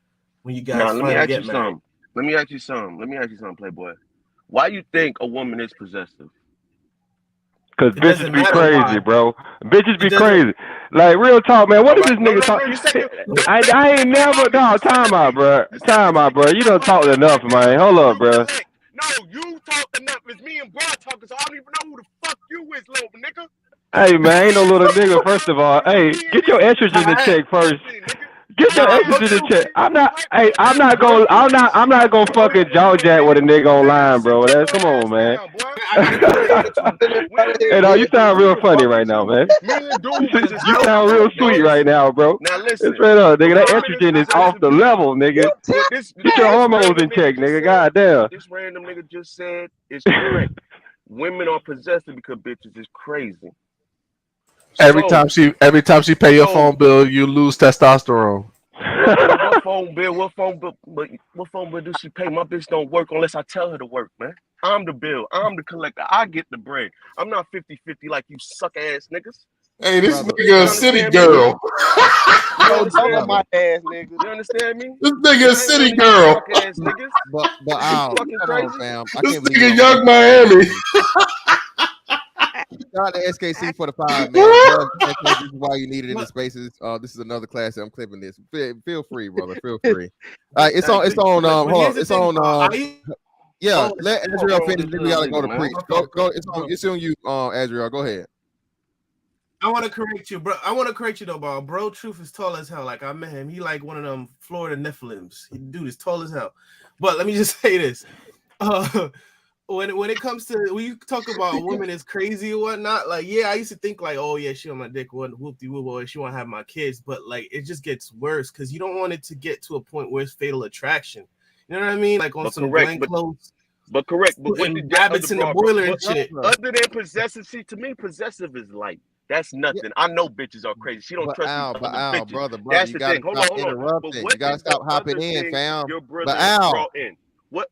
when you guys finally get married? Let me ask you something, Playboy. Why you think a woman is possessive? Because bitches be crazy, bro. Bitches be crazy. Like, real talk, man. What is this nigga talking? I ain't never... No, time out, bro. You done talked enough, man. Hold up, bro. No, you talk enough. It's me and bro talking, so I don't even know who the fuck you is, little nigga. Hey, man, ain't no little nigga, first of all. Hey, get your estrogen in check first. Get your estrogen in check. I'm not gonna fucking jaw jack with a nigga online, bro. Come on, man. Hey, no, you sound real funny right now, man. You sound real sweet right now, bro. Now listen, straight up, nigga. That estrogen is off the level, nigga. Get your hormones in check, nigga. Goddamn. This random nigga just said is correct. Women are possessive because bitches is crazy. Every time she pay your phone bill, you lose testosterone. What phone bill? What phone bill does she pay? My bitch don't work unless I tell her to work, man. I'm the bill. I'm the collector. I get the bread. I'm not 50-50 like you suck ass niggas. Hey, this nigga a city girl. You understand my ass, nigga? You understand me? This nigga a city girl. But come on, fam. This nigga Young Miami. Shout out to SKC for the 5, man. This is why you need it in the spaces. This is another class that I'm clipping this. Feel free, brother. Feel free. All right, it's on. Hold on. It's on. Yeah, let Azriel finish. Then we gotta go to preach. Go. It's on you, Azriel. Go ahead. I want to correct you, bro. Though, bro. Truth is tall as hell. Like I met him. He like one of them Florida Nephilims. Dude is tall as hell. But let me just say this. when it comes to when you talk about women is crazy or whatnot, like I used to think like, oh yeah, she on my dick, whoop-de-whoop, or she want to have my kids, but like it just gets worse because you don't want it to get to a point where it's fatal attraction. You know what I mean? Like on some blank clothes. But correct, but what and rabbits in the boiler and shit. Other than possessive, see, to me, possessive is like that's nothing. Yeah. I know bitches are crazy. She don't trust me. Bitches. Brother, that's you the thing. Hold on. Interrupting. You gotta stop hopping in, fam. Your brother brought in.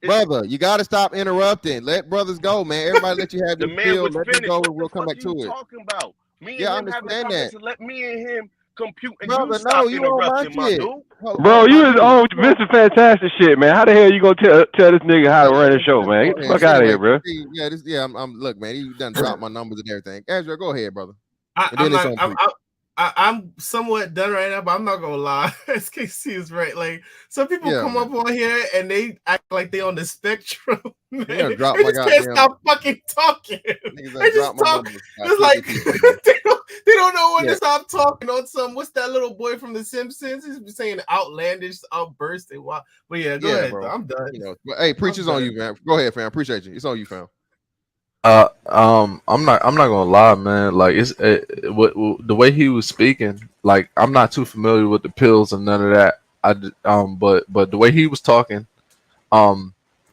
Brother, you gotta stop interrupting. Let brothers go, man. Everybody let you have your feel. Let them go, and we'll come back to it. Talking about me I and him understand that. Let me and him compute and brother, you stop interrupting, my dude. Bro, you is on Mr. Fantastic shit, man. How the hell you gonna tell this nigga how to run the show, man? Get the fuck out of here, bro. I'm look, man. You done dropped my numbers and everything. Ezra, go ahead, brother. I'm somewhat done right now, but I'm not gonna lie. SKC is right. Like some people come up on here and they act like they on the spectrum. Man. They just can't stop fucking talking. They just talk. It's like they don't know when to stop talking on some. What's that little boy from The Simpsons? He's saying outlandish outbursts and what. But go ahead, bro. I'm done. Hey, preachers on you, man. Go ahead, fam. Appreciate you. It's on you, fam. I'm not gonna lie, man. Like it's the way he was speaking. Like I'm not too familiar with the pills and none of that. But the way he was talking,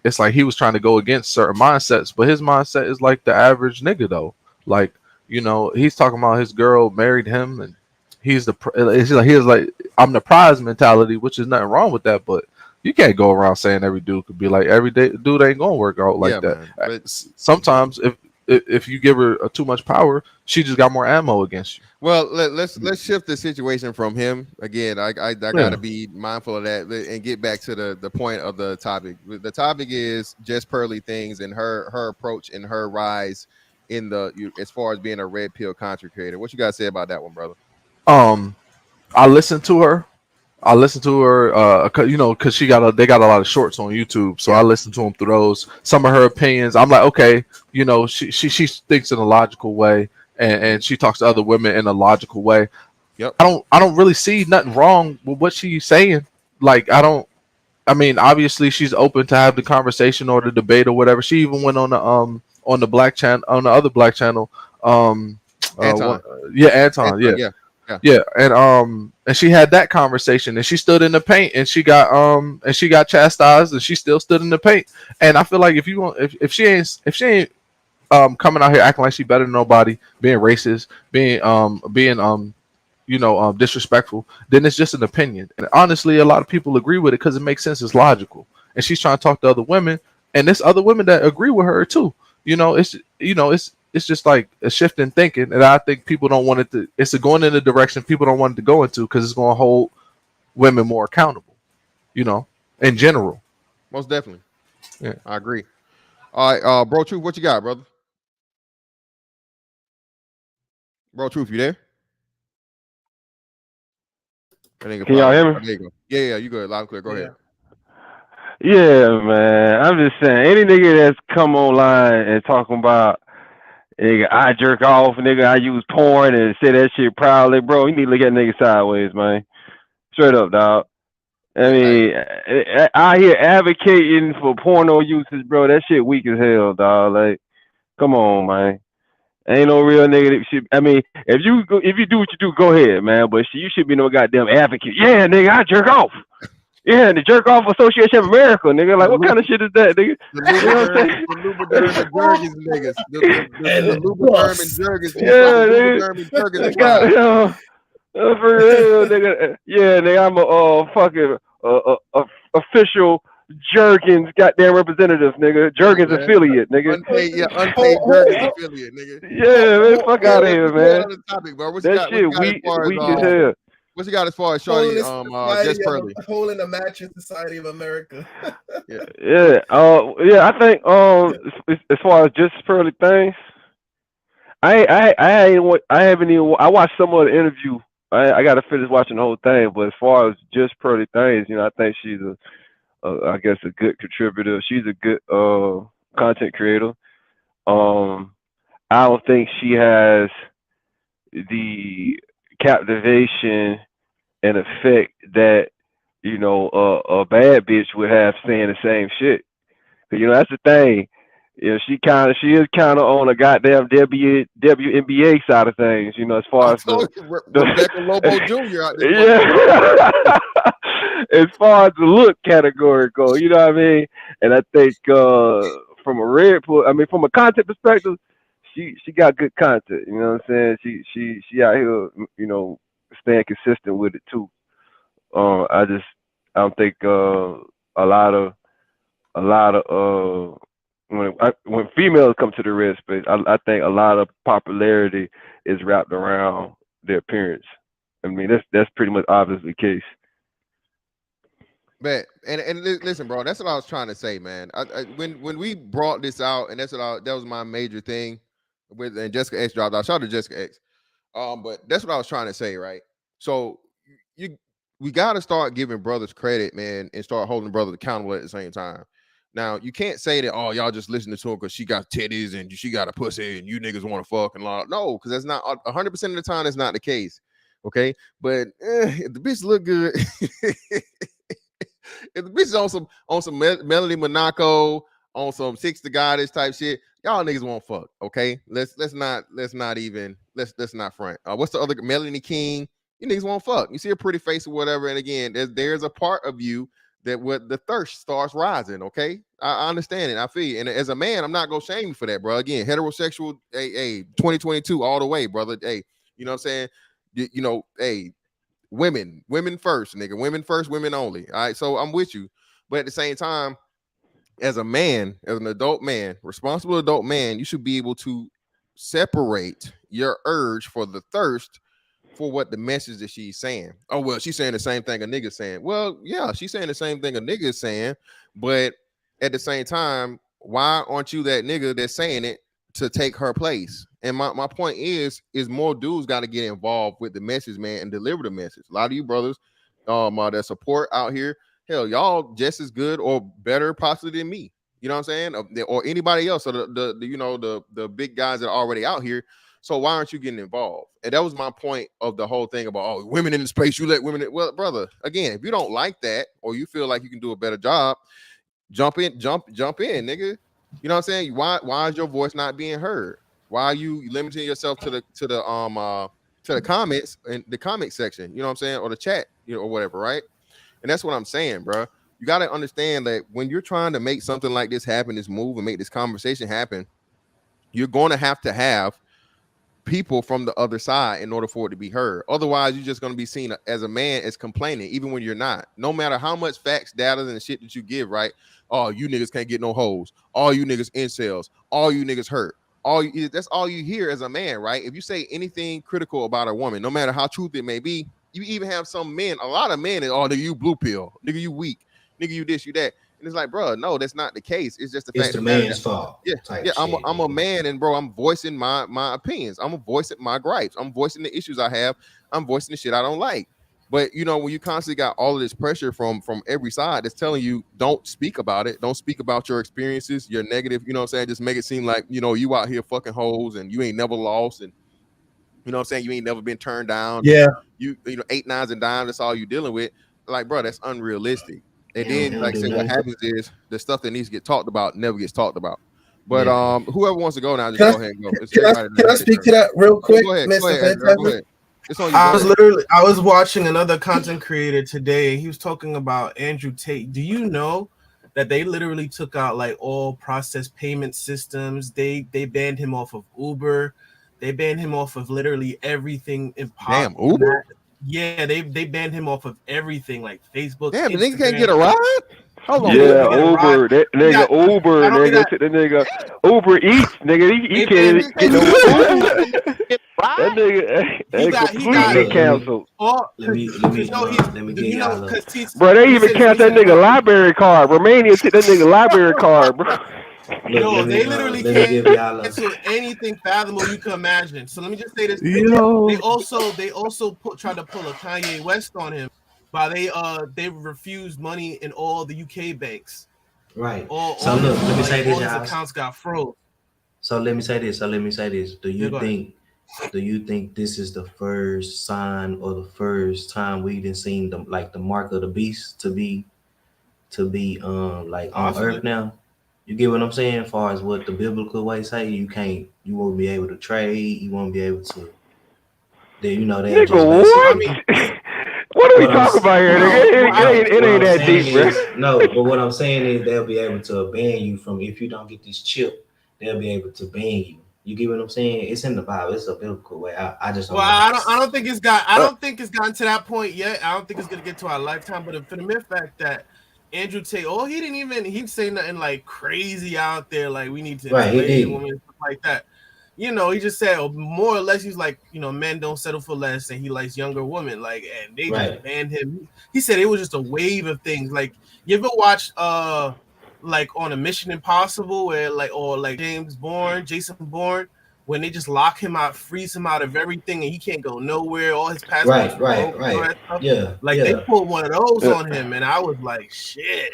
it's like he was trying to go against certain mindsets. But his mindset is like the average nigga though. Like he's talking about his girl married him, and he was like I'm the prize mentality, which is nothing wrong with that, but. You can't go around saying every dude could be like every dude ain't gonna work out like that. But sometimes if you give her too much power, she just got more ammo against you. Well, let's shift the situation from him again. I gotta be mindful of that and get back to the point of the topic. The topic is Jess Pearly things and her approach and her rise in as far as being a red pill content creator. What you gotta say about that one, brother? I listened to her. Because they got a lot of shorts on YouTube, so I listened to them through those. Some of her opinions, I'm like, okay, she thinks in a logical way, and she talks to other women in a logical way. Yep. I don't really see nothing wrong with what she's saying. Like I mean, obviously she's open to have the conversation or the debate or whatever. She even went on the black channel, on the other black channel. Anton. Anton. Yeah, and she had that conversation, and she stood in the paint, and she got chastised, and she still stood in the paint. And I feel like if she ain't coming out here acting like she better than nobody, being racist, being disrespectful, then it's just an opinion. And honestly, a lot of people agree with it because it makes sense, it's logical. And she's trying to talk to other women, and there's other women that agree with her too. It's just like a shift in thinking, and I think people don't want it to. It's going in a direction people don't want it to go into because it's going to hold women more accountable. In general. Most definitely. Yeah, I agree. All right, Bro Truth, what you got, brother? Bro Truth, you there? Can y'all hear me? There you go. Yeah, you go loud and clear. Go ahead. Yeah, man. I'm just saying, any nigga that's come online and talking about. Nigga, I jerk off, nigga. I use porn and say that shit proudly, bro. You need to look at nigga sideways, man. Straight up, dog. I mean, I hear advocating for porno uses, bro. That shit weak as hell, dog. Like, come on, man. Ain't no real nigga that should. I mean, if you do what you do, go ahead, man. But you should be no goddamn advocate. Yeah, nigga, I jerk off. Yeah, the Jerk Off Association of America, nigga. Like, what kind of shit is that, nigga? The Lubriderm and Jergens niggas. The Lubriderm and Jergens. Yeah, nigga. For real, nigga. Yeah, nigga, I'm a fucking official Jergens goddamn representative, nigga. Jergens affiliate, nigga. Unpaid Jergens affiliate, nigga. Yeah, man, fuck out of here, man. That shit weak as hell. What's he got as far as Shorty, Jess Pearly? Hole in the Mattress Society of America. I think as far as Jess Pearly things, I watched some of the interview. I got to finish watching the whole thing, but as far as Jess Pearly things, I think she's I guess a good contributor. She's a good content creator. I don't think she has the captivation and effect that a bad bitch would have saying the same shit. That's the thing. Yeah, she is kind of on a goddamn WNBA side of things, you know, as far as Rebecca Lobo Jr. out there. Yeah. As far as the look category go, you know what I mean? And I think from a from a content perspective, she got good content. You know what I'm saying? She out here, you know, staying consistent with it too. I don't think a lot of when females come to the red space, I think a lot of popularity is wrapped around their appearance. I mean, that's pretty much obviously the case. Man, and listen, bro, that's what I was trying to say, man. When we brought this out, and that was my major thing with, and Jessica X dropped out. Shout out to Jessica X. But that's what I was trying to say, right? So we got to start giving brothers credit, man, and start holding brothers accountable at the same time. Now, you can't say that, oh, y'all just listening to her because she got titties and she got a pussy and you niggas want to fuck and all. No, because that's not 100% of the time. That's not the case. Okay, but if the bitch look good, if the bitch is on some Melody Monaco, on some Six the Goddess type shit, y'all niggas won't fuck. Okay, let's not front. What's the other Melanie King? You niggas won't fuck. You see a pretty face or whatever, and again, there's a part of you that what the thirst starts rising. Okay, I understand it. I feel you. And as a man, I'm not gonna shame you for that, bro. Again, heterosexual, hey, 2022 all the way, brother. Hey, you know what I'm saying? You know, hey, women first, nigga. Women first, women only. All right, so I'm with you, but at the same time, as a man, as an adult man, responsible adult man, you should be able to separate your urge for the thirst for what the message that she's saying. Oh, well, she's saying the same thing a nigga's saying. Well, yeah, she's saying the same thing a nigga's saying, but at the same time, why aren't you that nigga that's saying it to take her place? And my point is more dudes got to get involved with the message, man, and deliver the message. A lot of you brothers that support out here, hell, y'all just as good or better possibly than me. You know what I'm saying? Or anybody else. So the big guys that are already out here. So why aren't you getting involved? And that was my point of the whole thing about, oh, women in the space, you let women in. Well, brother, again, if you don't like that or you feel like you can do a better job, jump in, nigga. You know what I'm saying? Why is your voice not being heard? Why are you limiting yourself to the comments and the comment section? You know what I'm saying? Or the chat, or whatever, right? And that's what I'm saying, bro. You got to understand that when you're trying to make something like this happen, this move, and make this conversation happen, you're going to have people from the other side in order for it to be heard. Otherwise, you're just going to be seen as a man as complaining, even when you're not. No matter how much facts, data, and shit that you give, right? Oh, you niggas can't get no hoes. All you niggas incels. All you niggas hurt. That's all you hear as a man, right? If you say anything critical about a woman, no matter how truth it may be, you even have some men, a lot of men, oh, nigga, you blue pill, nigga, you weak, nigga, you this, you that. And it's like, bro, no, that's not the case. It's just the fact the man's fault. Yeah, I'm a man, and bro, I'm voicing my opinions. I'm voicing my gripes. I'm voicing the issues I have. I'm voicing the shit I don't like. But when you constantly got all of this pressure from every side that's telling you don't speak about it, don't speak about your experiences, your negative, you know what I'm saying? Just make it seem like you out here fucking hoes and you ain't never lost, and you know what I'm saying, you ain't never been turned down. Yeah, you 8, 9s, and dimes. That's all you dealing with. Like, bro, that's unrealistic. And then, like I said, what happens is the stuff that needs to get talked about never gets talked about. But whoever wants to go now, just go ahead and go. Can I speak to that real quick, Mr. Fantastic? I was watching another content creator today. He was talking about Andrew Tate. Do you know that they literally took out like all process payment systems? They banned him off of Uber. They banned him off of literally everything impossible. Damn, Uber? Yeah, they banned him off of everything like Facebook. Damn, the nigga can't get a ride? Hold on, yeah, Uber, that nigga Uber, nigga, the nigga Uber Eats, nigga, he can't get no Uber. That nigga completely canceled. Let me get y'all bro, they even canceled that nigga library card. Romania took that nigga library card, bro. They literally can't cancel anything fathomable you can imagine. So let me just say this: they also tried to pull a Kanye West on him, but they refused money in all the UK banks. Right. So look, let me say this: all his accounts got froze. So let me say this. Do you think this is the first sign or the first time we didn't seen the mark of the beast to be on Earth now? You get what I'm saying? As far as what the biblical way say, you won't be able to trade, you won't be able to. They'll Nigga, just what? basically. What are we talking about here, nigga? It ain't that deep, bro. No, but what I'm saying is they'll be able to ban you from, if you don't get this chip, they'll be able to ban you. You get what I'm saying? It's in the Bible. It's a biblical way. I just don't. Well, I don't think it's gotten to that point yet. I don't think it's gonna get to our lifetime. But for the mere fact that Andrew Tate, he didn't say nothing like crazy out there, like we need to enslave women and stuff like that. You know, he just said more or less he's like, you know, men don't settle for less, and he likes younger women, like, and they just banned him. He said it was just a wave of things. Like, you ever watch like on a Mission Impossible where like Jason Bourne, when they just lock him out, freeze him out of everything, and he can't go nowhere, all his passports right. Yeah. Like they pulled one of those on him, and I was like, shit.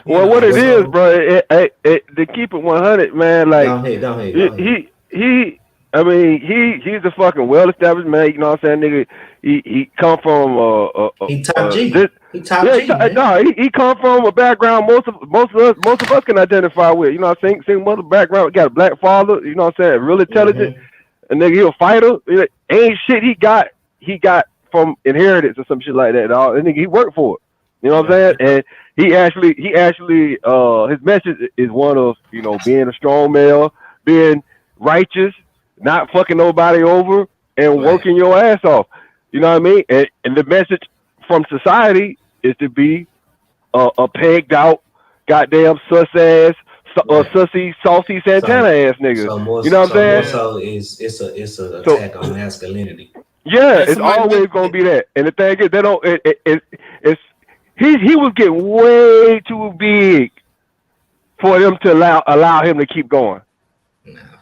Well, what it is, bro, to keep it 100, man, like go ahead. He's a fucking well-established man. You know what I'm saying, nigga? He come from he top G. He top G. No, he come from a background most of us can identify with. You know what I'm saying? Single mother background, got a black father. You know what I'm saying? Real intelligent. A nigga, he a fighter. Ain't shit he got from inheritance or some shit like that. Dog. And nigga, he worked for it. You know what I'm saying? And he actually his message is one of, you know, being a strong male, being righteous, not fucking nobody over, and working your ass off. You know what I mean? And the message from society is to be a pegged out, goddamn sussy saucy Santana ass nigga. You know what I'm saying? So it's an attack on masculinity. Yeah, it's always gonna be that. And the thing is, they don't. He was getting way too big for them to allow him to keep going.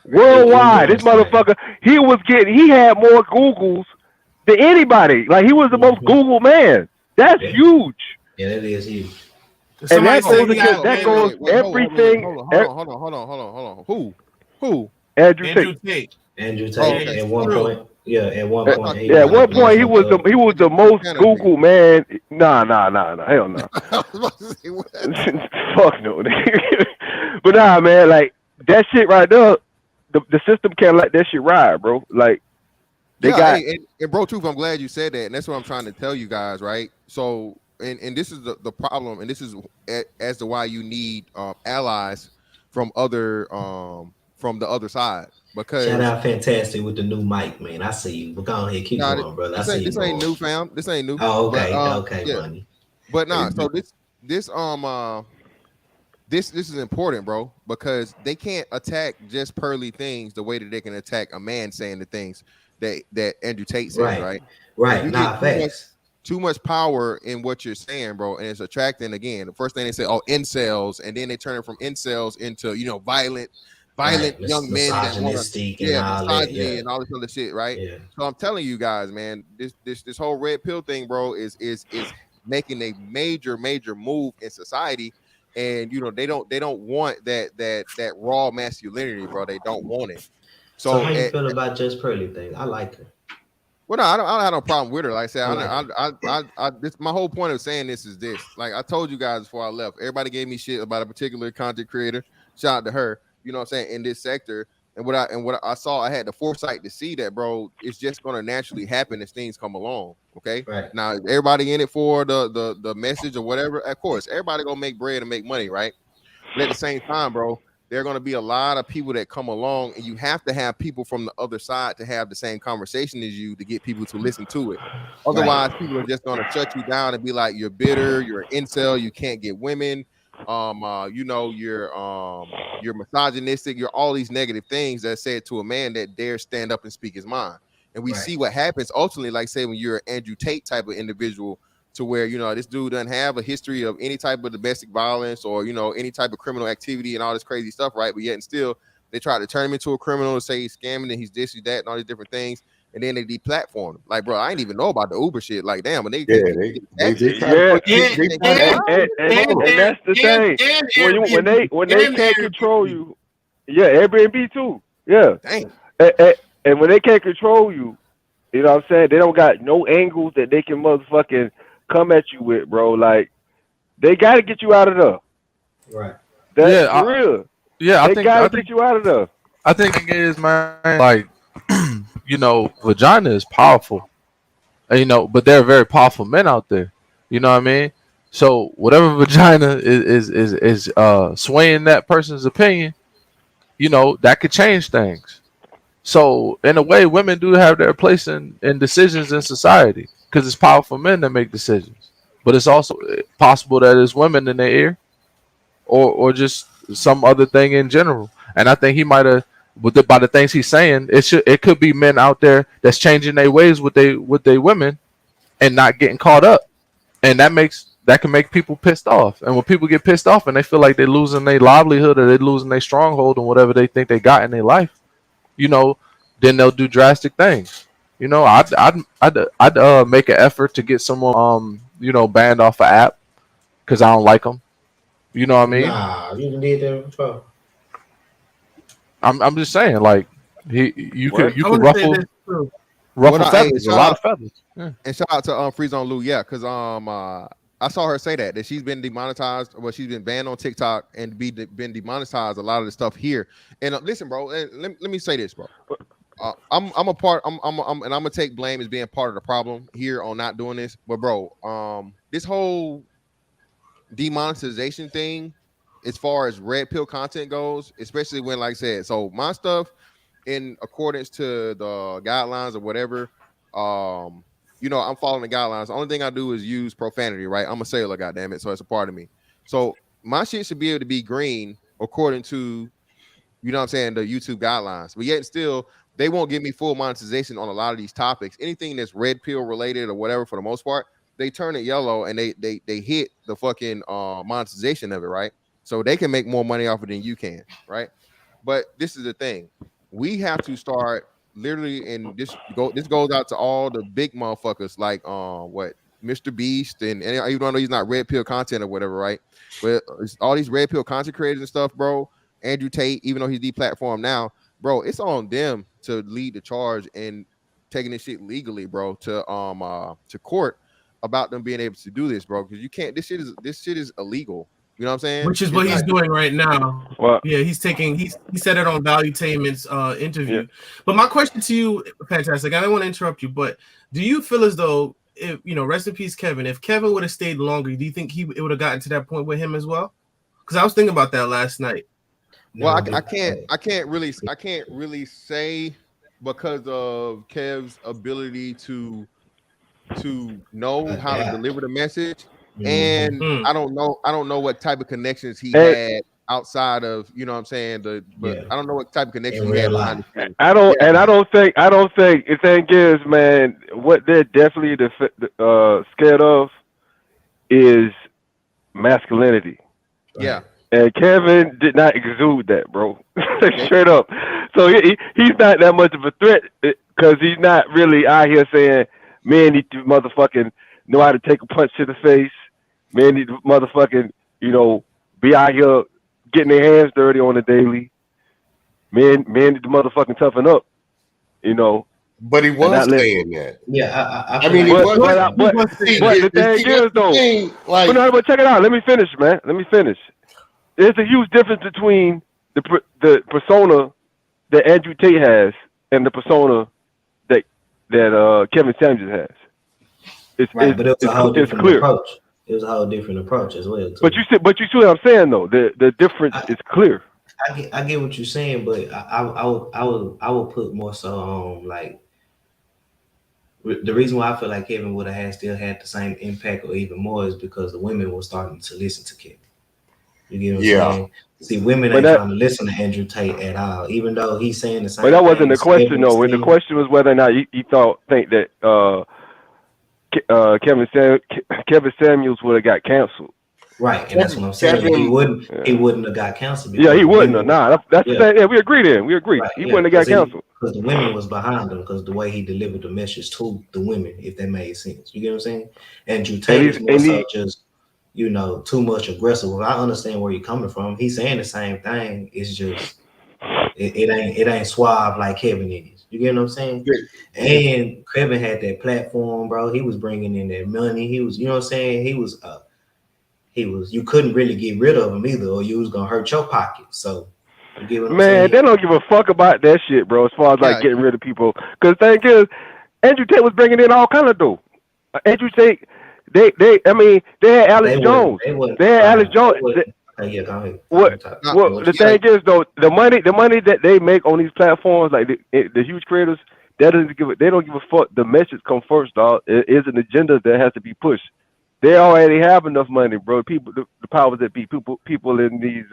Worldwide, this motherfucker, he had more Googles than anybody. Like, he was the most Googled man. That's huge. Yeah, that is huge. And that goes everything. Hold on. Who? Andrew Tate. Andrew Tate. At one point. Yeah, at one point. At one point, he was the most Googled man. Nah, hell no. Fuck no. But nah, man, like that shit right there. The system can't let that shit ride, bro. Like they got. And bro, truth, I'm glad you said that, and that's what I'm trying to tell you guys, right? So, and this is the problem, and this is as to why you need allies from the other side. Because shout out Fantastic with the new mic, man. I see you. But go ahead, keep going, brother. This ain't new, fam. This ain't new. Oh, okay, okay, buddy. But nah, so this is important, bro, because they can't attack just pearly things the way that they can attack a man saying the things that Andrew Tate said, right? Right. Nah, facts. Too much power in what you're saying, bro, and it's attracting again. The first thing they say, incels, and then they turn it from incels into, you know, violent young men that want misogyny and all this other shit, right? Yeah. So I'm telling you guys, man, this whole red pill thing, bro, is making a major move in society, and you know they don't want that raw masculinity, bro. They don't want it. So how you feel about Just Pearly thing? I like her. Well, no, I don't have no problem with her. Like I said, my whole point of saying this is this. Like I told you guys before I left, everybody gave me shit about a particular content creator. Shout out to her. You know what I'm saying, in this sector, and what I saw, I had the foresight to see that, bro, it's just gonna naturally happen as things come along. Okay, right. Now everybody in it for the message or whatever, of course, everybody gonna make bread and make money, right? But at the same time, bro, there are gonna be a lot of people that come along, and you have to have people from the other side to have the same conversation as you to get people to listen to it. Otherwise, people are just gonna shut you down and be like, you're bitter, you're an incel, you can't get women. You know, you're misogynistic, you're all these negative things that said to a man that dares stand up and speak his mind. And we see what happens ultimately, like say when you're an Andrew Tate type of individual, to where, you know, this dude doesn't have a history of any type of domestic violence or, you know, any type of criminal activity and all this crazy stuff, right? But yet and still they try to turn him into a criminal and say he's scamming and he's this, he's that, and all these different things. And then they deplatform him. Like, bro, I didn't even know about the Uber shit. Like, damn, but and that's the thing. When they can't control you, Airbnb too. Yeah. Damn. And when they can't control you, you know what I'm saying? They don't got no angles that they can motherfucking come at you with, bro. Like, they got to get you out of there. Right. That's real. Yeah, I they think gotta get you out of there. I think it is, man. Like, you know, vagina is powerful, and, you know, but there are very powerful men out there. You know what I mean? So whatever vagina is swaying that person's opinion, you know, that could change things. So in a way, women do have their place in decisions in society because it's powerful men that make decisions. But it's also possible that it's women in their ear, or just some other thing in general. And I think he might have, by the things he's saying, it could be men out there that's changing their ways with they women and not getting caught up, and that can make people pissed off. And when people get pissed off and they feel like they're losing their livelihood or they're losing their stronghold and whatever they think they got in their life, you know, then they'll do drastic things. You know, I'd make an effort to get someone you know, banned off an app because I don't like them. You know what I mean? Nah, you did that before. I'm just saying, like, you could ruffle feathers, a lot of feathers. Yeah. And shout out to Freeze on Lou, yeah, because I saw her say that she's been demonetized, well, she's been banned on TikTok and been demonetized a lot of the stuff here. And listen, bro, let me say this, bro. I'm a part. I'm gonna take blame as being part of the problem here on not doing this. But bro, this whole demonetization thing, as far as red pill content goes, especially when, like I said, so my stuff in accordance to the guidelines or whatever, you know, I'm following the guidelines. The only thing I do is use profanity, right? I'm a sailor, goddammit, so it's a part of me. So my shit should be able to be green according to, you know what I'm saying, the YouTube guidelines. But yet still, they won't give me full monetization on a lot of these topics. Anything that's red pill related or whatever, for the most part, they turn it yellow and they hit the fucking monetization of it, right? So they can make more money off it than you can, right? But this is the thing. We have to start literally, and this goes out to all the big motherfuckers like Mr. Beast and even though he's not red pill content or whatever, right? But it's all these red pill content creators and stuff, bro. Andrew Tate, even though he's deplatformed now, bro, it's on them to lead the charge and taking this shit legally, bro, to court about them being able to do this, bro. Because you can't. This shit is illegal. You know what I'm saying? Which is what he's doing right now. Well, yeah, he said it on Valuetainment's interview. Yeah. But my question to you, Fantastic, I don't want to interrupt you, but do you feel as though, if, you know, rest in peace, Kevin, if Kevin would have stayed longer, do you think it would have gotten to that point with him as well? Because I was thinking about that last night. Well, I can't really say because of Kev's ability to know how to deliver the message. And I don't know what type of connections he had outside of, you know what I'm saying, I don't know what type of connections he had behind the scenes. I don't think the thing is, man, what they're definitely scared of is masculinity. Yeah. And Kevin did not exude that, bro. Straight up. So he's not that much of a threat because he's not really out here saying men need to motherfucking know how to take a punch to the face. Men need to motherfucking, you know, be out here getting their hands dirty on the daily. Men need to motherfucking toughen up, you know. But he was saying that. Yeah, I mean, but the thing is, though, but check it out. Let me finish, man. There's a huge difference between the persona that Andrew Tate has and the persona that Kevin Samuels has. It's a whole different clear. Approach. It was a whole different approach as well. Too. But you see what I'm saying, though. The difference is clear. I get what you're saying, but I would put more so on like the reason why I feel like Kevin would have still had the same impact or even more is because the women were starting to listen to Kevin. You get what I'm saying? See, women ain't trying to listen to Andrew Tate at all, even though he's saying the same. But that wasn't the question, though. The question was whether or not he think that Kevin Samuels would have got canceled. Right, and that's what I'm saying. He wouldn't have got canceled. Yeah, he wouldn't have. Nah, that's the thing. Yeah, we agree then. We agree. Right, he wouldn't have got canceled. Because the women was behind him because the way he delivered the message to the women, if that made sense. You get what I'm saying? Andrew Tate was more so just, you know, too much aggressive. I understand where you're coming from. He's saying the same thing. It's just it ain't suave like Kevin is. You get what I'm saying? And Kevin had that platform, bro. He was bringing in that money. He was, you know what I'm saying? you couldn't really get rid of him either, or you was gonna hurt your pocket. So you get what I'm Man, saying? they don't give a fuck about that shit, bro. As far as like getting rid of people, because the thing is, Andrew Tate was bringing in all kind of dope. Andrew Tate, they had Alex Jones. They had Alex Jones. Yeah, go ahead. What the thing is though, the money that they make on these platforms, like the huge creators, they don't give a fuck. The message come first, dog. It is an agenda that has to be pushed. They already have enough money, bro. People, the powers that be, people in these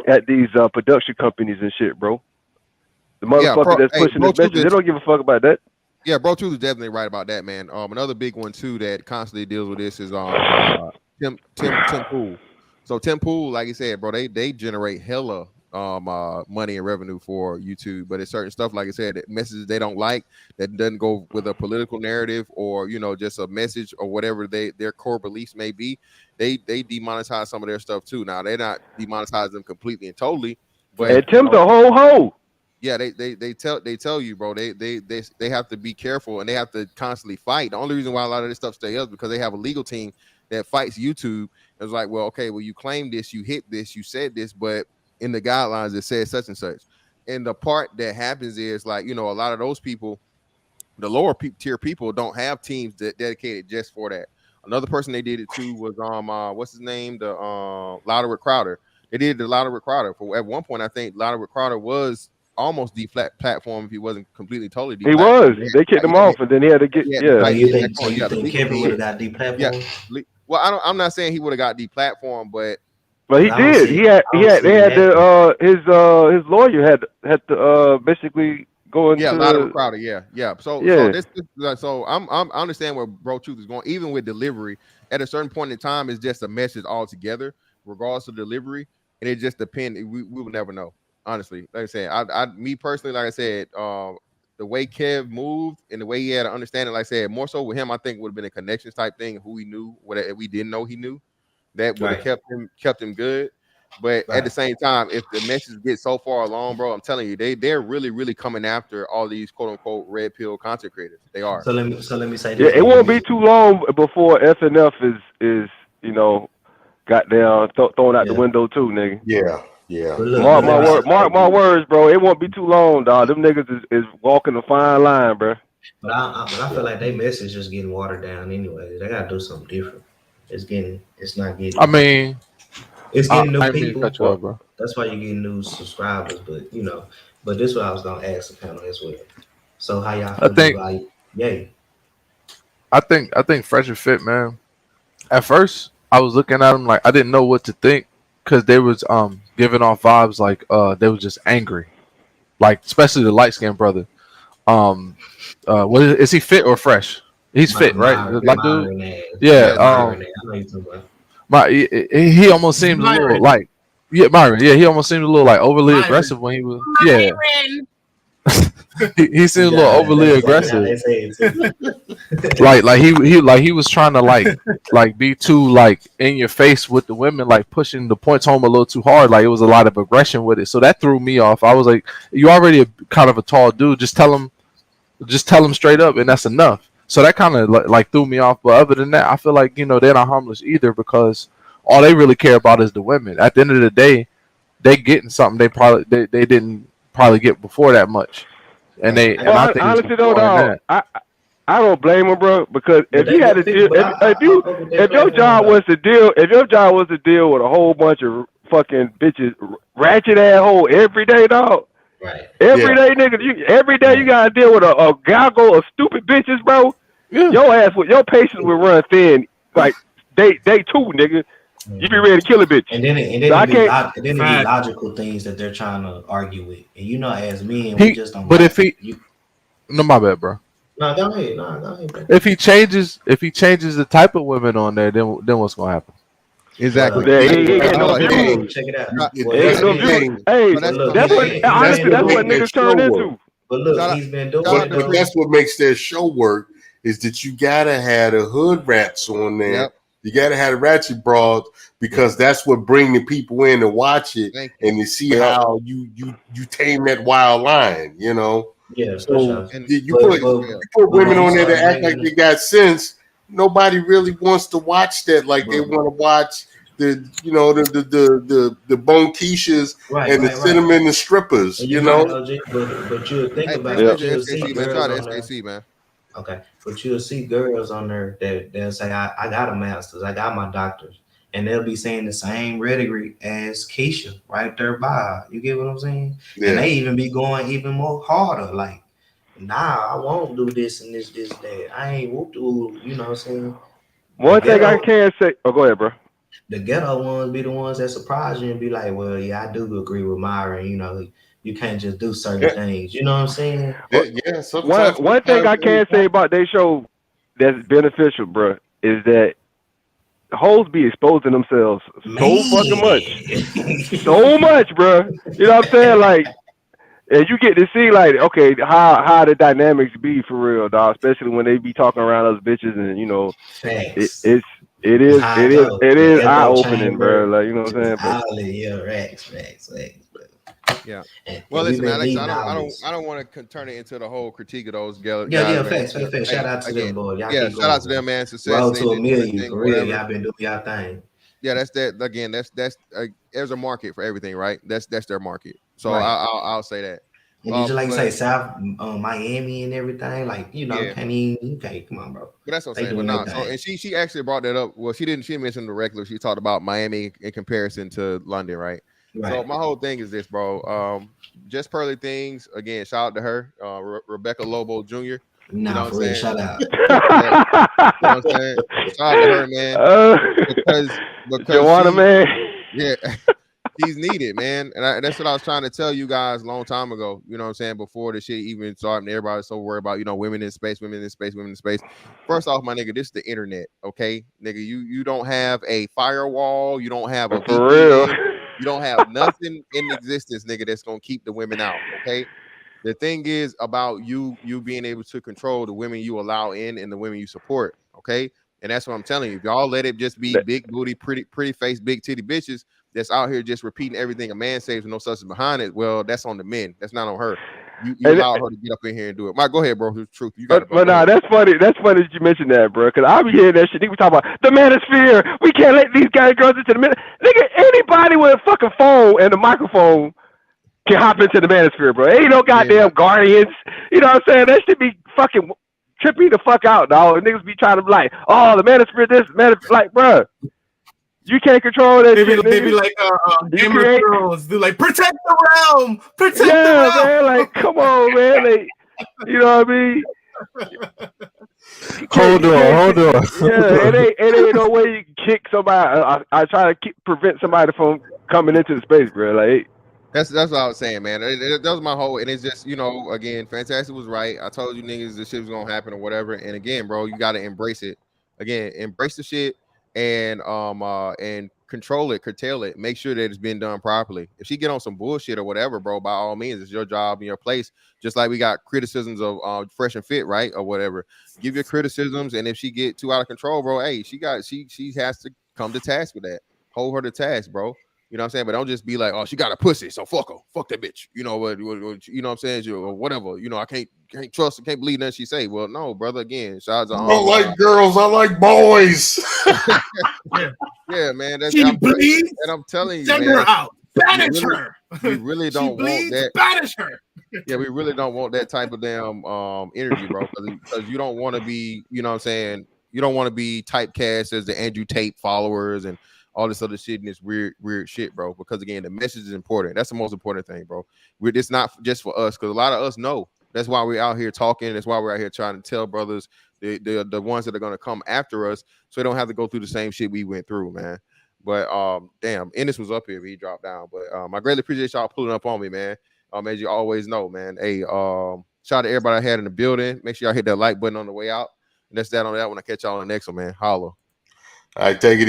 at these production companies and shit, bro. The motherfucker that's pushing this message, they don't give a fuck about that. Yeah, Bro Truth is definitely right about that, man. Another big one too that constantly deals with this is Tim Pool. So Tim Pool, like you said, bro, they generate hella money and revenue for YouTube, but it's certain stuff, like I said, messages they don't like that doesn't go with a political narrative or just a message or whatever their core beliefs may be. They demonetize some of their stuff too. Now they're not demonetizing them completely and totally, but and Tim's a whole hoe. Yeah, they tell you, bro. They have to be careful and they have to constantly fight. The only reason why a lot of this stuff stays up is because they have a legal team that fights YouTube. It's like, well, okay, well, you claim this, you hit this, you said this, but in the guidelines it says such and such. And the part that happens is like, a lot of those people, the lower tier people, don't have teams that dedicated just for that. Another person they did it to was what's his name, the Louder with Crowder. They did the Louder with Crowder. For at one point, I think Louder with Crowder was almost platform if he wasn't completely totally He was. They kicked him off, and then he had to get. Yeah. You think Kevin would have got deplatformed? Yeah. Well, I'm not saying he would have got deplatformed, but he did. They had to his lawyer had to basically go into Louder with Crowder. Yeah. So I understand where Bro Truth is going. Even with delivery, at a certain point in time, it's just a message altogether, regardless of delivery, and it just depends. We will never know. Honestly, like I said, me personally, like I said, the way Kev moved and the way he had to understand it, like I said, more so with him, I think would have been a connections type thing. Who he knew, what we didn't know he knew, that would have kept him good. But at the same time, if the message gets so far along, bro, I'm telling you, they're really, really coming after all these quote unquote red pill content creators. They are. So let me say this. Yeah, it won't be too long before SNF is goddamn thrown out the window too, nigga. Yeah. Mark my words, bro. It won't be too long, dog. Them niggas is walking a fine line, bro. But I feel like they message just getting watered down anyway. They gotta do something different. It's not getting. I mean, it's getting new people. Bro. That's why you're getting new subscribers. But but this is what I was gonna ask the panel as well. So how y'all feel about Yay? I think Fresh and Fit, man. At first, I was looking at them like I didn't know what to think. Because they was giving off vibes like they was just angry, like especially the light skinned brother. What is he fit or fresh? He's fit, right? Like dude, yeah. He almost seemed a little like Myron. Yeah, he almost seemed a little like overly aggressive when he was he seemed a little overly aggressive. like he was trying to like be too like in your face with the women, like pushing the points home a little too hard. Like it was a lot of aggression with it, so that threw me off. I was like, you already kind of a tall dude. Just tell him straight up, and that's enough. So that kind of like threw me off. But other than that, I feel like they're not harmless either because all they really care about is the women. At the end of the day, they getting something they didn't probably get before that much. And I think honestly though, I don't blame him, bro, because if you had to deal, if your job was to deal with a whole bunch of fucking bitches, ratchet asshole every day, dog. Right. Every day, nigga. Every day you gotta deal with a gaggle of stupid bitches, bro. Yeah. Your patience will run thin. Like day 2, nigga. You be ready to kill a bitch. And then it be logical things that they're trying to argue with. And as men, we just don't. But no, my bad, bro. No, go ahead. Bro. If he changes the type of women on there, then what's gonna happen? Exactly. Check it out. Hey, that's what niggas turn into. But look, he's been doing it. But that's what makes their show work is that you gotta have the hood rats on there. Yep. You gotta have the ratchet broads because that's what bring the people in to watch it and to see how you tame that wild lion, Yeah. So you put women on there that act like they got sense, nobody really wants to watch that. Like they want to watch the Bonquishas and the cinnamon and strippers. You know, but you'll think about it. You'll see girls on there. man. Okay, but you'll see girls on there that they'll say, I got a master's, I got my doctor's, and they'll be saying the same rhetoric as Keisha right there by her. You get what I'm saying? Yeah. And they even be going even more harder, like, nah, I won't do this and this, that. I ain't whoop to, you know what I'm saying? One thing I can say, go ahead, bro. The ghetto ones be the ones that surprise you and be like, well, yeah, I do agree with Myra, you know, you can't just do certain things. You know what I'm saying? Yeah. One thing I can say about they show that's beneficial, bro, is that hoes be exposing themselves so fucking much. So much, bro. You know what I'm saying? Like, and you get to see, like, okay, how the dynamics be for real, dog. Especially when they be talking around us bitches, and you know, it is eye opening, bro. Like, you know what I'm saying? Yeah, facts. Yeah. Well, listen, man. I don't want to turn it into the whole critique of those guys. Yeah, facts. Shout out to them, boy. Yeah, shout out to them, man. Success. Road to $1 million, for real. Y'all been doing y'all thing. Yeah, that's that. Again, that's there's a market for everything, right? That's their market. So right. I'll say that. And you just like say South Miami and everything, like, you know, okay, come on, bro. But that's what I'm saying. But no, so, and she actually brought that up. Well, she didn't. She mentioned the regular. She talked about Miami in comparison to London, right? So my whole thing is this, bro. Just Pearly Things. Again, shout out to her, Rebecca Lobo Jr. You know what I'm saying? Shout out. You know what I'm saying? Shout out to her, man. Because Joanna, man. Yeah. He's needed, man. And that's what I was trying to tell you guys a long time ago. You know what I'm saying? Before the shit even started, and everybody's so worried about, you know, women in space. First off, my nigga, this is the internet, okay? Nigga, you don't have a firewall. You don't have a for real. You don't have nothing in existence, nigga, that's gonna keep the women out, okay? The thing is about you being able to control the women you allow in and the women you support, okay? And that's what I'm telling you. If y'all let it just be big booty, pretty face, big titty bitches that's out here just repeating everything a man says with no substance behind it, well, that's on the men. That's not on her. You allow her to get up in here and do it. Mike, go ahead, bro. The truth. You got it. But nah, that's funny. That's funny that you mentioned that, bro. Because I be hearing that shit. We talk about the manosphere. We can't let these guys girls into the nigga. Anybody with a fucking phone and a microphone can hop into the manosphere, bro. Ain't no goddamn guardians. You know what I'm saying? That should be fucking trippy the fuck out, dog. And niggas be trying to be like, oh, the manosphere, this manosphere, like, bro. You can't control that shit. They be like Game of Thrones. Do like protect the realm, protect the realm. Man, like come on, man. Like, you know what I mean? Hold on. Yeah, it ain't no way you can kick somebody. I try to prevent somebody from coming into the space, bro. Like that's what I was saying, man. That was my whole, and it's just, you know, again, Fantastic was right. I told you niggas this shit was gonna happen or whatever. And again, bro, you gotta embrace it. Again, embrace the shit. And control it, curtail it, make sure that it's been done properly. If she get on some bullshit or whatever, bro, by all means, it's your job and your place. Just like we got criticisms of Fresh and Fit, right, or whatever. Give your criticisms, and if she get too out of control, bro, hey, she has to come to task with that. Hold her to task, bro. You know what I'm saying? But don't just be like, oh, she got a pussy, so fuck her, fuck that bitch. You know what? You know what I'm saying? Or whatever. You know, I can't trust her, can't believe nothing she say. Well, no, brother. Again, shots are. I don't like girls. I like boys. Yeah, man. That's she bleeds. And I'm telling you, send man, her out. Banish her. We really don't want that. Banish her. Yeah, we really don't want that type of damn energy, bro. Because you don't want to be, you know what I'm saying? You don't want to be typecast as the Andrew Tate followers and all this other shit and this weird shit, bro. Because again, the message is important. That's the most important thing, bro. It's not just for us, because a lot of us know. That's why we're out here talking. That's why we're out here trying to tell brothers, the ones that are gonna come after us, so they don't have to go through the same shit we went through, man. But damn, Ennis was up here, but he dropped down. But I greatly appreciate y'all pulling up on me, man. As you always know, man. Hey, shout out to everybody I had in the building. Make sure y'all hit that like button on the way out. And that's that on that one. I catch y'all on the next one, man. Holla. All right, take it easy.